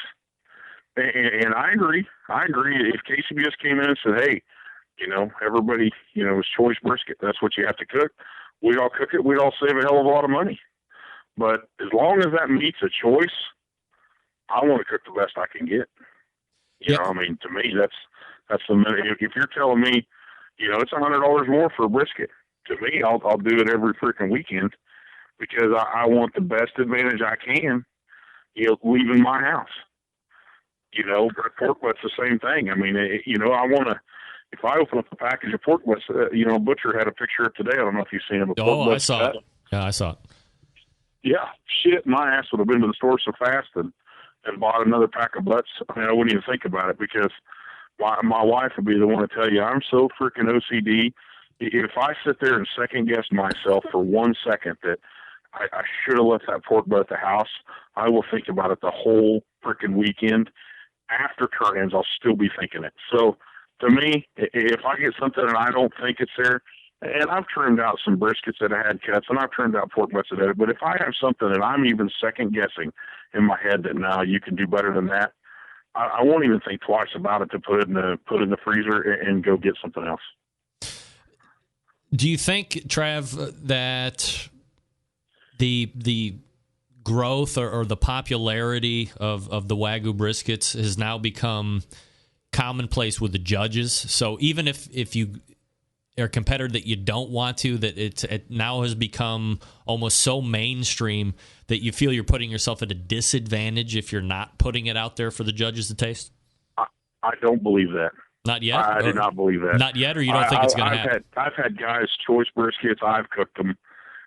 And I agree. If KCBS came in and said, hey, everybody, it's choice brisket. That's what you have to cook. We'd all cook it. We'd all save a hell of a lot of money. But as long as that meat's a choice, I want to cook the best I can get. To me, that's the minute. If you're telling me, it's $100 more for a brisket, to me, I'll do it every freaking weekend because I want the best advantage I can, leaving my house. Pork butts the same thing. I want to, if I open up a package of pork butts, Butcher had a picture of today. I don't know if you've seen them. Oh, I saw it. Yeah, I saw it. Yeah, shit, my ass would have been to the store so fast and bought another pack of butts. I wouldn't even think about it because my wife would be the one to tell you, I'm so freaking OCD. If I sit there and second guess myself for 1 second that I should have left that pork butt at the house, I will think about it the whole freaking weekend. After turn-ins, I'll still be thinking it. So, to me, if I get something and I don't think it's there, and I've trimmed out some briskets that I had cuts, and I've trimmed out pork butts that I had, but if I have something and I'm even second-guessing in my head that, now you can do better than that, I won't even think twice about it to put it in the freezer and go get something else. Do you think, Trav, that the growth or the popularity of the Wagyu briskets has now become commonplace with the judges? So even if you are a competitor that you don't want to, that it now has become almost so mainstream that you feel you're putting yourself at a disadvantage if you're not putting it out there for the judges to taste? I don't believe that. Not yet? I do not believe that. Not yet, or you don't think it's going to happen? I've had guys choice briskets. I've cooked them,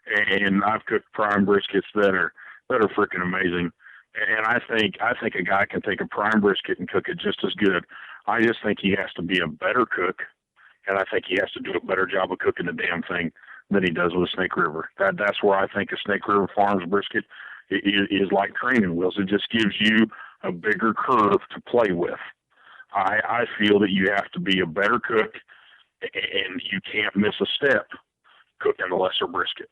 and I've cooked prime briskets that are freaking amazing. And I think a guy can take a prime brisket and cook it just as good. I just think he has to be a better cook, and I think he has to do a better job of cooking the damn thing than he does with a Snake River. That's where I think a Snake River Farms brisket is like training wheels. It just gives you a bigger curve to play with. I feel that you have to be a better cook, and you can't miss a step cooking the lesser brisket.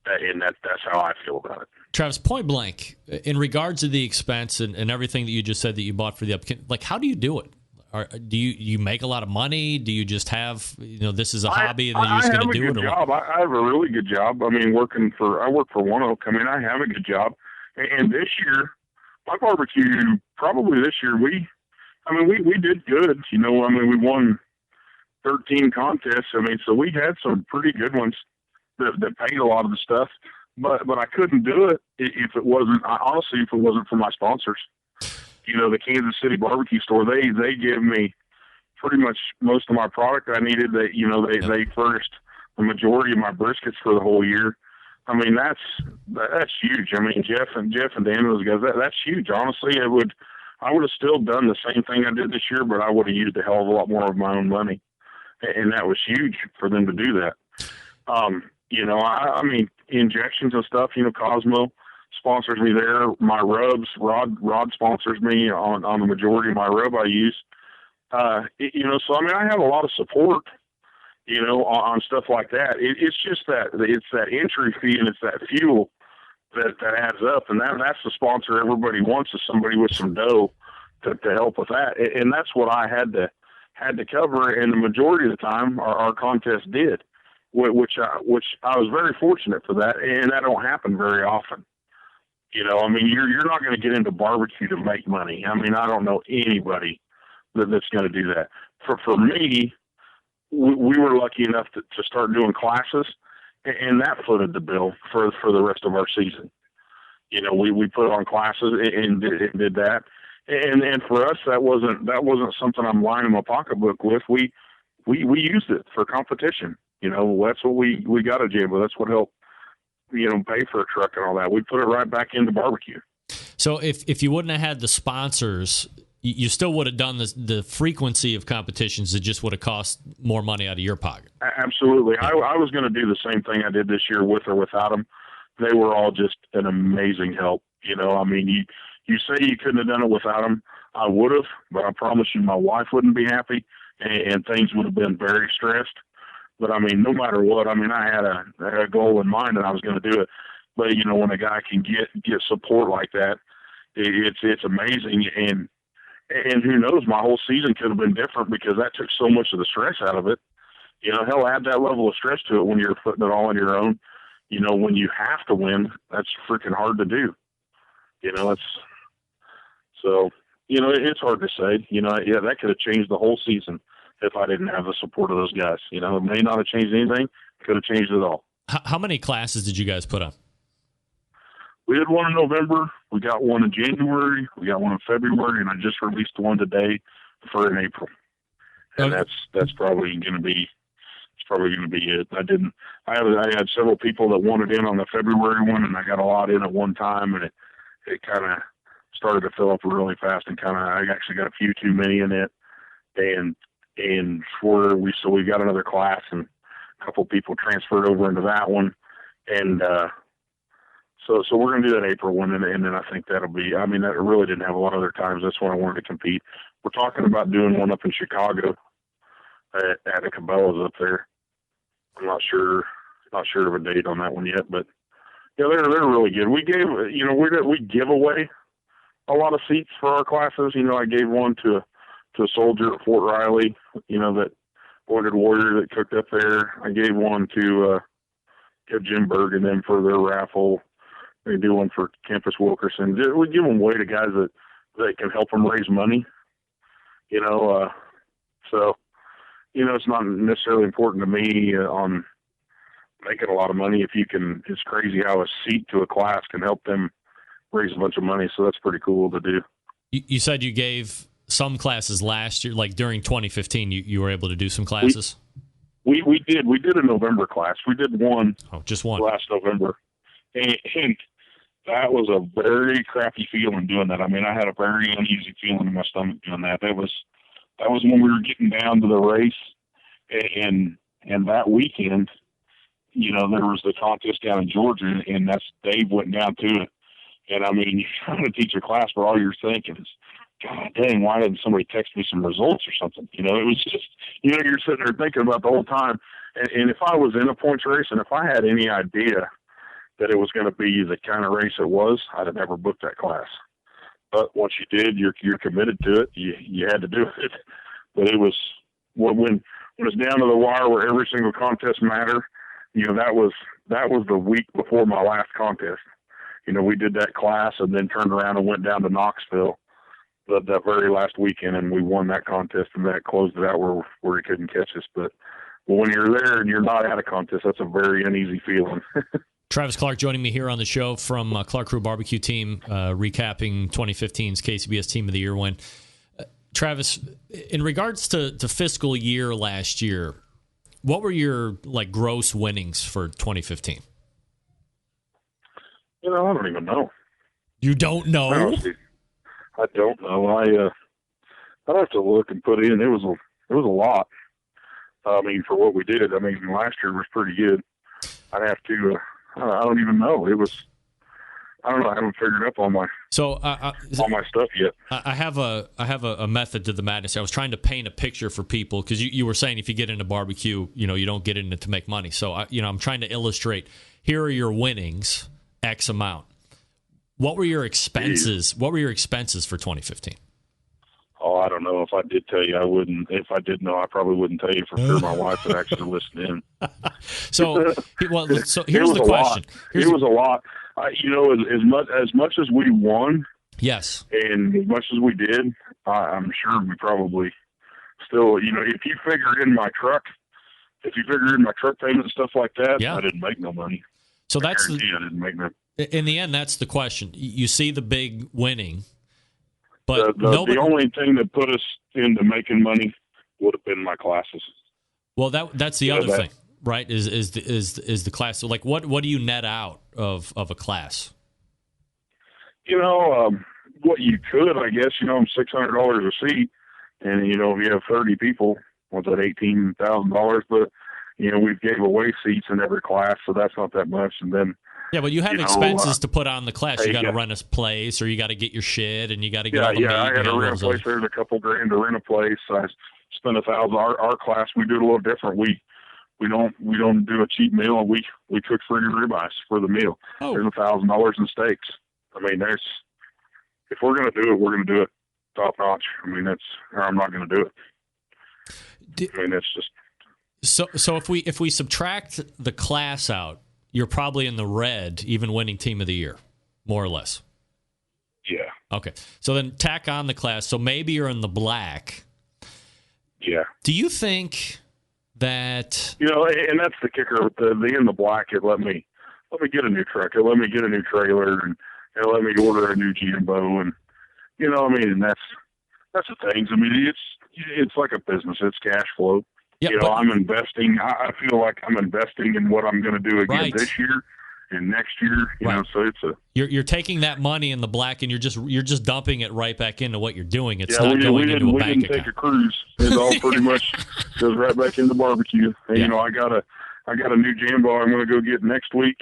And that's how I feel about it. Travis, point blank, in regards to the expense and everything that you just said that you bought for the upkeep, like, how do you do it? Do you make a lot of money? Do you just have, this is a hobby and then you're just going to do it? I have a really good job. I work for One Oak. I have a good job. And this year, my barbecue, probably this year, we did good. We won 13 contests. So we had some pretty good ones that paid a lot of the stuff, but I couldn't do it if it wasn't for my sponsors. The Kansas City barbecue store, they give me pretty much most of my product I needed. They furnished the majority of my briskets for the whole year. That's huge. Jeff and Dan, those guys, that's huge. Honestly, I would have still done the same thing I did this year, but I would have used a hell of a lot more of my own money. And that was huge for them to do that. Injections and stuff, Cosmo sponsors me there. My rubs, Rod sponsors me on the majority of my rub I use. I have a lot of support, on stuff like that. It's just it's that entry fee and it's that fuel that adds up. And that's the sponsor everybody wants, is somebody with some dough to help with that. And that's what I had to cover. And the majority of the time our contest did. Which I was very fortunate for that, and that don't happen very often. You're not going to get into barbecue to make money. I don't know anybody that's going to do that. For me, we were lucky enough to start doing classes, and that footed the bill for the rest of our season. We put on classes and did that, and for us that wasn't something I'm lining my pocketbook with. We used it for competition. You know, that's what we got a jam with. That's what helped, you know, pay for a truck and all that. We put it right back into barbecue. So if you wouldn't have had the sponsors, you still would have done the frequency of competitions. It just would have cost more money out of your pocket. Absolutely. I was going to do the same thing I did this year with or without them. They were all just an amazing help. You know, I mean, you say you couldn't have done it without them. I would have, but I promise you my wife wouldn't be happy, and things would have been very stressed. But, I mean, no matter what, I mean, I had a goal in mind and I was going to do it. But, you know, when a guy can get support like that, it's amazing. And who knows, my whole season could have been different because that took so much of the stress out of it. You know, hell, add that level of stress to it when you're putting it all on your own. You know, when you have to win, that's freaking hard to do. You know, so, you know, it's hard to say. You know, yeah, that could have changed the whole season if I didn't have the support of those guys. You know, it may not have changed anything. Could have changed it all. How many classes did you guys put on? We did one in November. We got one in January. We got one in February, and I just released one today for in April. And that's probably going to be. It's probably going to be it. I had several people that wanted in on the February one, and I got a lot in at one time, and it kind of started to fill up really fast, and I actually got a few too many in it, and we got another class, and a couple people transferred over into that one, and so we're going to do that April one, and then I think that'll be. I mean, that really didn't have a lot of other times. That's when I wanted to compete. We're talking about doing one up in Chicago at a Cabela's up there. I'm not sure of a date on that one yet, but yeah, they're really good. We give away a lot of seats for our classes. You know, I gave one to a soldier at Fort Riley, you know, that Wounded Warrior that cooked up there. I gave one to Jim Berg and them for their raffle. They do one for Campus Wilkerson. We give them away to guys that can help them raise money. You know, so. You know, it's not necessarily important to me on making a lot of money. If you can, it's crazy how a seat to a class can help them raise a bunch of money. So that's pretty cool to do. You said you gave some classes last year, like during 2015, you were able to do some classes? We did. We did a November class. We did one. Oh, just one. Last November. And that was a very crappy feeling doing that. I mean, I had a very uneasy feeling in my stomach doing that. That was when we were getting down to the race, and that weekend, you know, there was the contest down in Georgia, and Dave went down to it. And I mean, you're trying to teach a class, but all you're thinking is, God dang, why didn't somebody text me some results or something? You know, it was just, you know, you're sitting there thinking about the whole time. And if I was in a points race, and if I had any idea that it was going to be the kind of race it was, I'd have never booked that class. But once you did, you're committed to it. You had to do it. But it was when it's down to the wire where every single contest mattered. You know, that was the week before my last contest. You know, we did that class and then turned around and went down to Knoxville that very last weekend, and we won that contest, and that closed it out where he couldn't catch us. But when you're there and you're not at a contest, that's a very uneasy feeling. Travis Clark joining me here on the show from Clark Crew BBQ Team, recapping 2015's KCBS Team of the Year win. Travis, in regards to fiscal year last year, what were your gross winnings for 2015? You know, I don't even know. You don't know? I don't know. I'd have to look and put in. It was a lot. I mean, for what we did. I mean, last year was pretty good. I'd have to. I don't even know. It was. I don't know. I haven't figured up all my all my stuff yet. I have a method to the madness. I was trying to paint a picture for people because you were saying if you get into barbecue, you know, you don't get into to make money. So I'm trying to illustrate. Here are your winnings, X amount. What were your expenses? What were your expenses for 2015? Oh, I don't know. If I did tell you, I wouldn't. If I did know, I probably wouldn't tell you for fear my wife would actually listen in. So here's the question. It was a lot. You know, as much as we won, yes, and as much as we did, I'm sure we probably still, you know, if you figure in my truck payment and stuff like that, yeah. I didn't make no money. So I didn't make no. In the end, that's the question. You see the big winning, but the only thing that put us into making money would have been my classes. Well, that's the other thing. right? Is the class. So like what do you net out of a class? What you could, I guess, $600 a seat, and if you have 30 people, what's that, $18,000? But we gave away seats in every class, so that's not that much. And then but you have expenses to put on the class. You got to run a place, or you got to get your shit, and you got to get all the meat. I had to rent a place. There's a couple grand to rent a place. I spent $1,000. Our class, we do it a little different. We don't do a cheap meal. We cook friggin' ribeyes for the meal. Oh. There's $1,000 in steaks. I mean, if we're gonna do it, we're gonna do it top notch. I mean, I'm not gonna do it. It's just so. If we subtract the class out, you're probably in the red, even winning team of the year, more or less. Yeah. Okay. So then tack on the class. So maybe you're in the black. Yeah. Do you think that and that's the kicker with the in the black? It let me get a new truck. It let me get a new trailer, and let me order a new Jimbo, and that's the things. I mean, it's like a business. It's cash flow. Yeah, I'm investing. I feel like I'm investing in what I'm going to do again this year and next year. So it's you're taking that money in the black, and you're just dumping it right back into what you're doing. It's not going into a bank account. We didn't take a cruise. It's all pretty much goes right back into barbecue. And, I got a new Jimbo I'm going to go get next week.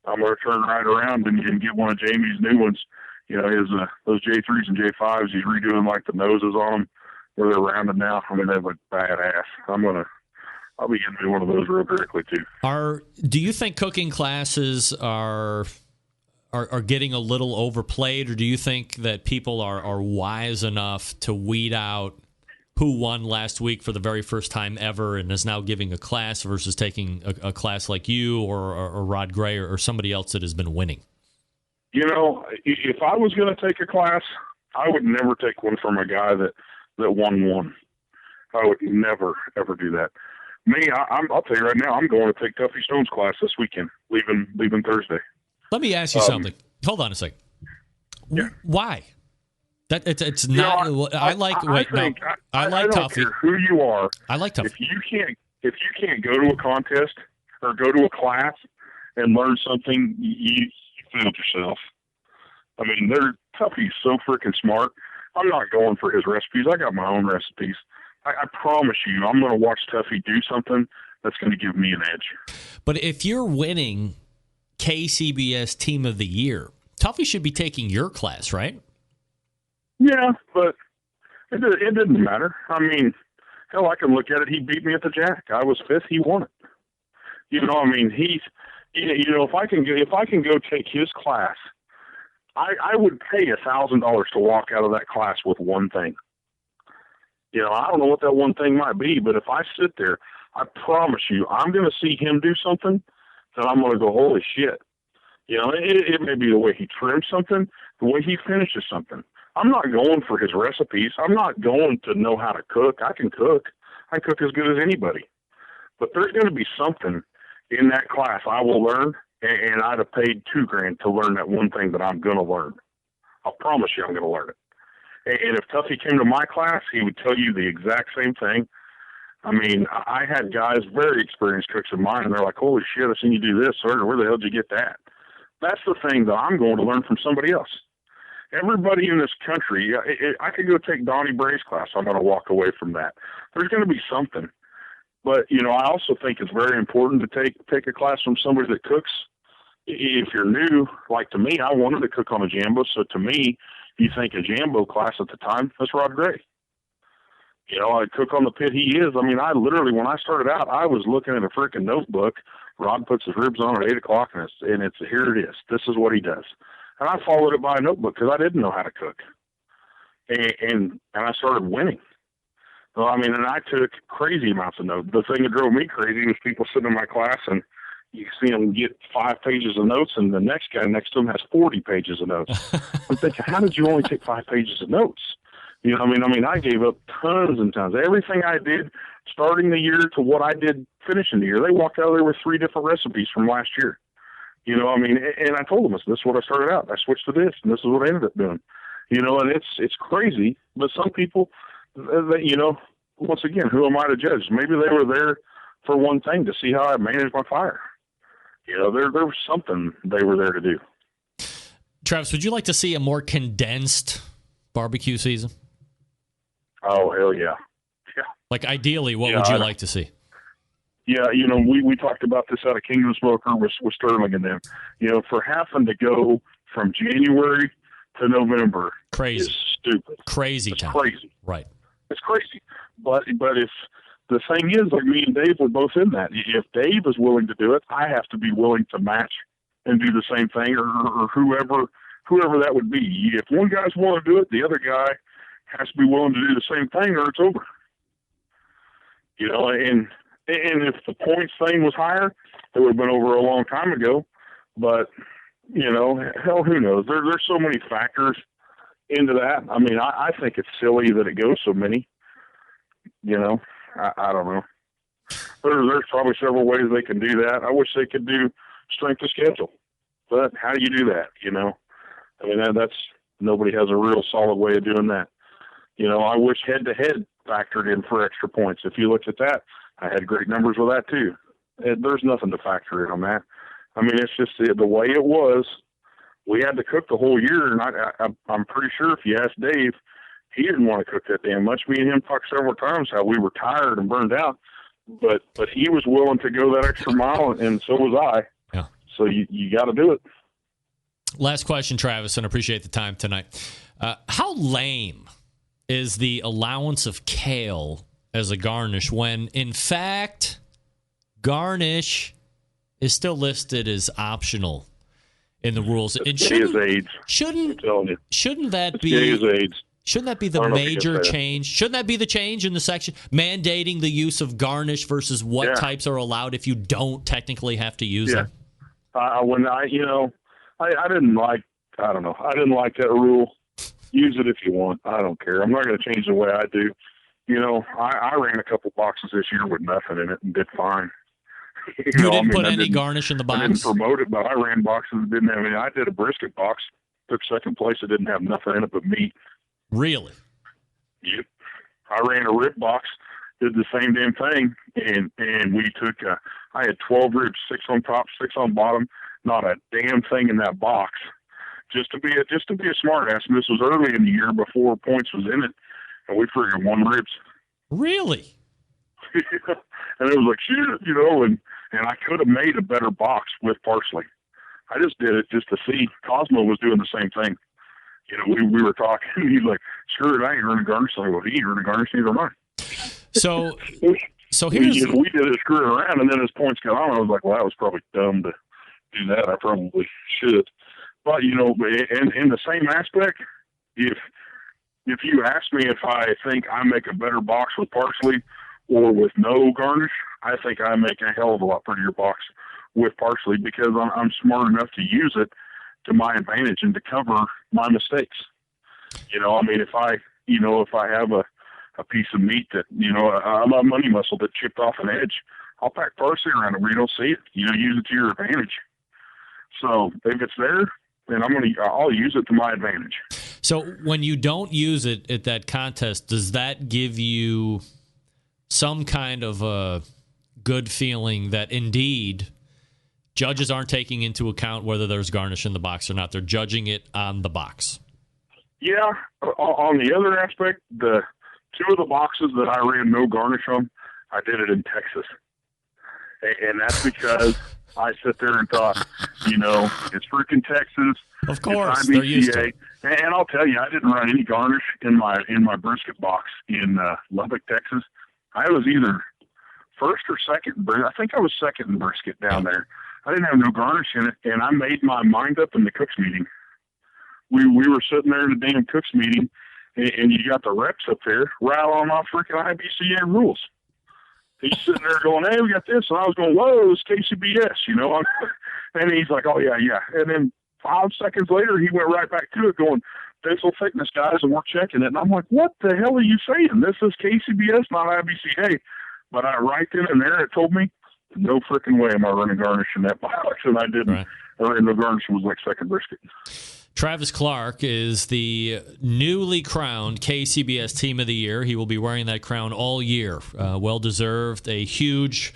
I'm going to turn right around and get one of Jamie's new ones. Those J3s and J5s, he's redoing like the noses on them where they're rounded now. I mean, they look badass. I'll be getting me one of those real quickly too. Do you think cooking classes are getting a little overplayed, or do you think that people are wise enough to weed out who won last week for the very first time ever and is now giving a class versus taking a class like you or Rod Gray or somebody else that has been winning? If I was going to take a class, I would never take one from a guy that won one. I would never, ever do that. Me, I'll tell you right now, I'm going to take Tuffy Stone's class this weekend, leaving Thursday. Let me ask you something. Hold on a second. Yeah. Why? That it's not. I like don't care who you are. I like Tuffy. If you can't go to a contest or go to a class and learn something, you failed yourself. I mean, Tuffy's so freaking smart. I'm not going for his recipes. I got my own recipes. I promise you, I'm going to watch Tuffy do something that's going to give me an edge. But if you're winning KCBS Team of the Year, Tuffy should be taking your class, right? Yeah, but it didn't matter. I mean, hell, I can look at it. He beat me at the Jack. I was fifth. He won it. If I can go take his class, I would pay $1,000 to walk out of that class with one thing. I don't know what that one thing might be, but if I sit there, I promise you, I'm going to see him do something that I'm going to go, holy shit. It may be the way he trims something, the way he finishes something. I'm not going for his recipes. I'm not going to know how to cook. I can cook. I cook as good as anybody. But there's going to be something in that class I will learn, and I'd have paid $2,000 to learn that one thing that I'm going to learn. I'll promise you I'm going to learn it. And if Tuffy came to my class, he would tell you the exact same thing. I mean, I had guys, very experienced cooks of mine, and they're like, holy shit, I've seen you do this, sir. Where the hell did you get that? That's the thing that I'm going to learn from somebody else. Everybody in this country, I could go take Donnie Bray's class. I'm going to walk away from that. There's going to be something. But, I also think it's very important to take a class from somebody that cooks. If you're new, like to me, I wanted to cook on a Jambo. So to me, you think a Jambo class at the time, that's Rod Gray. I cook on the pit he is. I mean, I literally, when I started out, I was looking at a freaking notebook. Rod puts his ribs on at 8 o'clock, and it's here it is. This is what he does. And I followed it by a notebook because I didn't know how to cook. And I started winning. So, I mean, and I took crazy amounts of notes. The thing that drove me crazy was people sitting in my class and you see them get 5 pages of notes, and the next guy next to him has 40 pages of notes. I'm thinking, how did you only take 5 pages of notes? I mean, I gave up tons and tons. Everything I did starting the year to what I did finishing the year, they walked out of there with 3 different recipes from last year. And I told them, this is what I started out. I switched to this, and this is what I ended up doing. And it's crazy, but some people, once again, who am I to judge? Maybe they were there for one thing, to see how I manage my fire. You know, there was something they were there to do. Travis, would you like to see a more condensed barbecue season? Oh, hell yeah. Yeah. Like, ideally, what would you like to see? Yeah, you know, we talked about this out of Kingdom Smoker with Sterling and them. You know, for having to go from January to November crazy. Is stupid. Crazy It's time. crazy. Right. It's crazy. But if the thing is, like me and Dave were both in that. If Dave is willing to do it, I have to be willing to match and do the same thing, or whoever that would be. If one guy's willing to do it, the other guy has to be willing to do the same thing, or it's over. You know, and if the points thing was higher, it would have been over a long time ago. But, you know, hell, who knows? There's so many factors into that. I mean, I think it's silly that it goes so many. You know, I don't know. There's probably several ways they can do that. I wish they could do strength of schedule. But how do you do that, you know? I mean, that's nobody has a real solid way of doing that. You know, I wish head-to-head factored in for extra points. If you looked at that, I had great numbers with that too. There's nothing to factor in on that. I mean, it's just the way it was. We had to cook the whole year, and I'm pretty sure if you ask Dave, he didn't want to cook that damn much. Me and him talked several times how we were tired and burned out, but he was willing to go that extra mile, and so was I. Yeah. So you got to do it. Last question, Travis, and appreciate the time tonight. How lame is the allowance of kale as a garnish when, in fact, garnish is still listed as optional in the rules? And shouldn't that be the major change? Shouldn't that be the change in the section mandating the use of garnish versus what types are allowed if you don't technically have to use them? I didn't like that rule. Use it if you want. I don't care. I'm not going to change the way I do. You know, I ran a couple boxes this year with nothing in it and did fine. You didn't put any garnish in the box? I didn't promote it, but I ran boxes that didn't have any. I did a brisket box, took second place. It didn't have nothing in it but meat. Really? Yep. I ran a rib box, did the same damn thing, and we took, I had 12 ribs, 6 on top, 6 on bottom, not a damn thing in that box. Just to be a smart ass. And this was early in the year before points was in it, and we figured 1 ribs. Really? And it was like, shit, you know, and I could have made a better box with parsley. I just did it just to see. Cosmo was doing the same thing. You know, we were talking, and he's like, screw it, I ain't running garnish. I'm like, well, he ain't running garnish, neither am I. So here's... We did it screwing around, and then as points got on, I was like, well, that was probably dumb to do that. I probably should. But, you know, in the same aspect, if you ask me if I think I make a better box with parsley or with no garnish, I think I make a hell of a lot prettier box with parsley because I'm smart enough to use it to my advantage and to cover my mistakes. You know, I mean, if I have a piece of meat that, you know, a money muscle that chipped off an edge, I'll pack parsley around it where you don't see it. You know, use it to your advantage. So if it's there, then I'll use it to my advantage. So when you don't use it at that contest, does that give you some kind of a good feeling that indeed judges aren't taking into account whether there's garnish in the box or not? They're judging it on the box. Yeah. On the other aspect, the 2 of the boxes that I ran no garnish on, I did it in Texas. And that's because I sit there and thought, you know, it's freaking Texas. Of course, it's they're used to IBCA. And I'll tell you, I didn't run any garnish in my brisket box in Lubbock, Texas. I was either first or second. I think I was second in brisket down there. I didn't have no garnish in it, and I made my mind up in the cooks meeting. We were sitting there in the damn cooks meeting, and you got the reps up there rattling off freaking IBCA rules. He's sitting there going, hey, we got this. And I was going, whoa, it's KCBS, you know. And he's like, oh, yeah. And then 5 seconds later, he went right back to it going, pencil thickness, guys, and we're checking it. And I'm like, what the hell are you saying? This is KCBS, not IBCA. But right then and there, it told me, no freaking way am I running garnish in that box. And I didn't. Right. I ran no garnish. It was like second brisket. Travis Clark is the newly crowned KCBS Team of the Year. He will be wearing that crown all year. Well-deserved. A huge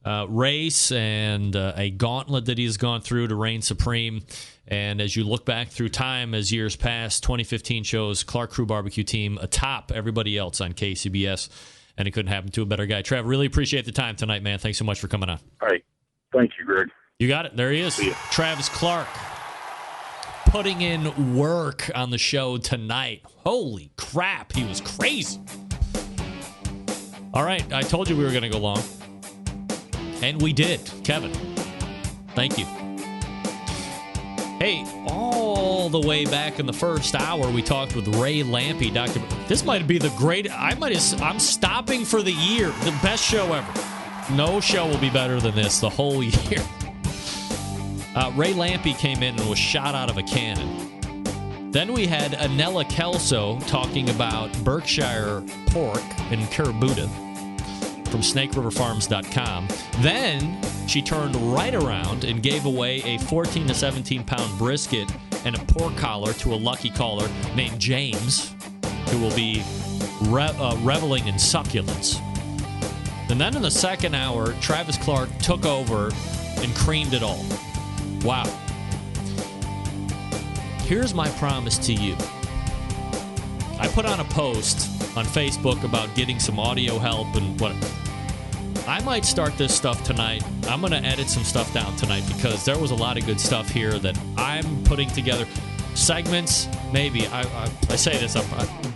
race and a gauntlet that he's gone through to reign supreme. And as you look back through time, as years pass, 2015 shows Clark Crew BBQ Team atop everybody else on KCBS, and it couldn't happen to a better guy. Trav, really appreciate the time tonight, man. Thanks so much for coming on. All right. Thank you, Greg. You got it. There he is. Travis Clark putting in work on the show tonight. Holy crap. He was crazy. All right. I told you we were going to go long. And we did. Kevin, thank you. Hey, all the way back in the first hour, we talked with Ray Lampe. This might be the great. I'm stopping for the year. The best show ever. No show will be better than this the whole year. Ray Lampe came in and was shot out of a cannon. Then we had Annella Kelso talking about Berkshire pork in Karabuta from SnakeRiverFarms.com. Then she turned right around and gave away a 14 to 17 pound brisket and a pork collar to a lucky caller named James, who will be reveling in succulence. And then in the second hour, Travis Clark took over and creamed it all. Wow. Here's my promise to you. I put on a post on Facebook about getting some audio help and what. I might start this stuff tonight. I'm going to edit some stuff down tonight because there was a lot of good stuff here that I'm putting together. Segments, maybe. I say this,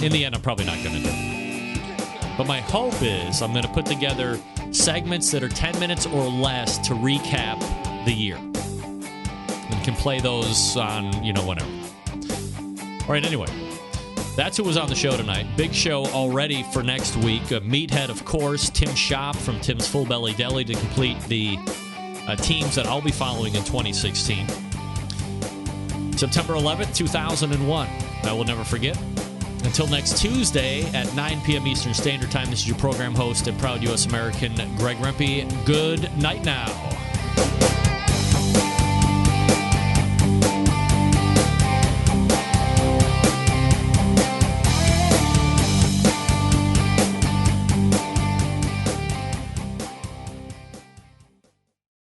in the end, I'm probably not going to do it. But my hope is I'm going to put together segments that are 10 minutes or less to recap the year. And can play those on, whenever. All right, anyway. That's who was on the show tonight. Big show already for next week. Meathead, of course. Tim Shop from Tim's Full Belly Deli to complete the teams that I'll be following in 2016. September 11th, 2001. I will never forget. Until next Tuesday at 9 p.m. Eastern Standard Time, this is your program host and proud U.S. American, Greg Rempe. Good night now.